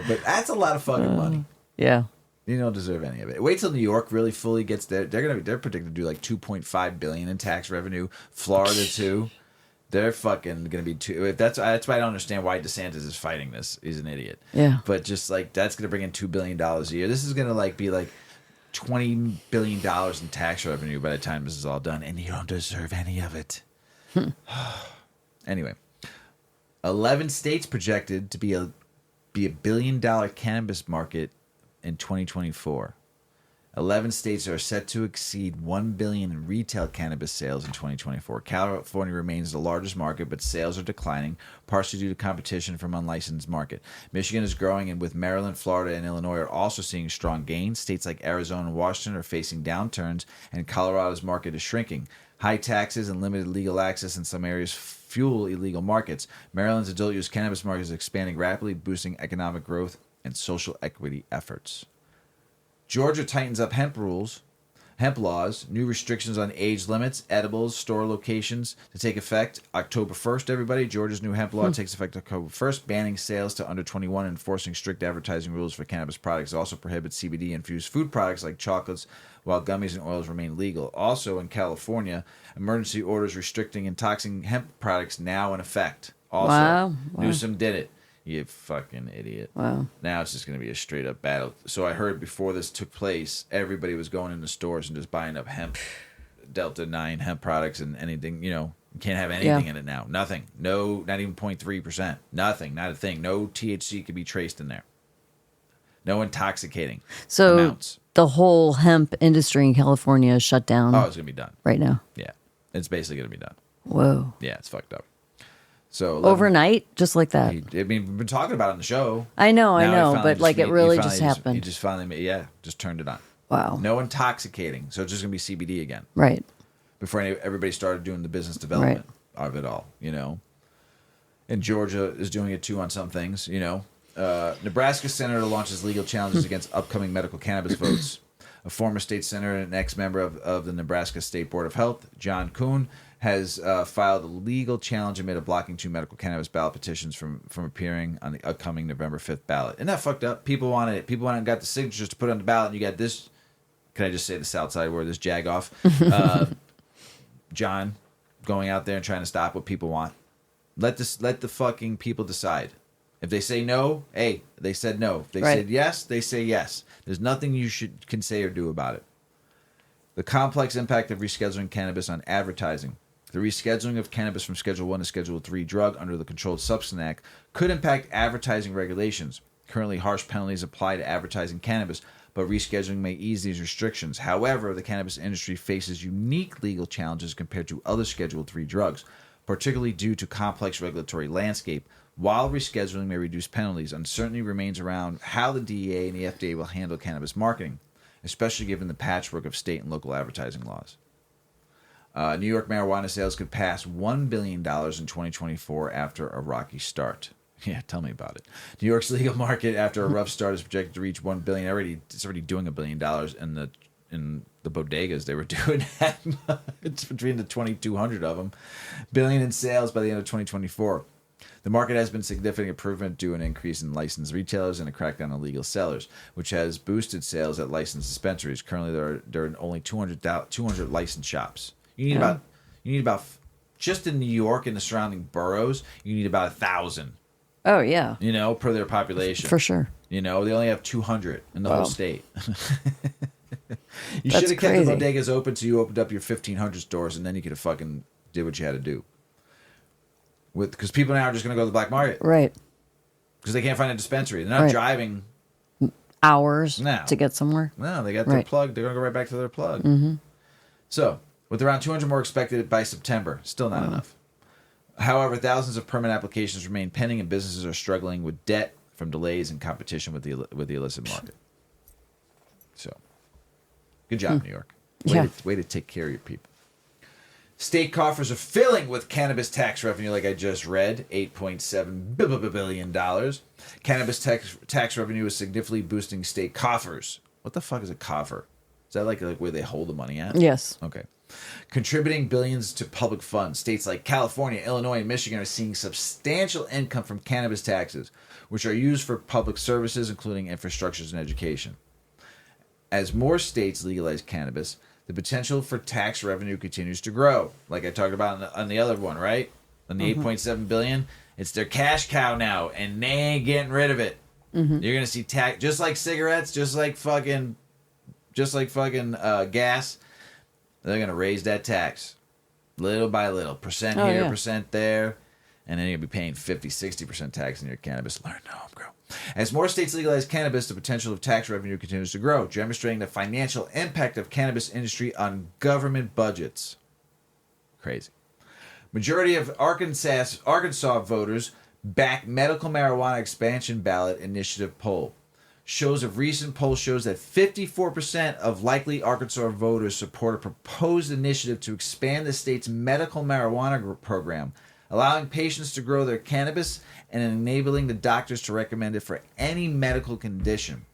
But that's a lot of fucking money. Yeah. You don't deserve any of it. Wait till New York really fully gets there. They're predicted to do like $2.5 billion in tax revenue. Florida too. They're fucking gonna be too. That's why I don't understand why DeSantis is fighting this. He's an idiot. Yeah. But just like that's gonna bring in $2 billion a year. This is gonna be like $20 billion in tax revenue by the time this is all done, and you don't deserve any of it. Anyway, 11 states projected to be be a $1 billion cannabis market in 2024. 11 states are set to exceed $1 billion in retail cannabis sales in 2024. California remains the largest market, but sales are declining, partially due to competition from unlicensed market. Michigan is growing, and with Maryland, Florida, and Illinois are also seeing strong gains. States like Arizona and Washington are facing downturns, and Colorado's market is shrinking. High taxes and limited legal access in some areas fuel illegal markets. Maryland's adult use cannabis market is expanding rapidly, boosting economic growth and social equity efforts. Georgia tightens up hemp laws, new restrictions on age limits, edibles, store locations to take effect October 1st, everybody. Georgia's new hemp law takes effect October 1st, banning sales to under 21 and enforcing strict advertising rules for cannabis products. It also prohibits CBD-infused food products like chocolates, while gummies and oils remain legal. Also in California, emergency orders restricting and toxing hemp products now in effect. Also, Wow. Newsom did it. You fucking idiot. Wow. Now it's just going to be a straight up battle. So I heard before this took place, everybody was going into stores and just buying up hemp, Delta 9 hemp products and anything, you can't have anything in it now. Nothing. No, not even 0.3%. Nothing. Not a thing. No THC could be traced in there. No intoxicating amounts. The whole hemp industry in California is shut down. Oh, it's going to be done. Right now. Yeah. It's basically going to be done. Whoa. Yeah, it's fucked up. So overnight, just like that. I mean, we've been talking about it on the show. I know, but like it really just happened. He just finally, just turned it on. Wow. No intoxicating. So it's just going to be CBD again. Right. Before everybody started doing the business development of it all, And Georgia is doing it too on some things, Nebraska senator launches legal challenges against upcoming medical cannabis votes. A former state senator and ex-member of the Nebraska State Board of Health, John Kuhn, has filed a legal challenge amid blocking 2 medical cannabis ballot petitions from appearing on the upcoming November 5th ballot. Isn't that fucked up? People wanted it. People went and got the signatures to put on the ballot, and you got this. Can I just say the South Side word? This jagoff, John, going out there and trying to stop what people want. Let the fucking people decide. If they say no, hey, they said no. If they said yes, they say yes. There's nothing you can say or do about it. The complex impact of rescheduling cannabis on advertising. The rescheduling of cannabis from Schedule 1 to Schedule 3 drug under the Controlled Substance Act could impact advertising regulations. Currently, harsh penalties apply to advertising cannabis, but rescheduling may ease these restrictions. However, the cannabis industry faces unique legal challenges compared to other Schedule 3 drugs, particularly due to complex regulatory landscape. While rescheduling may reduce penalties, uncertainty remains around how the DEA and the FDA will handle cannabis marketing, especially given the patchwork of state and local advertising laws. New York marijuana sales could pass $1 billion in 2024 after a rocky start. Yeah, tell me about it. New York's legal market after a rough start is projected to reach $1 billion. It's already doing $1 billion in the bodegas. They were doing that much between the 2,200 of them. Billion in sales by the end of 2024. The market has been significant improvement due to an increase in licensed retailers and a crackdown on legal sellers, which has boosted sales at licensed dispensaries. Currently, there are only 200 licensed shops. You need about just in New York and the surrounding boroughs, you need about 1,000. Oh yeah. Per their population. For sure. They only have 200 in the whole state. You That's should have kept the crazy. bodegas open till you opened up your 1,500 stores, and then you could have fucking did what you had to do. Because people now are just going to go to the black market. Right. Because they can't find a dispensary. They're not driving hours to get somewhere. No, they got their plug. They're going to go right back to their plug. Mm-hmm. So, with around 200 more expected by September, still not enough. However, thousands of permit applications remain pending, and businesses are struggling with debt from delays and competition with the illicit market. So, good job, New York. Way to take care of your people. State coffers are filling with cannabis tax revenue, like I just read, $8.7 billion. Cannabis tax revenue is significantly boosting state coffers. What the fuck is a coffer? Is that like where they hold the money at? Yes. Okay. Contributing billions to public funds. States like California, Illinois, and Michigan are seeing substantial income from cannabis taxes, which are used for public services, including infrastructures and education. As more states legalize cannabis, the potential for tax revenue continues to grow. Like I talked about on the other one, right? On the $8.7 billion, it's their cash cow now, and they ain't getting rid of it. Mm-hmm. You're gonna see tax, just like cigarettes, just like fucking gas. They're gonna raise that tax, little by little, percent here, percent there, and then you're gonna be paying 50-60% tax on your cannabis. Learn to home grow. As more states legalize cannabis, the potential of tax revenue continues to grow, demonstrating the financial impact of cannabis industry on government budgets. Crazy. Majority of Arkansas voters back medical marijuana expansion ballot initiative poll. Recent poll shows that 54% of likely Arkansas voters support a proposed initiative to expand the state's medical marijuana program, allowing patients to grow their cannabis and enabling the doctors to recommend it for any medical condition.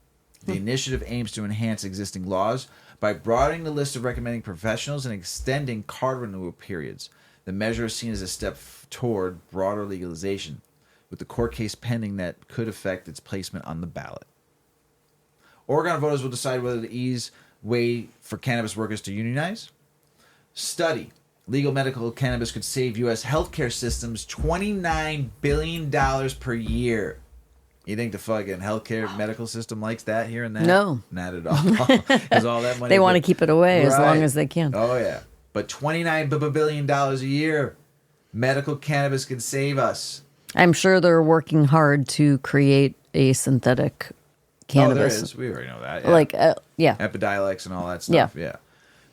The initiative aims to enhance existing laws by broadening the list of recommending professionals and extending card renewal periods. The measure is seen as a step toward broader legalization, with the court case pending that could affect its placement on the ballot. Oregon voters will decide whether to ease way for cannabis workers to unionize. Study. Legal medical cannabis could save U.S. healthcare systems $29 billion per year. You think the fucking healthcare medical system likes that here and there? No. Not at all. Because all that money... They want to keep it away as long as they can. Oh, yeah. But $29 billion a year, medical cannabis can save us. I'm sure they're working hard to create a synthetic cannabis. Oh, there is. We already know that. Yeah. Like, yeah. Epidiolex and all that stuff. Yeah.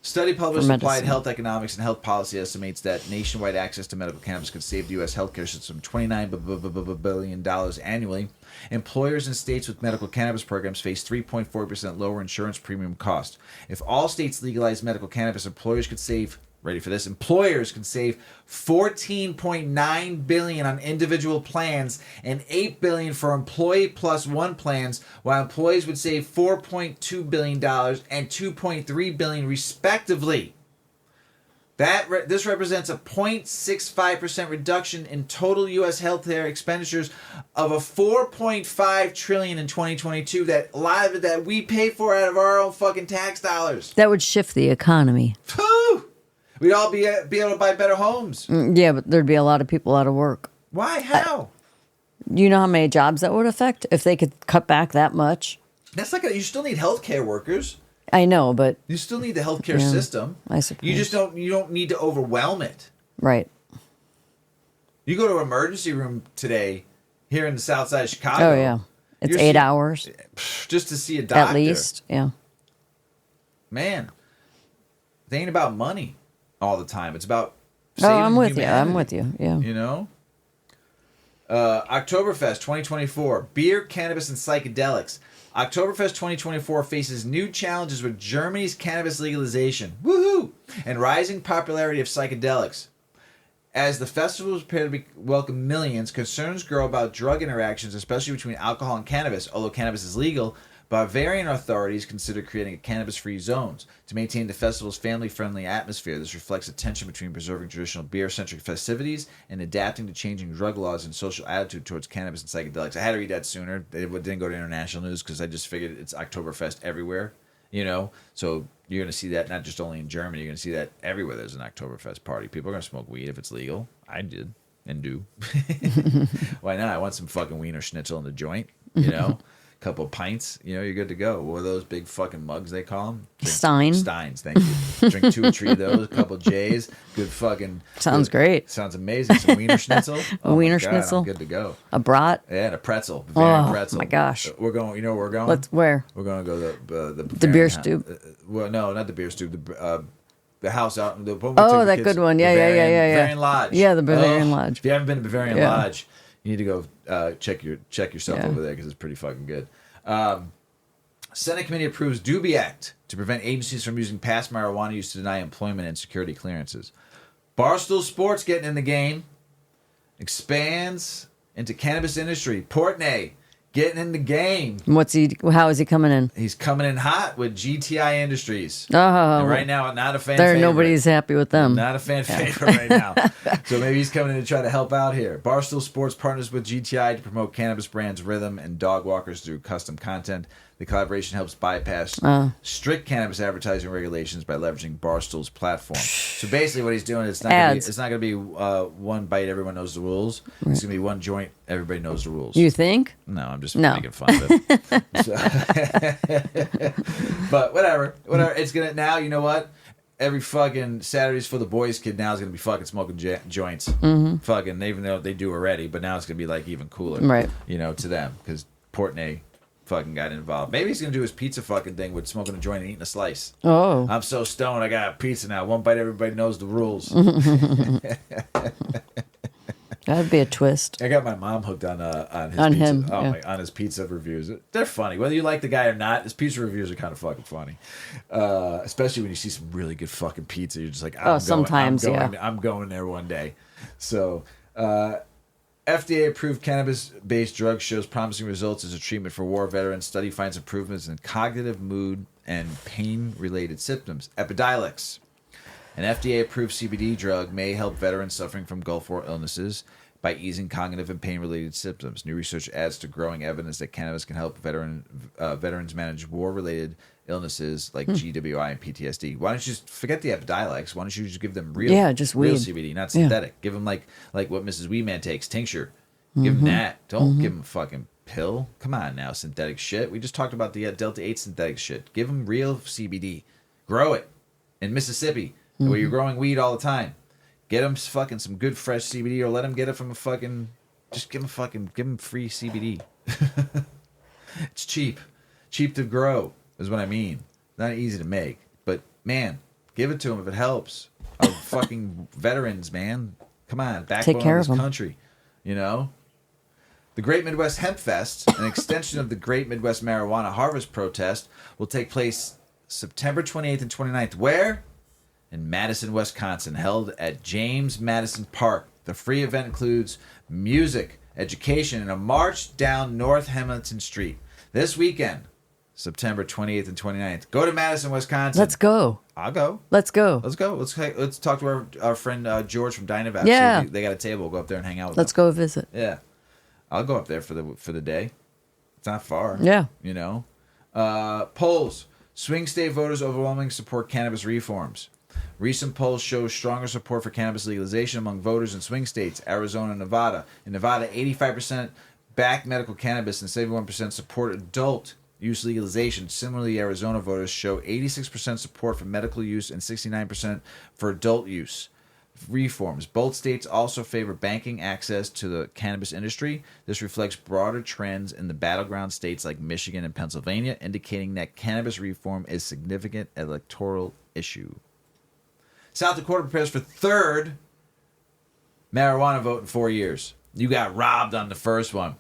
Study published in Applied Health Economics and Health Policy estimates that nationwide access to medical cannabis could save the U.S. healthcare system $29 billion annually. Employers in states with medical cannabis programs face 3.4% lower insurance premium cost. If all states legalize medical cannabis, employers could save... Ready for this? Employers can save $14.9 billion on individual plans and $8 billion for employee plus one plans, while employees would save $4.2 billion and $2.3 billion respectively. This represents a 0.65% reduction in total U.S. healthcare expenditures of a $4.5 trillion in 2022. That a lot of it that we pay for out of our own fucking tax dollars. That would shift the economy. Whew! We'd all be able to buy better homes. Yeah, but there'd be a lot of people out of work. Why? How? You know how many jobs that would affect if they could cut back that much? That's like you still need healthcare workers. I know, but you still need the healthcare system. I suppose you don't need to overwhelm it. Right. You go to an emergency room today here in the south side of Chicago. Oh yeah, it's 8 hours just to see a doctor. At least, yeah. Man, it ain't about money all the time. It's about saving I'm with humanity. you. I'm with you. Yeah. You know? Oktoberfest 2024. Beer, cannabis, and psychedelics. Oktoberfest 2024 faces new challenges with Germany's cannabis legalization. Woohoo! And rising popularity of psychedelics. As the festival is prepared to welcome millions, concerns grow about drug interactions, especially between alcohol and cannabis. Although cannabis is legal, Bavarian authorities consider creating cannabis-free zones to maintain the festival's family-friendly atmosphere. This reflects a tension between preserving traditional beer-centric festivities and adapting to changing drug laws and social attitude towards cannabis and psychedelics. I had to read that sooner. It didn't go to international news because I just figured it's Oktoberfest everywhere, you know? So you're going to see that not just only in Germany. You're going to see that everywhere there's an Oktoberfest party. People are going to smoke weed if it's legal. I did and do. Why not? I want some fucking Wiener Schnitzel in the joint, you know? Couple pints, you know, you're good to go. What are those big fucking mugs they call them? Steins, thank you. Drink 2 or 3 of those, a couple J's, good fucking... Sounds great. Sounds amazing. Some Wiener Schnitzel. A Wiener Schnitzel. I'm good to go. A brat. Yeah, and a pretzel. Bavarian pretzel. Oh, my gosh. We're going, you know where we're going? Where? We're going to go the beer stoop. Well, no, not the beer stoop. The house out... that good one. Yeah. Bavarian Lodge. Yeah, the Bavarian Lodge. If you haven't been to Bavarian Lodge, you need to go check yourself over there because it's pretty fucking good. Senate committee approves Doobie Act to prevent agencies from using past marijuana use to deny employment and security clearances. Barstool Sports getting in the game. Expands into cannabis industry. Portnoy getting in the game. How is he coming in? He's coming in hot with GTI Industries. Oh, and right now, not a fan favorite. Nobody's happy with them. Not a fan favorite right now. So maybe he's coming in to try to help out here. Barstool Sports partners with GTI to promote cannabis brands Rhythm and Dog Walkers through custom content. The collaboration helps bypass strict cannabis advertising regulations by leveraging Barstool's platform. So basically, what he's doing is it's not going to be one bite, everyone knows the rules. Right. It's going to be one joint, everybody knows the rules. You think? No, I'm just making fun of it. But whatever. It's gonna now. You know what? Every fucking Saturdays for the boys kid now is gonna be fucking smoking joints. Mm-hmm. Fucking, even though they do already, but now it's gonna be like even cooler, right? You know, to them because Portnoy fucking got involved. Maybe he's gonna do his pizza fucking thing with smoking a joint and eating a slice. Oh. I'm so stoned, I got a pizza now. One bite, everybody knows the rules. That'd be a twist. I got my mom hooked on his On pizza. him, Oh yeah. my, on his pizza reviews. They're funny. Whether you like the guy or not, his pizza reviews are kind of fucking funny. Especially when you see some really good fucking pizza. You're just like, sometimes, I'm going there one day. So, FDA-approved cannabis-based drug shows promising results as a treatment for war veterans. Study finds improvements in cognitive, mood, and pain-related symptoms. Epidiolex, an FDA-approved CBD drug, may help veterans suffering from Gulf War illnesses by easing cognitive and pain-related symptoms. New research adds to growing evidence that cannabis can help veterans manage war-related illnesses like GWI and PTSD. Why don't you just forget the Epidiolex? Why don't you just give them real weed. CBD, not synthetic? Give them like what Mrs Weedman takes, tincture. Give them that. Don't give them a fucking pill. Come on now, synthetic shit. We just talked about the Delta 8 synthetic shit. Give them real CBD. Grow it in Mississippi, where you're growing weed all the time. Get them fucking some good fresh CBD, or let them get it from a fucking. Just give them free CBD. It's cheap to grow is what I mean. Not easy to make, but man, give it to them if it helps. Our fucking veterans, man. Come on, backbone Take care of of this them. country. You know. The Great Midwest Hemp Fest, an extension of the Great Midwest Marijuana Harvest Protest, will take place September 28th and 29th. Where? In Madison, Wisconsin, held at James Madison Park. The free event includes music, education, and a march down North Hamilton Street. This weekend, September 28th and 29th. Go to Madison, Wisconsin. Let's go. I'll go. Let's go. Let's go. Let's talk to our friend George from Dynavax. Yeah. See if they got a table. We'll go up there and hang out with Let's them. go visit. Yeah. I'll go up there for the day. It's not far. Yeah. You know. Polls. Swing state voters overwhelmingly support cannabis reforms. Recent polls show stronger support for cannabis legalization among voters in swing states, Arizona and Nevada. In Nevada, 85% back medical cannabis and 71% support adult use legalization. Similarly, Arizona voters show 86% support for medical use and 69% for adult use reforms. Both states also favor banking access to the cannabis industry. This reflects broader trends in the battleground states like Michigan and Pennsylvania, indicating that cannabis reform is a significant electoral issue. South Dakota prepares for third marijuana vote in 4 years. You got robbed on the first one.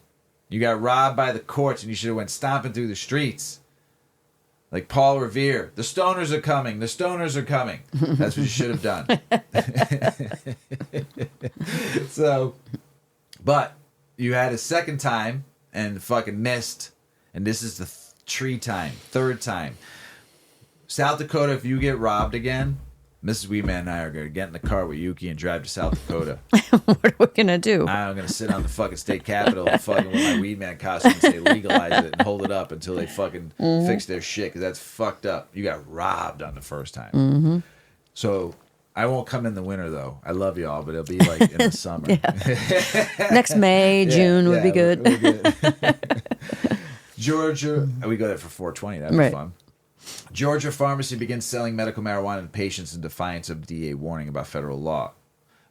You got robbed by the courts, and you should have went stomping through the streets. Like Paul Revere. The stoners are coming. The stoners are coming. That's what you should have done. So, but you had a second time and fucking missed. And this is the third time. South Dakota, if you get robbed again, Mrs. Weedman and I are going to get in the car with Yuki and drive to South Dakota. What are we gonna do? I'm going to sit on the fucking state capitol fucking with my Weedman costume and say legalize it and hold it up until they fucking fix their shit, because that's fucked up. You got robbed on the first time. So I won't come in the winter, though. I love y'all, but it'll be like in the summer. Next May, June would be good. Georgia, we go there for 420. That'd be fun. Georgia pharmacy begins selling medical marijuana to patients in defiance of DEA warning about federal law.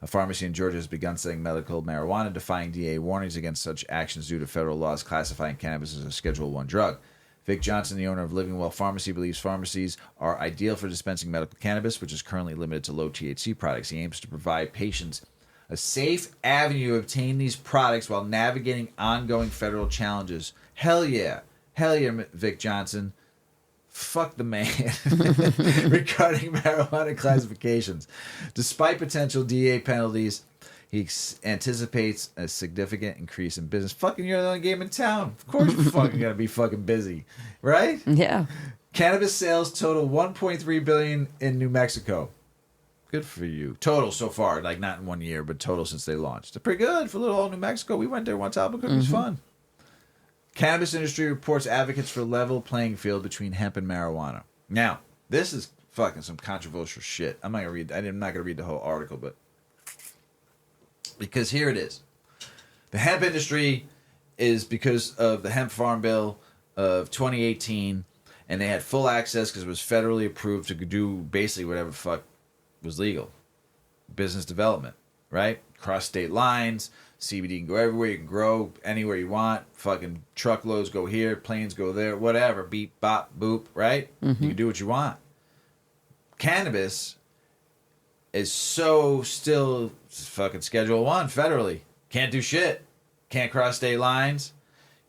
A pharmacy in Georgia has begun selling medical marijuana, defying DEA warnings against such actions due to federal laws classifying cannabis as a Schedule I drug. Vic Johnson, the owner of Living Well Pharmacy, believes pharmacies are ideal for dispensing medical cannabis, which is currently limited to low THC products. He aims to provide patients a safe avenue to obtain these products while navigating ongoing federal challenges. Hell yeah, Vic Johnson. Fuck the man. Regarding marijuana classifications. Despite potential DEA penalties, he anticipates a significant increase in business. Fucking, you're the only game in town. Of course you're fucking gonna be fucking busy. Right? Yeah. Cannabis sales total $1.3 billion in New Mexico. Good for you. Total so far. Like, not in 1 year, but total since they launched. They're pretty good for little old New Mexico. We went there one time. It was fun. Cannabis industry reports advocates for level playing field between hemp and marijuana. Now, this is fucking some controversial shit. I'm not gonna read the whole article, but because here it is. The hemp industry is because of the Hemp Farm Bill of 2018, and they had full access because it was federally approved to do basically whatever the fuck was legal. Business development, right? Cross state lines, CBD can go everywhere. You can grow anywhere you want. Fucking truckloads go here, planes go there, whatever. Beep, bop, boop, right? Mm-hmm. You can do what you want. Cannabis is so still fucking Schedule 1 federally. Can't do shit. Can't cross state lines.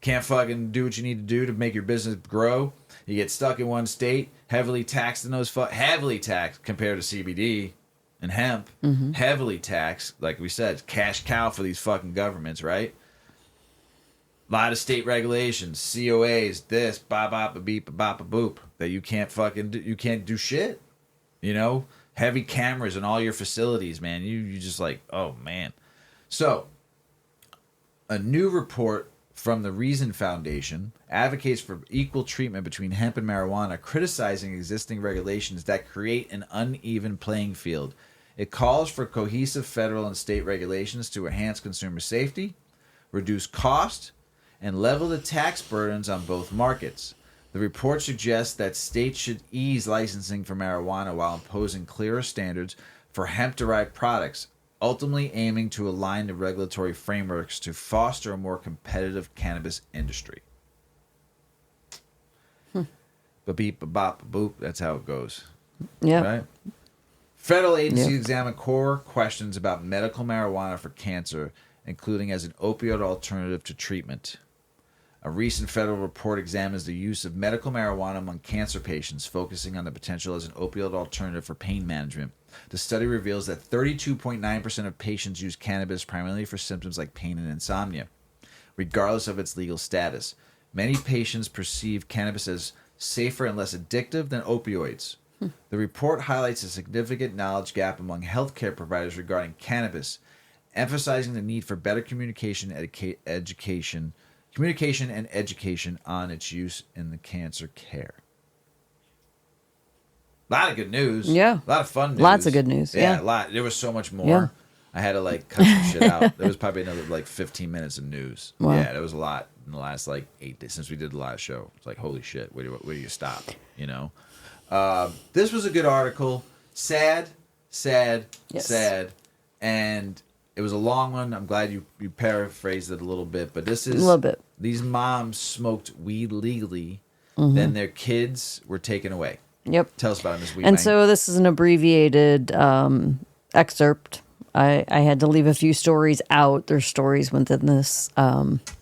Can't fucking do what you need to do to make your business grow. You get stuck in one state, heavily taxed in those heavily taxed compared to CBD and hemp. Mm-hmm. Heavily taxed, like we said, cash cow for these fucking governments, right? A lot of state regulations, COAs, this, bop, bop, a beep, a bop, a boop, that you can't fucking do, you can't do shit. You know? Heavy cameras in all your facilities, man. You just like, oh, man. So, a new report from the Reason Foundation advocates for equal treatment between hemp and marijuana, criticizing existing regulations that create an uneven playing field. It calls for cohesive federal and state regulations to enhance consumer safety, reduce cost, and level the tax burdens on both markets. The report suggests that states should ease licensing for marijuana while imposing clearer standards for hemp-derived products, ultimately aiming to align the regulatory frameworks to foster a more competitive cannabis industry. Ba-beep, ba-bop, ba-boop, that's how it goes. Yeah. Right? Federal agencies examine core questions about medical marijuana for cancer, including as an opioid alternative to treatment. A recent federal report examines the use of medical marijuana among cancer patients, focusing on the potential as an opioid alternative for pain management. The study reveals that 32.9% of patients use cannabis primarily for symptoms like pain and insomnia, regardless of its legal status. Many patients perceive cannabis as safer and less addictive than opioids. The report highlights a significant knowledge gap among healthcare providers regarding cannabis, emphasizing the need for better communication and education on its use in the cancer care. A lot of good news. Yeah. A lot of fun news. Lots of good news. Yeah, Yeah. a lot. There was so much more. Yeah. I had to like cut some shit out. There was probably another like 15 minutes of news. Wow. Yeah, there was a lot in the last like 8 days since we did the last show. It's like, holy shit, where do you stop? You know? This was a good article. Sad. And it was a long one. I'm glad you paraphrased it a little bit. But this is... A little bit. These moms smoked weed legally. Mm-hmm. Then their kids were taken away. Yep. Tell us about it, Ms. Weedman. And so this is an abbreviated excerpt. I had to leave a few stories out. There's stories within this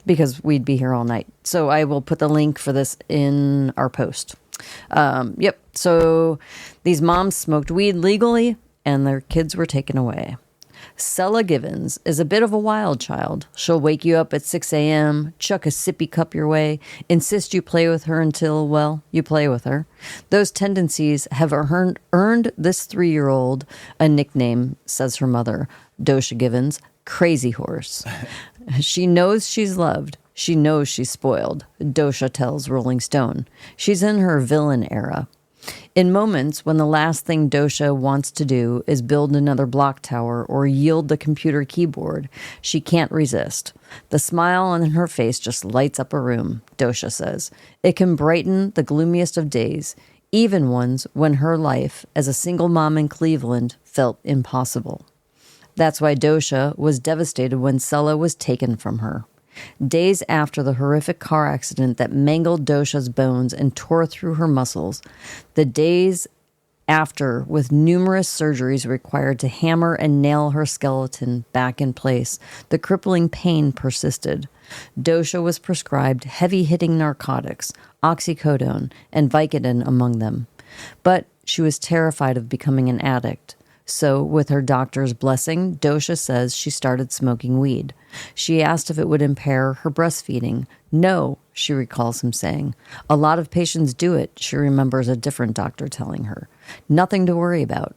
because we'd be here all night. So I will put the link for this in our post. Yep. So these moms smoked weed legally and their kids were taken away. Sella Givens is a bit of a wild child. She'll wake you up at 6 a.m., chuck a sippy cup your way, insist you play with her until, well, you play with her. Those tendencies have earned this 3-year-old a nickname, says her mother, Dosha Givens, Crazy Horse. She knows she's loved. She knows she's spoiled, Dosha tells Rolling Stone. She's in her villain era. In moments when the last thing Dosha wants to do is build another block tower or yield the computer keyboard, she can't resist. The smile on her face just lights up a room, Dosha says. It can brighten the gloomiest of days, even ones when her life as a single mom in Cleveland felt impossible. That's why Dosha was devastated when Sella was taken from her. Days after the horrific car accident that mangled Dosha's bones and tore through her muscles, the days after, with numerous surgeries required to hammer and nail her skeleton back in place, the crippling pain persisted. Dosha was prescribed heavy-hitting narcotics, oxycodone, and Vicodin among them. But she was terrified of becoming an addict. So, with her doctor's blessing, Dosha says she started smoking weed. She asked if it would impair her breastfeeding. No, she recalls him saying. A lot of patients do it, she remembers a different doctor telling her. Nothing to worry about.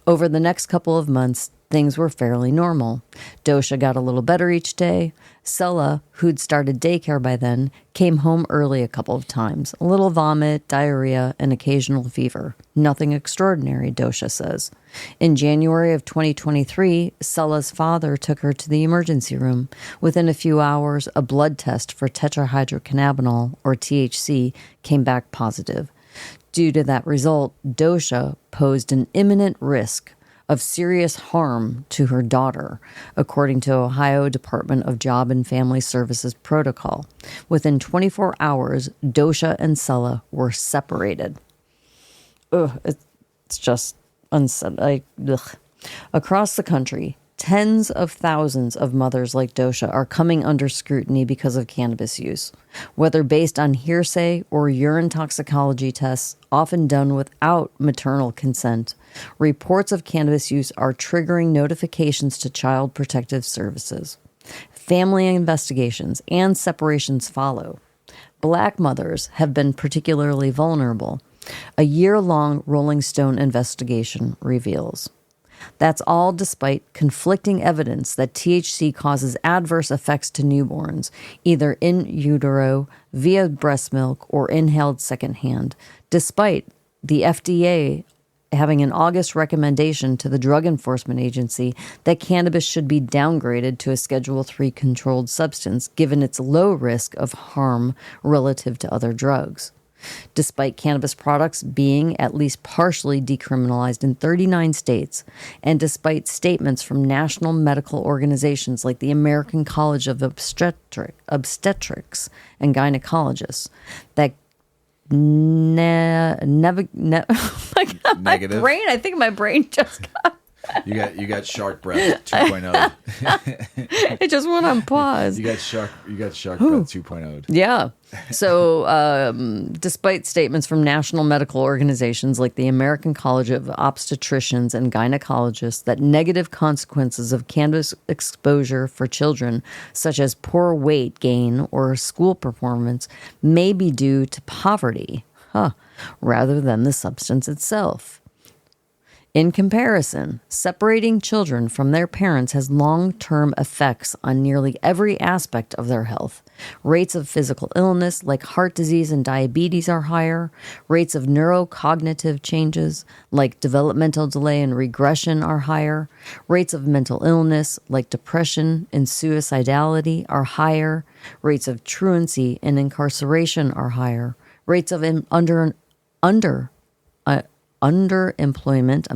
Over the next couple of months, things were fairly normal. Dosha got a little better each day. Sella, who'd started daycare by then, came home early a couple of times. A little vomit, diarrhea, and occasional fever. Nothing extraordinary, Dosha says. In January of 2023, Sella's father took her to the emergency room. Within a few hours, a blood test for tetrahydrocannabinol, or THC, came back positive. Due to that result, Dosha posed an imminent risk of serious harm to her daughter, according to Ohio Department of Job and Family Services protocol. Within 24 hours, Dosha and Sella were separated. Ugh, it's just unsettling. Across the country, tens of thousands of mothers like Dosha are coming under scrutiny because of cannabis use, whether based on hearsay or urine toxicology tests, often done without maternal consent. Reports of cannabis use are triggering notifications to Child Protective Services. Family investigations and separations follow. Black mothers have been particularly vulnerable. A year-long Rolling Stone investigation reveals. That's all despite conflicting evidence that THC causes adverse effects to newborns, either in utero, via breast milk, or inhaled secondhand, despite the FDA having an August recommendation to the Drug Enforcement Agency that cannabis should be downgraded to a Schedule III controlled substance given its low risk of harm relative to other drugs. Despite cannabis products being at least partially decriminalized in 39 states, and despite statements from national medical organizations like the American College of Obstetrics and Gynecologists that oh my God, Negative. my brain, I think my brain just got You got Shark Breath 2.0. it just went on pause. You got Shark Breath 2.0. Yeah. So, despite statements from national medical organizations like the American College of Obstetricians and Gynecologists that negative consequences of cannabis exposure for children, such as poor weight gain or school performance, may be due to poverty, rather than the substance itself. In comparison, separating children from their parents has long-term effects on nearly every aspect of their health. Rates of physical illness like heart disease and diabetes are higher. Rates of neurocognitive changes like developmental delay and regression are higher. Rates of mental illness like depression and suicidality are higher. Rates of truancy and incarceration are higher. Rates of unemployment,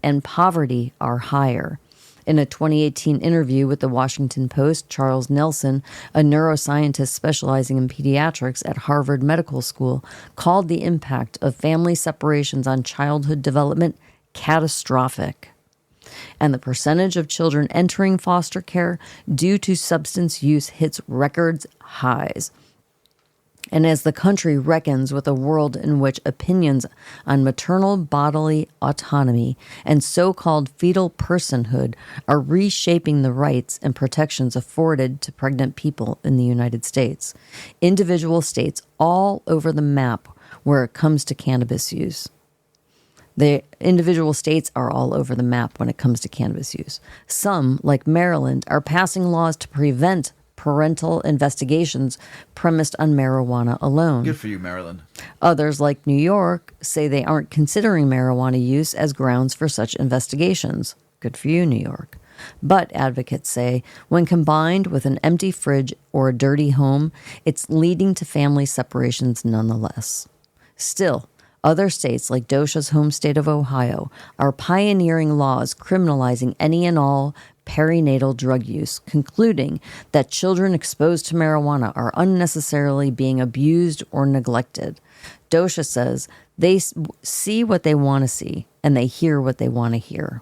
and poverty are higher. In a 2018 interview with the Washington Post, Charles Nelson, a neuroscientist specializing in pediatrics at Harvard Medical School, called the impact of family separations on childhood development catastrophic. And the percentage of children entering foster care due to substance use hits record highs. And as the country reckons with a world in which opinions on maternal bodily autonomy and so-called fetal personhood are reshaping the rights and protections afforded to pregnant people in the United States, individual states all over the map where it comes to cannabis use. The individual states are all over the map when it comes to cannabis use. Some, like Maryland, are passing laws to prevent parental investigations premised on marijuana alone. Good for you, Maryland. Others, like New York, say they aren't considering marijuana use as grounds for such investigations. Good for you, New York. But, advocates say, when combined with an empty fridge or a dirty home, it's leading to family separations nonetheless. Still, other states, like Dosha's home state of Ohio, are pioneering laws criminalizing any and all perinatal drug use, concluding that children exposed to marijuana are unnecessarily being abused or neglected. Dosha says they see what they want to see and they hear what they want to hear.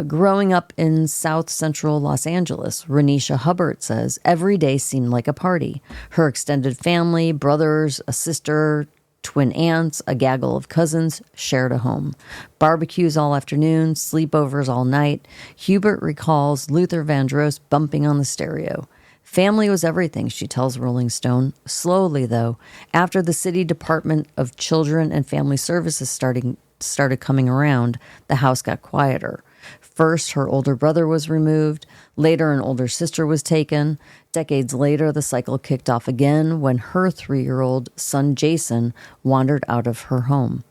Growing up in South Central Los Angeles, Renisha Hubbard says every day seemed like a party. Her extended family, brothers, a sister, twin aunts, a gaggle of cousins shared a home. Barbecues all afternoon, sleepovers all night. Hubert recalls Luther Vandross bumping on the stereo. Family was everything, she tells Rolling Stone. Slowly, though, after the City Department of Children and Family Services started coming around, the house got quieter. First, her older brother was removed. Later, an older sister was taken. Decades later, the cycle kicked off again when her 3-year-old son, Jason, wandered out of her home.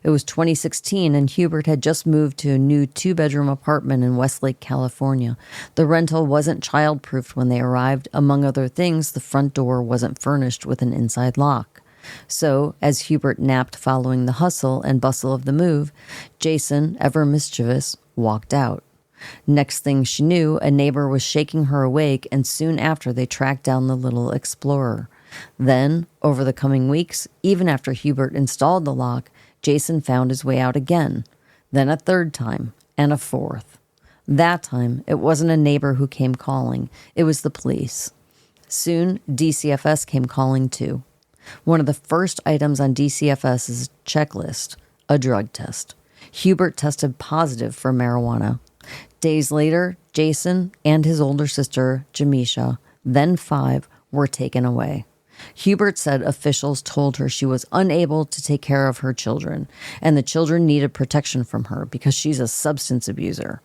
It was 2016, and Hubert had just moved to a new 2-bedroom apartment in Westlake, California. The rental wasn't child-proofed when they arrived. Among other things, the front door wasn't furnished with an inside lock. So, as Hubert napped following the hustle and bustle of the move, Jason, ever mischievous, walked out. Next thing she knew, a neighbor was shaking her awake, and soon after they tracked down the little explorer. Then, over the coming weeks, even after Hubert installed the lock, Jason found his way out again. Then a third time, and a fourth. That time, it wasn't a neighbor who came calling. It was the police. Soon, DCFS came calling too. One of the first items on DCFS's checklist, a drug test. Hubert tested positive for marijuana. Days later, Jason and his older sister, Jamisha, then 5, were taken away. Hubert said officials told her she was unable to take care of her children, and the children needed protection from her because she's a substance abuser.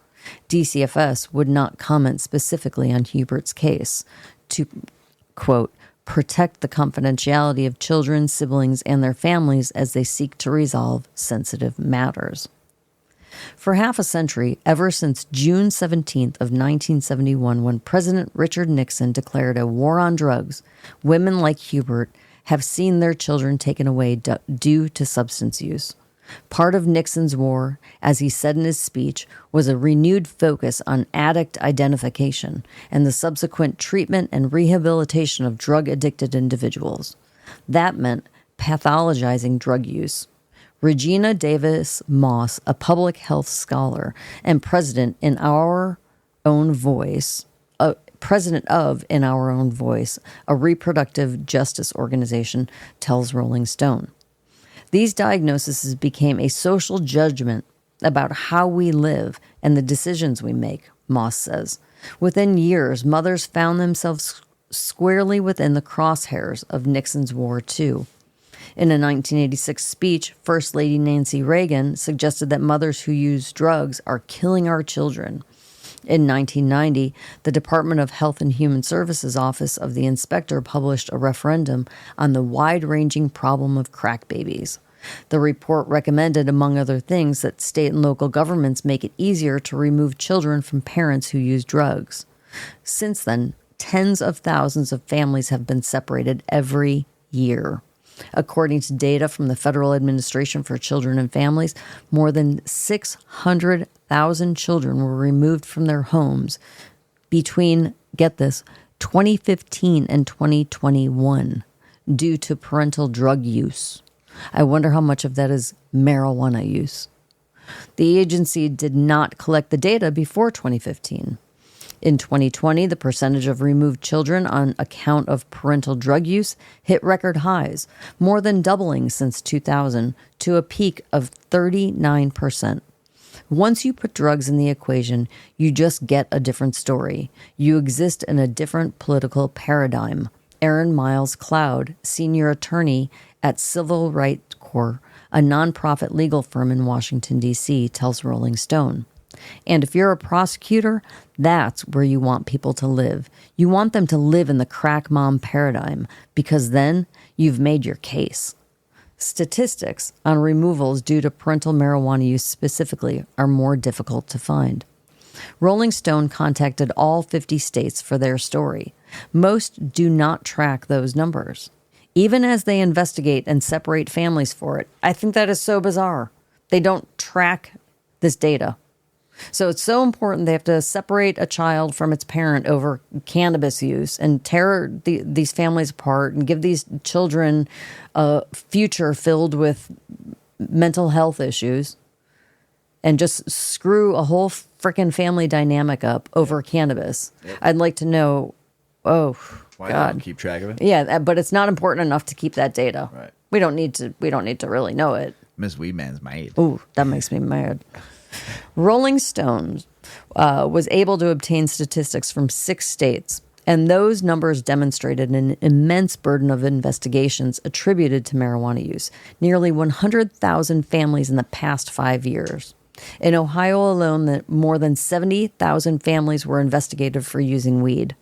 DCFS would not comment specifically on Hubert's case to, quote, protect the confidentiality of children, siblings, and their families as they seek to resolve sensitive matters. For half a century, ever since June 17th of 1971, when President Richard Nixon declared a war on drugs, women like Hubert have seen their children taken away due to substance use. Part of Nixon's war, as he said in his speech, was a renewed focus on addict identification and the subsequent treatment and rehabilitation of drug-addicted individuals. That meant pathologizing drug use. Regina Davis Moss, a public health scholar and president of In Our Own Voice, a reproductive justice organization, tells Rolling Stone. These diagnoses became a social judgment about how we live and the decisions we make, Moss says. Within years, mothers found themselves squarely within the crosshairs of Nixon's war, too. In a 1986 speech, First Lady Nancy Reagan suggested that mothers who use drugs are killing our children. In 1990, the Department of Health and Human Services Office of the Inspector published a referendum on the wide-ranging problem of crack babies. The report recommended, among other things, that state and local governments make it easier to remove children from parents who use drugs. Since then, tens of thousands of families have been separated every year. According to data from the Federal Administration for Children and Families, more than 600,000 children were removed from their homes between, get this, 2015 and 2021 due to parental drug use. I wonder how much of that is marijuana use. The agency did not collect the data before 2015. In 2020, the percentage of removed children on account of parental drug use hit record highs, more than doubling since 2000 to a peak of 39%. Once you put drugs in the equation, you just get a different story. You exist in a different political paradigm. Aaron Miles Cloud, senior attorney at Civil Rights Corps, a nonprofit legal firm in Washington, D.C., tells Rolling Stone. And if you're a prosecutor, that's where you want people to live. You want them to live in the crack mom paradigm, because then you've made your case. Statistics on removals due to parental marijuana use specifically are more difficult to find. Rolling Stone contacted all 50 states for their story. Most do not track those numbers, even as they investigate and separate families for it. I think that is so bizarre. They don't track this data. So it's so important they have to separate a child from its parent over cannabis use and tear these families apart and give these children a future filled with mental health issues and just screw a whole freaking family dynamic up over cannabis. Yep. I'd like to know, why God. don't keep track of it? Yeah, but it's not important enough to keep that data. Right. We don't need to really know it. Miss Weedman's made. Ooh, that makes me mad. Rolling Stone was able to obtain statistics from 6 states, and those numbers demonstrated an immense burden of investigations attributed to marijuana use, nearly 100,000 families in the past 5 years. In Ohio alone, more than 70,000 families were investigated for using weed.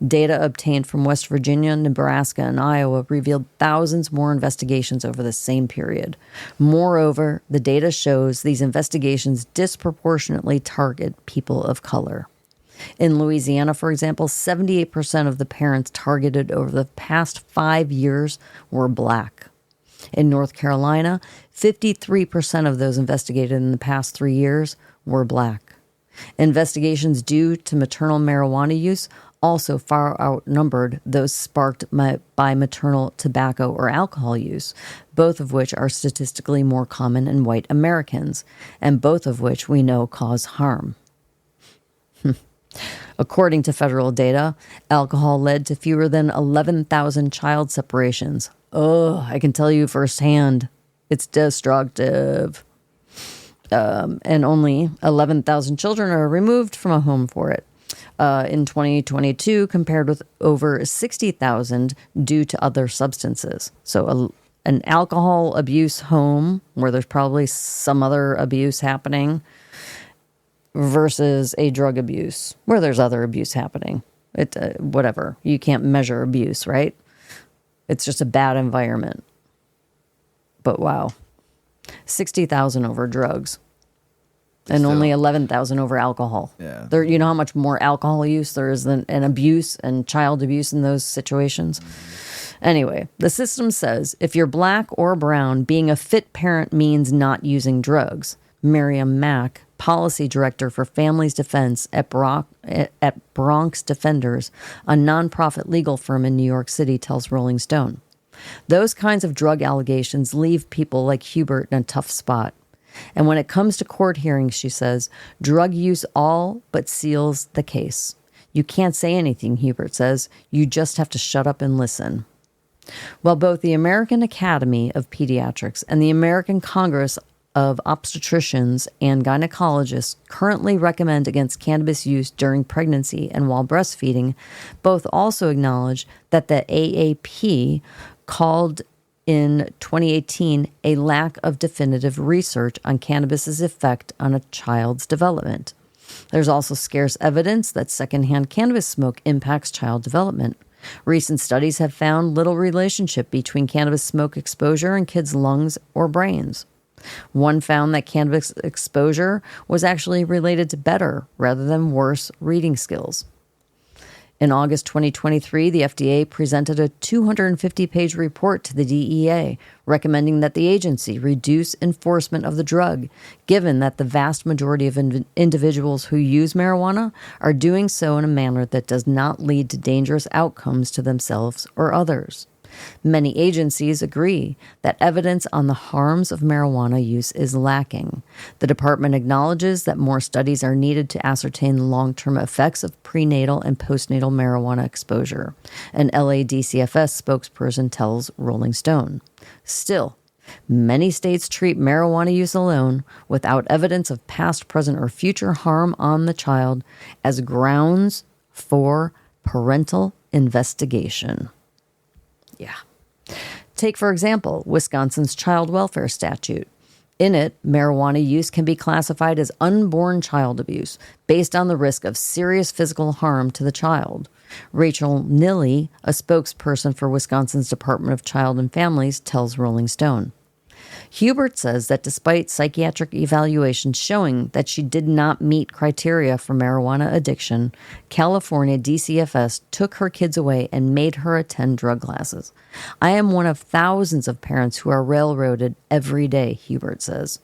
Data obtained from West Virginia, Nebraska, and Iowa revealed thousands more investigations over the same period. Moreover, the data shows these investigations disproportionately target people of color. In Louisiana, for example, 78% of the parents targeted over the past 5 years were black. In North Carolina, 53% of those investigated in the past 3 years were black. Investigations due to maternal marijuana use also far outnumbered those sparked by maternal tobacco or alcohol use, both of which are statistically more common in white Americans, and both of which we know cause harm. According to federal data, alcohol led to fewer than 11,000 child separations. Oh, I can tell you firsthand, it's destructive. And only 11,000 children are removed from a home for it. In 2022, compared with over 60,000 due to other substances. So an alcohol abuse home where there's probably some other abuse happening versus a drug abuse where there's other abuse happening. Whatever. You can't measure abuse, right? It's just a bad environment. But wow. 60,000 over drugs. And still, only 11,000 over alcohol. Yeah. You know how much more alcohol use there is than abuse and child abuse in those situations? Anyway, the system says if you're black or brown, being a fit parent means not using drugs. Miriam Mack, policy director for Families Defense at Bronx Defenders, a nonprofit legal firm in New York City, tells Rolling Stone. Those kinds of drug allegations leave people like Hubert in a tough spot. And when it comes to court hearings, she says, drug use all but seals the case. You can't say anything, Hubert says. You just have to shut up and listen. While both the American Academy of Pediatrics and the American Congress of Obstetricians and Gynecologists currently recommend against cannabis use during pregnancy and while breastfeeding, both also acknowledge that the AAP called in 2018 a lack of definitive research on cannabis's effect on a child's development. There's also scarce evidence that secondhand cannabis smoke impacts child development. Recent studies have found little relationship between cannabis smoke exposure and kids' lungs or brains. One found that cannabis exposure was actually related to better rather than worse reading skills. In August 2023, the FDA presented a 250-page report to the DEA recommending that the agency reduce enforcement of the drug, given that the vast majority of individuals who use marijuana are doing so in a manner that does not lead to dangerous outcomes to themselves or others. Many agencies agree that evidence on the harms of marijuana use is lacking. The department acknowledges that more studies are needed to ascertain the long-term effects of prenatal and postnatal marijuana exposure. An LADCFS spokesperson tells Rolling Stone. Still, many states treat marijuana use alone, without evidence of past, present, or future harm on the child, as grounds for parental investigation. Yeah. Take, for example, Wisconsin's child welfare statute. In it, marijuana use can be classified as unborn child abuse based on the risk of serious physical harm to the child. Rachel Nilly, a spokesperson for Wisconsin's Department of Child and Families, tells Rolling Stone. Hubert says that despite psychiatric evaluations showing that she did not meet criteria for marijuana addiction, California DCFS took her kids away and made her attend drug classes. I am one of thousands of parents who are railroaded every day, Hubert says.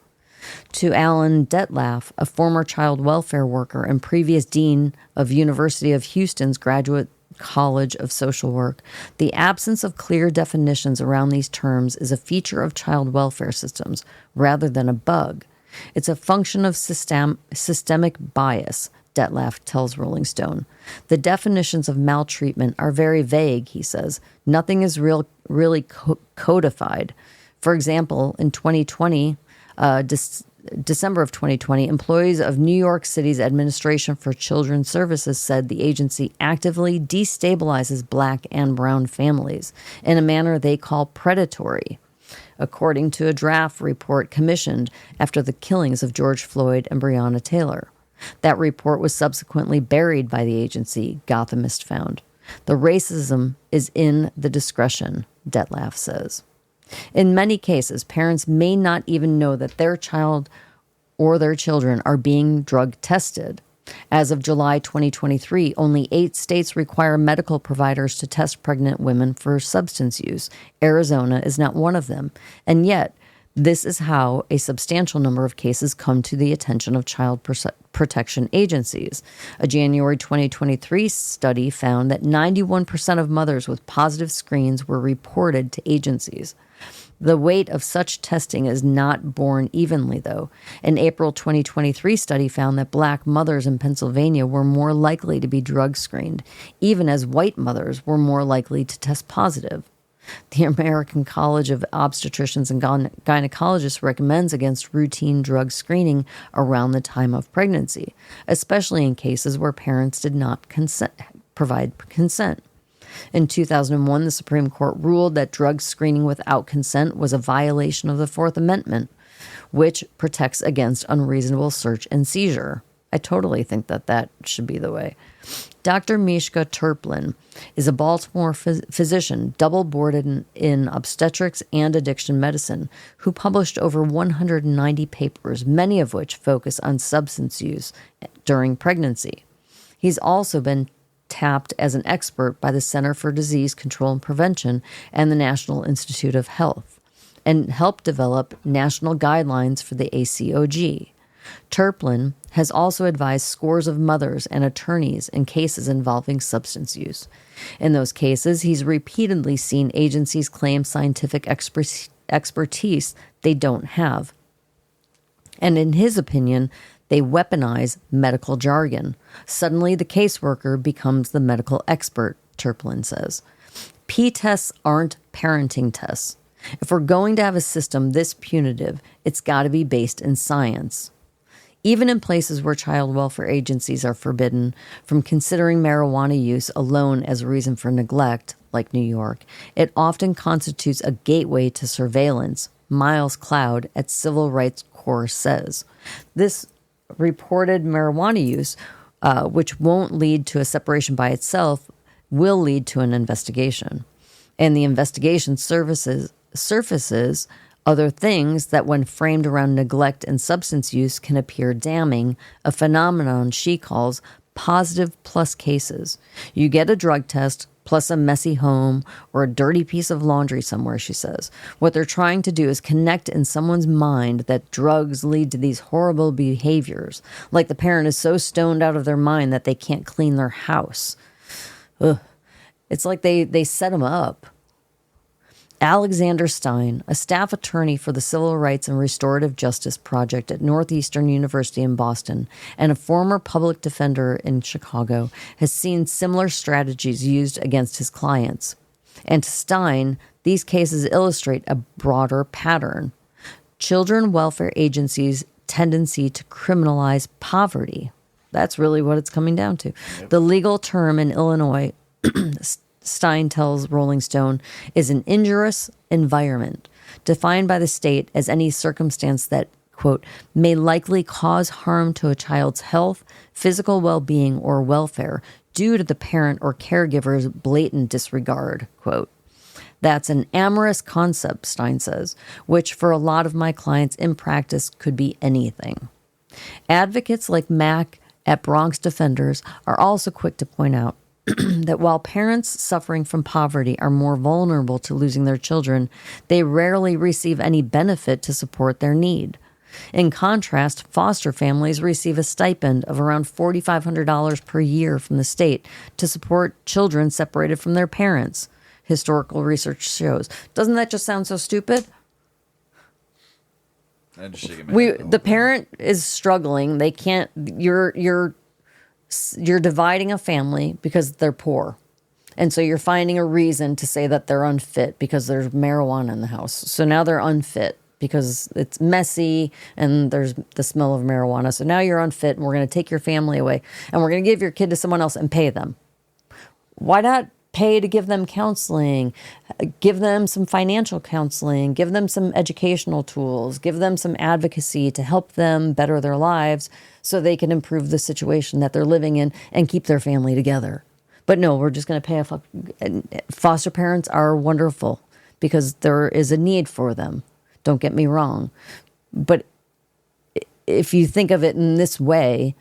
To Alan Detlaff, a former child welfare worker and previous dean of University of Houston's Graduate College of Social Work, the absence of clear definitions around these terms is a feature of child welfare systems rather than a bug. It's a function of systemic bias, Detlaff tells Rolling Stone. The definitions of maltreatment are very vague, he says. Nothing is really codified. For example, in 2020, December of 2020, employees of New York City's Administration for Children's Services said the agency actively destabilizes black and brown families in a manner they call predatory, according to a draft report commissioned after the killings of George Floyd and Breonna Taylor. That report was subsequently buried by the agency, Gothamist found. The racism is in the discretion, Detlaff says. In many cases, parents may not even know that their child or their children are being drug tested. As of July 2023, only 8 states require medical providers to test pregnant women for substance use. Arizona is not one of them. And yet, this is how a substantial number of cases come to the attention of child protection agencies. A January 2023 study found that 91% of mothers with positive screens were reported to agencies. The weight of such testing is not borne evenly, though. An April 2023 study found that black mothers in Pennsylvania were more likely to be drug screened, even as white mothers were more likely to test positive. The American College of Obstetricians and Gynecologists recommends against routine drug screening around the time of pregnancy, especially in cases where parents did not provide consent. In 2001, the Supreme Court ruled that drug screening without consent was a violation of the Fourth Amendment, which protects against unreasonable search and seizure. I totally think that should be the way. Dr. Mishka Turplin is a Baltimore physician, double-boarded in obstetrics and addiction medicine, who published over 190 papers, many of which focus on substance use during pregnancy. He's also been tapped as an expert by the Center for Disease Control and Prevention and the National Institute of Health, and helped develop national guidelines for the ACOG. Turplin has also advised scores of mothers and attorneys in cases involving substance use. In those cases, he's repeatedly seen agencies claim scientific expertise they don't have. And in his opinion, they weaponize medical jargon. Suddenly, the caseworker becomes the medical expert, Turplin says. P-tests aren't parenting tests. If we're going to have a system this punitive, it's got to be based in science. Even in places where child welfare agencies are forbidden from considering marijuana use alone as a reason for neglect, like New York, it often constitutes a gateway to surveillance, Miles Cloud at Civil Rights Corps says. This reported marijuana use, which won't lead to a separation by itself, will lead to an investigation. And the investigation surfaces other things that, when framed around neglect and substance use, can appear damning, a phenomenon she calls positive plus cases. You get a drug test plus a messy home or a dirty piece of laundry somewhere, she says. What they're trying to do is connect in someone's mind that drugs lead to these horrible behaviors, like the parent is so stoned out of their mind that they can't clean their house. Ugh. It's like they set them up. Alexander Stein, a staff attorney for the Civil Rights and Restorative Justice Project at Northeastern University in Boston and a former public defender in Chicago, has seen similar strategies used against his clients. And to Stein, these cases illustrate a broader pattern. Children welfare agencies' tendency to criminalize poverty. That's really what it's coming down to. Yep. The legal term in Illinois Stein tells Rolling Stone, is an injurious environment, defined by the state as any circumstance that, quote, may likely cause harm to a child's health, physical well-being, or welfare due to the parent or caregiver's blatant disregard, quote. That's an amorous concept, Stein says, which for a lot of my clients in practice could be anything. Advocates like Mac at Bronx Defenders are also quick to point out that while parents suffering from poverty are more vulnerable to losing their children, they rarely receive any benefit to support their need. In contrast, foster families receive a stipend of around $4,500 per year from the state to support children separated from their parents, historical research shows. Doesn't that just sound so stupid? The parent is struggling. They can't. You're dividing a family because they're poor. And so you're finding a reason to say that they're unfit because there's marijuana in the house. So now they're unfit because it's messy and there's the smell of marijuana. So now you're unfit and we're going to take your family away and we're going to give your kid to someone else and pay them. Why not pay to give them counseling, give them some financial counseling, give them some educational tools, give them some advocacy to help them better their lives so they can improve the situation that they're living in and keep their family together. But no, we're just going to pay foster parents are wonderful because there is a need for them. Don't get me wrong. But if you think of it in this way,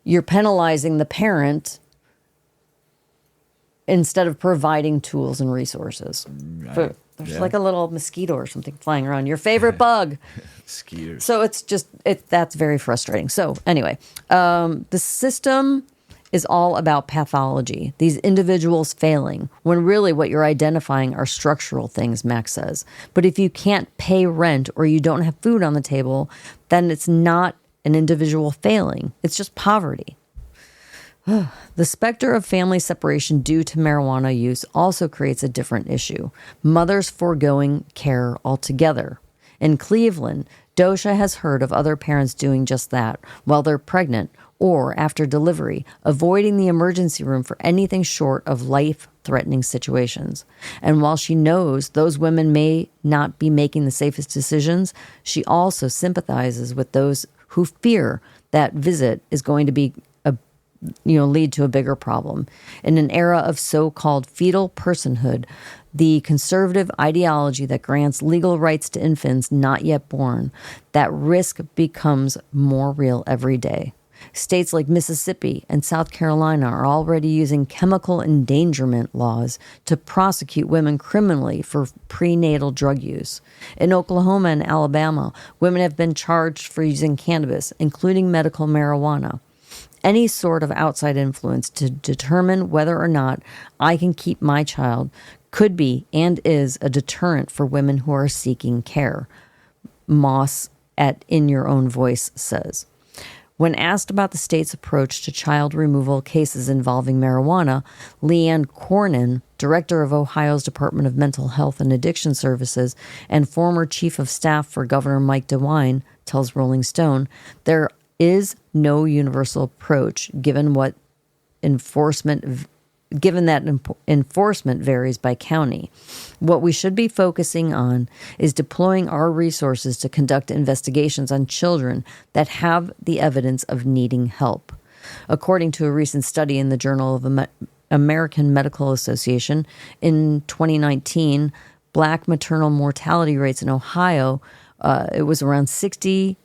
you're penalizing the parent instead of providing tools and resources. Right. There's like a little mosquito or something flying around. Your favorite bug. Skeeters. So it's just, that's very frustrating. So anyway, the system is all about pathology, these individuals failing, when really what you're identifying are structural things, Max says. But if you can't pay rent or you don't have food on the table, then it's not an individual failing. It's just poverty. The specter of family separation due to marijuana use also creates a different issue. Mothers foregoing care altogether. In Cleveland, Dosha has heard of other parents doing just that while they're pregnant or after delivery, avoiding the emergency room for anything short of life-threatening situations. And while she knows those women may not be making the safest decisions, she also sympathizes with those who fear that visit is going to be lead to a bigger problem. In an era of so-called fetal personhood, the conservative ideology that grants legal rights to infants not yet born, that risk becomes more real every day. States like Mississippi and South Carolina are already using chemical endangerment laws to prosecute women criminally for prenatal drug use. In Oklahoma and Alabama, women have been charged for using cannabis, including medical marijuana. Any sort of outside influence to determine whether or not I can keep my child could be and is a deterrent for women who are seeking care, Moss at In Your Own Voice says. When asked about the state's approach to child removal cases involving marijuana, Leanne Cornyn, director of Ohio's Department of Mental Health and Addiction Services and former chief of staff for Governor Mike DeWine, tells Rolling Stone, there is no universal approach given that enforcement varies by county. What we should be focusing on is deploying our resources to conduct investigations on children that have the evidence of needing help. According to a recent study in the Journal of American Medical Association, in 2019, Black maternal mortality rates in Ohio, it was around 60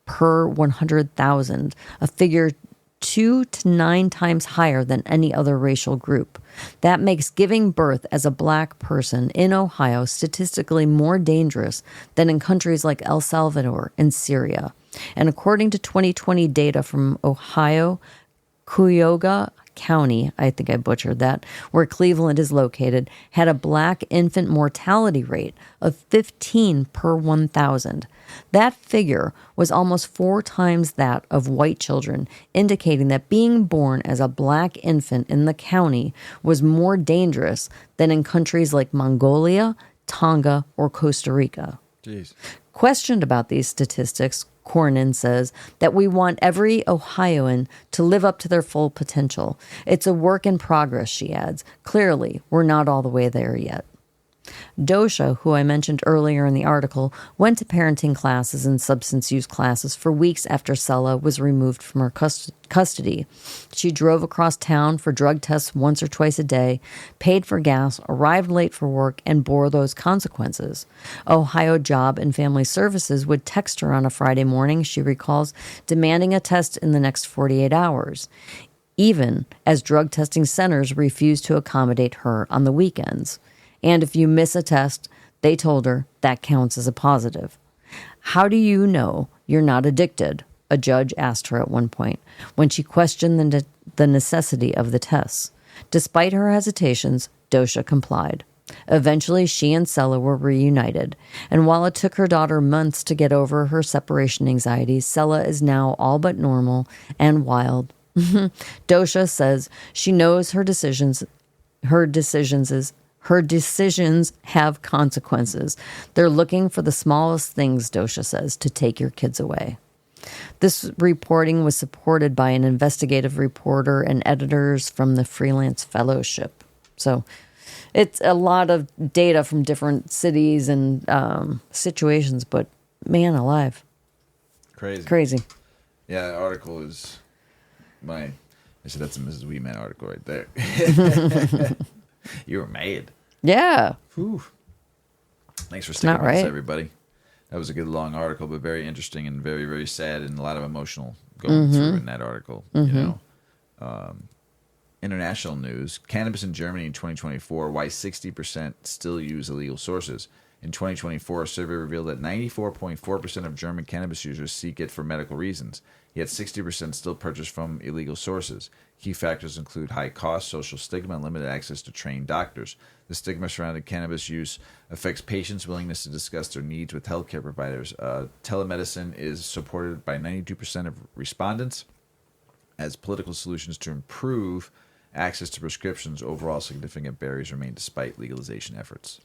per 100,000, a figure 2 to 9 times higher than any other racial group. That makes giving birth as a Black person in Ohio statistically more dangerous than in countries like El Salvador and Syria. And according to 2020 data from Ohio, Cuyahoga County, I think I butchered that, where Cleveland is located, had a Black infant mortality rate of 15 per 1,000. That figure was almost 4 times that of white children, indicating that being born as a Black infant in the county was more dangerous than in countries like Mongolia, Tonga, or Costa Rica. Jeez. Questioned about these statistics, Cornyn says that we want every Ohioan to live up to their full potential. It's a work in progress, she adds. Clearly, we're not all the way there yet. Dosha, who I mentioned earlier in the article, went to parenting classes and substance use classes for weeks after Sella was removed from her custody. She drove across town for drug tests once or twice a day, paid for gas, arrived late for work, and bore those consequences. Ohio Job and Family Services would text her on a Friday morning, she recalls, demanding a test in the next 48 hours, even as drug testing centers refused to accommodate her on the weekends. And if you miss a test, they told her that counts as a positive. How do you know you're not addicted? A judge asked her at one point when she questioned the necessity of the tests. Despite her hesitations, Dosha complied. Eventually, she and Sella were reunited. And while it took her daughter months to get over her separation anxiety, Sella is now all but normal and wild. Dosha says she knows her decisions have consequences. They're looking for the smallest things, Dosha says, to take your kids away. This reporting was supported by an investigative reporter and editors from the Freelance Fellowship. So it's a lot of data from different cities and situations, but man alive. Crazy. Yeah, the article is I said that's a Mrs. Weedman article right there. You were mad. Yeah. Whew. Thanks for sticking with us, everybody. That was a good long article, but very interesting and very, very sad and a lot of emotional going through in that article. You know, international news: cannabis in Germany in 2024. Why 60% still use illegal sources? In 2024, a survey revealed that 94.4% of German cannabis users seek it for medical reasons, yet 60% still purchase from illegal sources. Key factors include high cost, social stigma, and limited access to trained doctors. The stigma surrounding cannabis use affects patients' willingness to discuss their needs with healthcare providers. Telemedicine is supported by 92% of respondents as political solutions to improve access to prescriptions. Overall, significant barriers remain despite legalization efforts.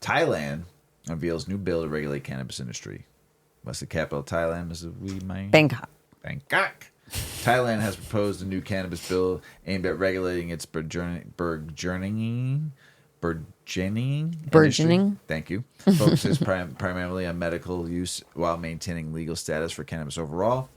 Thailand unveils new bill to regulate cannabis industry. What's the capital of Thailand, Mrs. Weedman? Bangkok. Thailand has proposed a new cannabis bill aimed at regulating its burgeoning industry. Thank you. Focuses primarily on medical use while maintaining legal status for cannabis overall.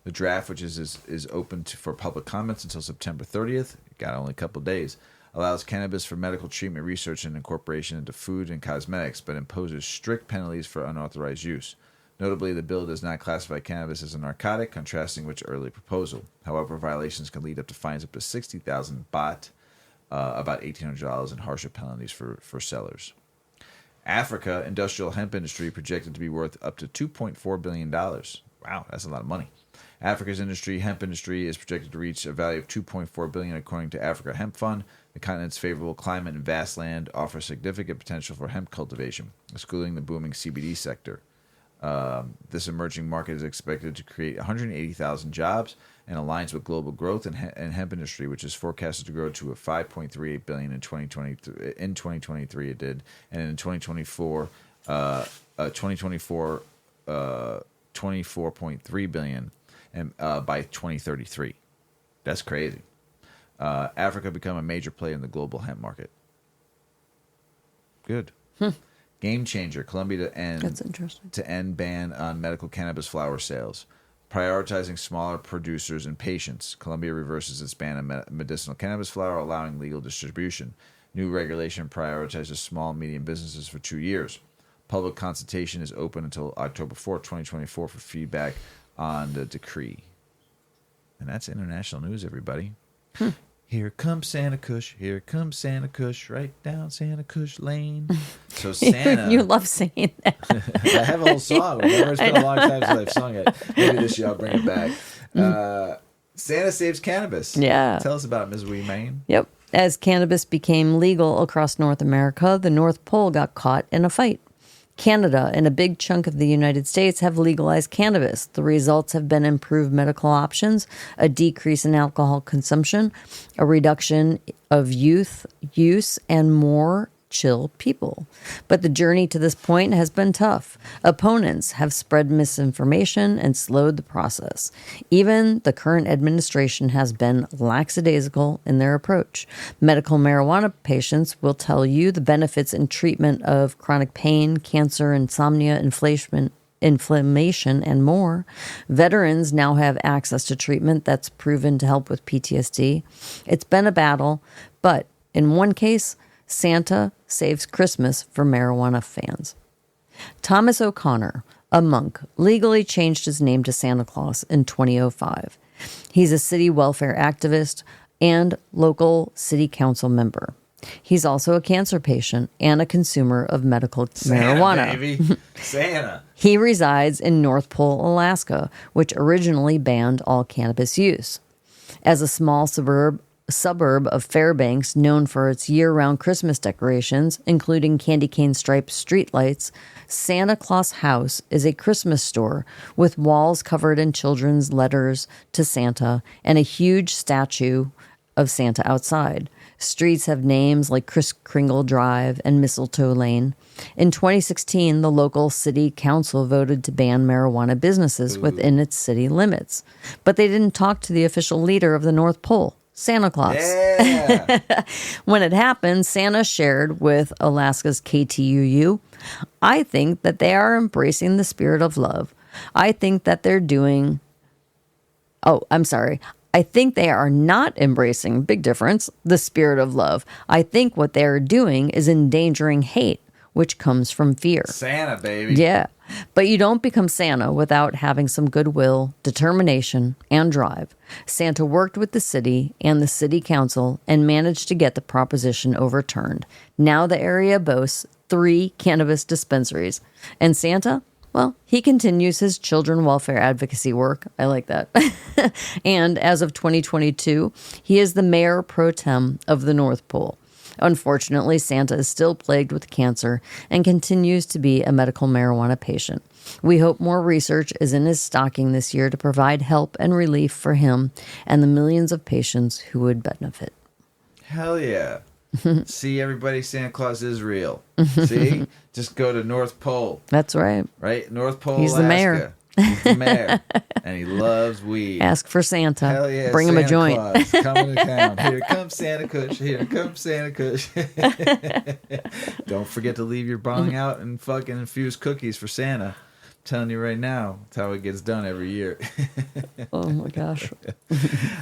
The draft, which is open for public comments until September 30th, got only a couple days, allows cannabis for medical treatment, research, and incorporation into food and cosmetics, but imposes strict penalties for unauthorized use. Notably, the bill does not classify cannabis as a narcotic, contrasting with early proposal. However, violations can lead up to fines up to 60,000 baht, about $1,800, and harsher penalties for sellers. Africa, industrial hemp industry projected to be worth up to $2.4 billion. Wow, that's a lot of money. Africa's hemp industry is projected to reach a value of $2.4 billion according to Africa Hemp Fund. The continent's favorable climate and vast land offer significant potential for hemp cultivation, excluding the booming CBD sector. This emerging market is expected to create 180,000 jobs and aligns with global growth in hemp industry, which is forecasted to grow to a $5.38 billion in 2023. In 2023, it did, and in 2024, 24.3 billion, and by 2033. That's crazy. Africa become a major player in the global hemp market. Good. Game changer. Colombia to end ban on medical cannabis flower sales. Prioritizing smaller producers and patients. Colombia reverses its ban on medicinal cannabis flower, allowing legal distribution. New regulation prioritizes small and medium businesses for 2 years. Public consultation is open until October 4th, 2024 for feedback on the decree. And that's international news, everybody. Here comes Santa Kush. Here comes Santa Kush. Right down Santa Kush Lane. So Santa. You love saying that. I have a whole song. Remember, it's been a long time since I've sung it. Maybe this year I'll bring it back. Santa saves cannabis. Yeah. Tell us about it, Ms. Weedman. Yep. As cannabis became legal across North America, the North Pole got caught in a fight. Canada and a big chunk of the United States have legalized cannabis. The results have been improved medical options, a decrease in alcohol consumption, a reduction of youth use, and more chill people. But the journey to this point has been tough. Opponents have spread misinformation and slowed the process. Even the current administration has been lackadaisical in their approach. Medical marijuana patients will tell you the benefits in treatment of chronic pain, cancer, insomnia, inflammation, and more. Veterans now have access to treatment that's proven to help with PTSD. It's been a battle, but in one case, Santa saves Christmas for marijuana fans. Thomas O'Connor, a monk, legally changed his name to Santa Claus in 2005. He's a city welfare activist and local city council member. He's also a cancer patient and a consumer of medical marijuana. Baby. Santa. He resides in North Pole, Alaska, which originally banned all cannabis use. As a small suburb of Fairbanks, known for its year-round Christmas decorations, including candy cane striped streetlights, Santa Claus House is a Christmas store with walls covered in children's letters to Santa and a huge statue of Santa outside. Streets have names like Kris Kringle Drive and Mistletoe Lane. In 2016, the local city council voted to ban marijuana businesses within its city limits. But they didn't talk to the official leader of the North Pole, Santa Claus. Yeah. When it happened, Santa shared with Alaska's KTUU, I think that they are embracing the spirit of love. I think that they're doing... I think they are not embracing, big difference, the spirit of love. I think what they're doing is endangering hate, which comes from fear. Santa, baby. Yeah. But you don't become Santa without having some goodwill, determination, and drive. Santa worked with the city and the city council and managed to get the proposition overturned. Now the area boasts 3 cannabis dispensaries. And Santa, well, he continues his children welfare advocacy work. I like that. And as of 2022, he is the mayor pro tem of the North Pole. Unfortunately, Santa is still plagued with cancer and continues to be a medical marijuana patient. We hope more research is in his stocking this year to provide help and relief for him and the millions of patients who would benefit. Hell yeah. See, everybody, Santa Claus is real. See? Just go to North Pole. That's right. Right? North Pole, He's Alaska. the mayor. He's the mayor. And he loves weed. Ask for Santa. Hell yeah. Bring Santa him a joint. Claus, coming to town. Here comes Santa Kush. Here comes Santa Kush. Don't forget to leave your bong out and fucking infuse cookies for Santa. I'm telling you right now, that's how it gets done every year. Oh my gosh.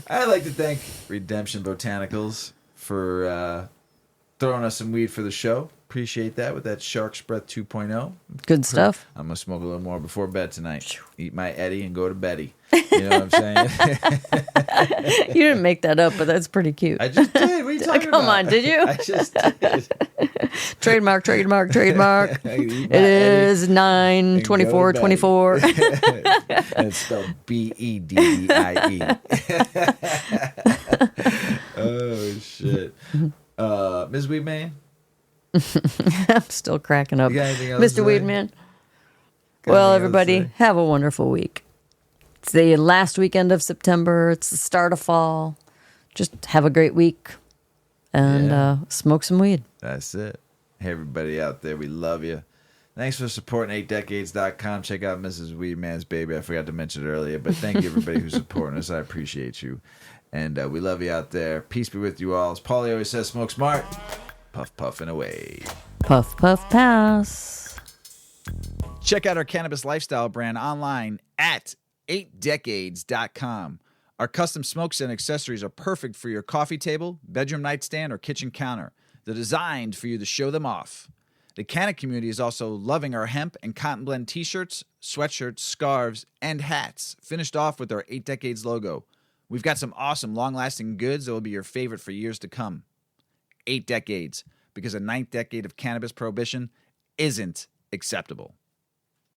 I'd like to thank Redemption Botanicals for throwing us some weed for the show. Appreciate that with that SharksBreath 2.0. Good stuff. I'm going to smoke a little more before bed tonight. Eat my Eddie and go to Betty. You know what I'm saying? You didn't make that up, but that's pretty cute. I just did. What are you talking about? Come on, did you? I just did. Trademark. It is 9/24/24. And it's spelled BEDDIE. Oh, shit. Ms. Weedman? I'm still cracking up. You got anything else to Mr. say? Weedman. Got Well, anything else to everybody, say? have a wonderful week. It's the last weekend of September. It's the start of fall. Just have a great week and smoke some weed. That's it. Hey, everybody out there, we love you. Thanks for supporting 8decades.com. Check out Mrs. Weedman's baby. I forgot to mention it earlier, but thank you, everybody who's supporting us. I appreciate you. And we love you out there. Peace be with you all. As Paulie always says, smoke smart. Puff, puff, and away. Puff, puff, pass. Check out our cannabis lifestyle brand online at 8decades.com. Our custom smokes and accessories are perfect for your coffee table, bedroom nightstand, or kitchen counter. They're designed for you to show them off. The Canna community is also loving our hemp and cotton blend t-shirts, sweatshirts, scarves, and hats, finished off with our 8 Decades logo. We've got some awesome long-lasting goods that will be your favorite for years to come. 8 Decades, because a 9th decade of cannabis prohibition isn't acceptable.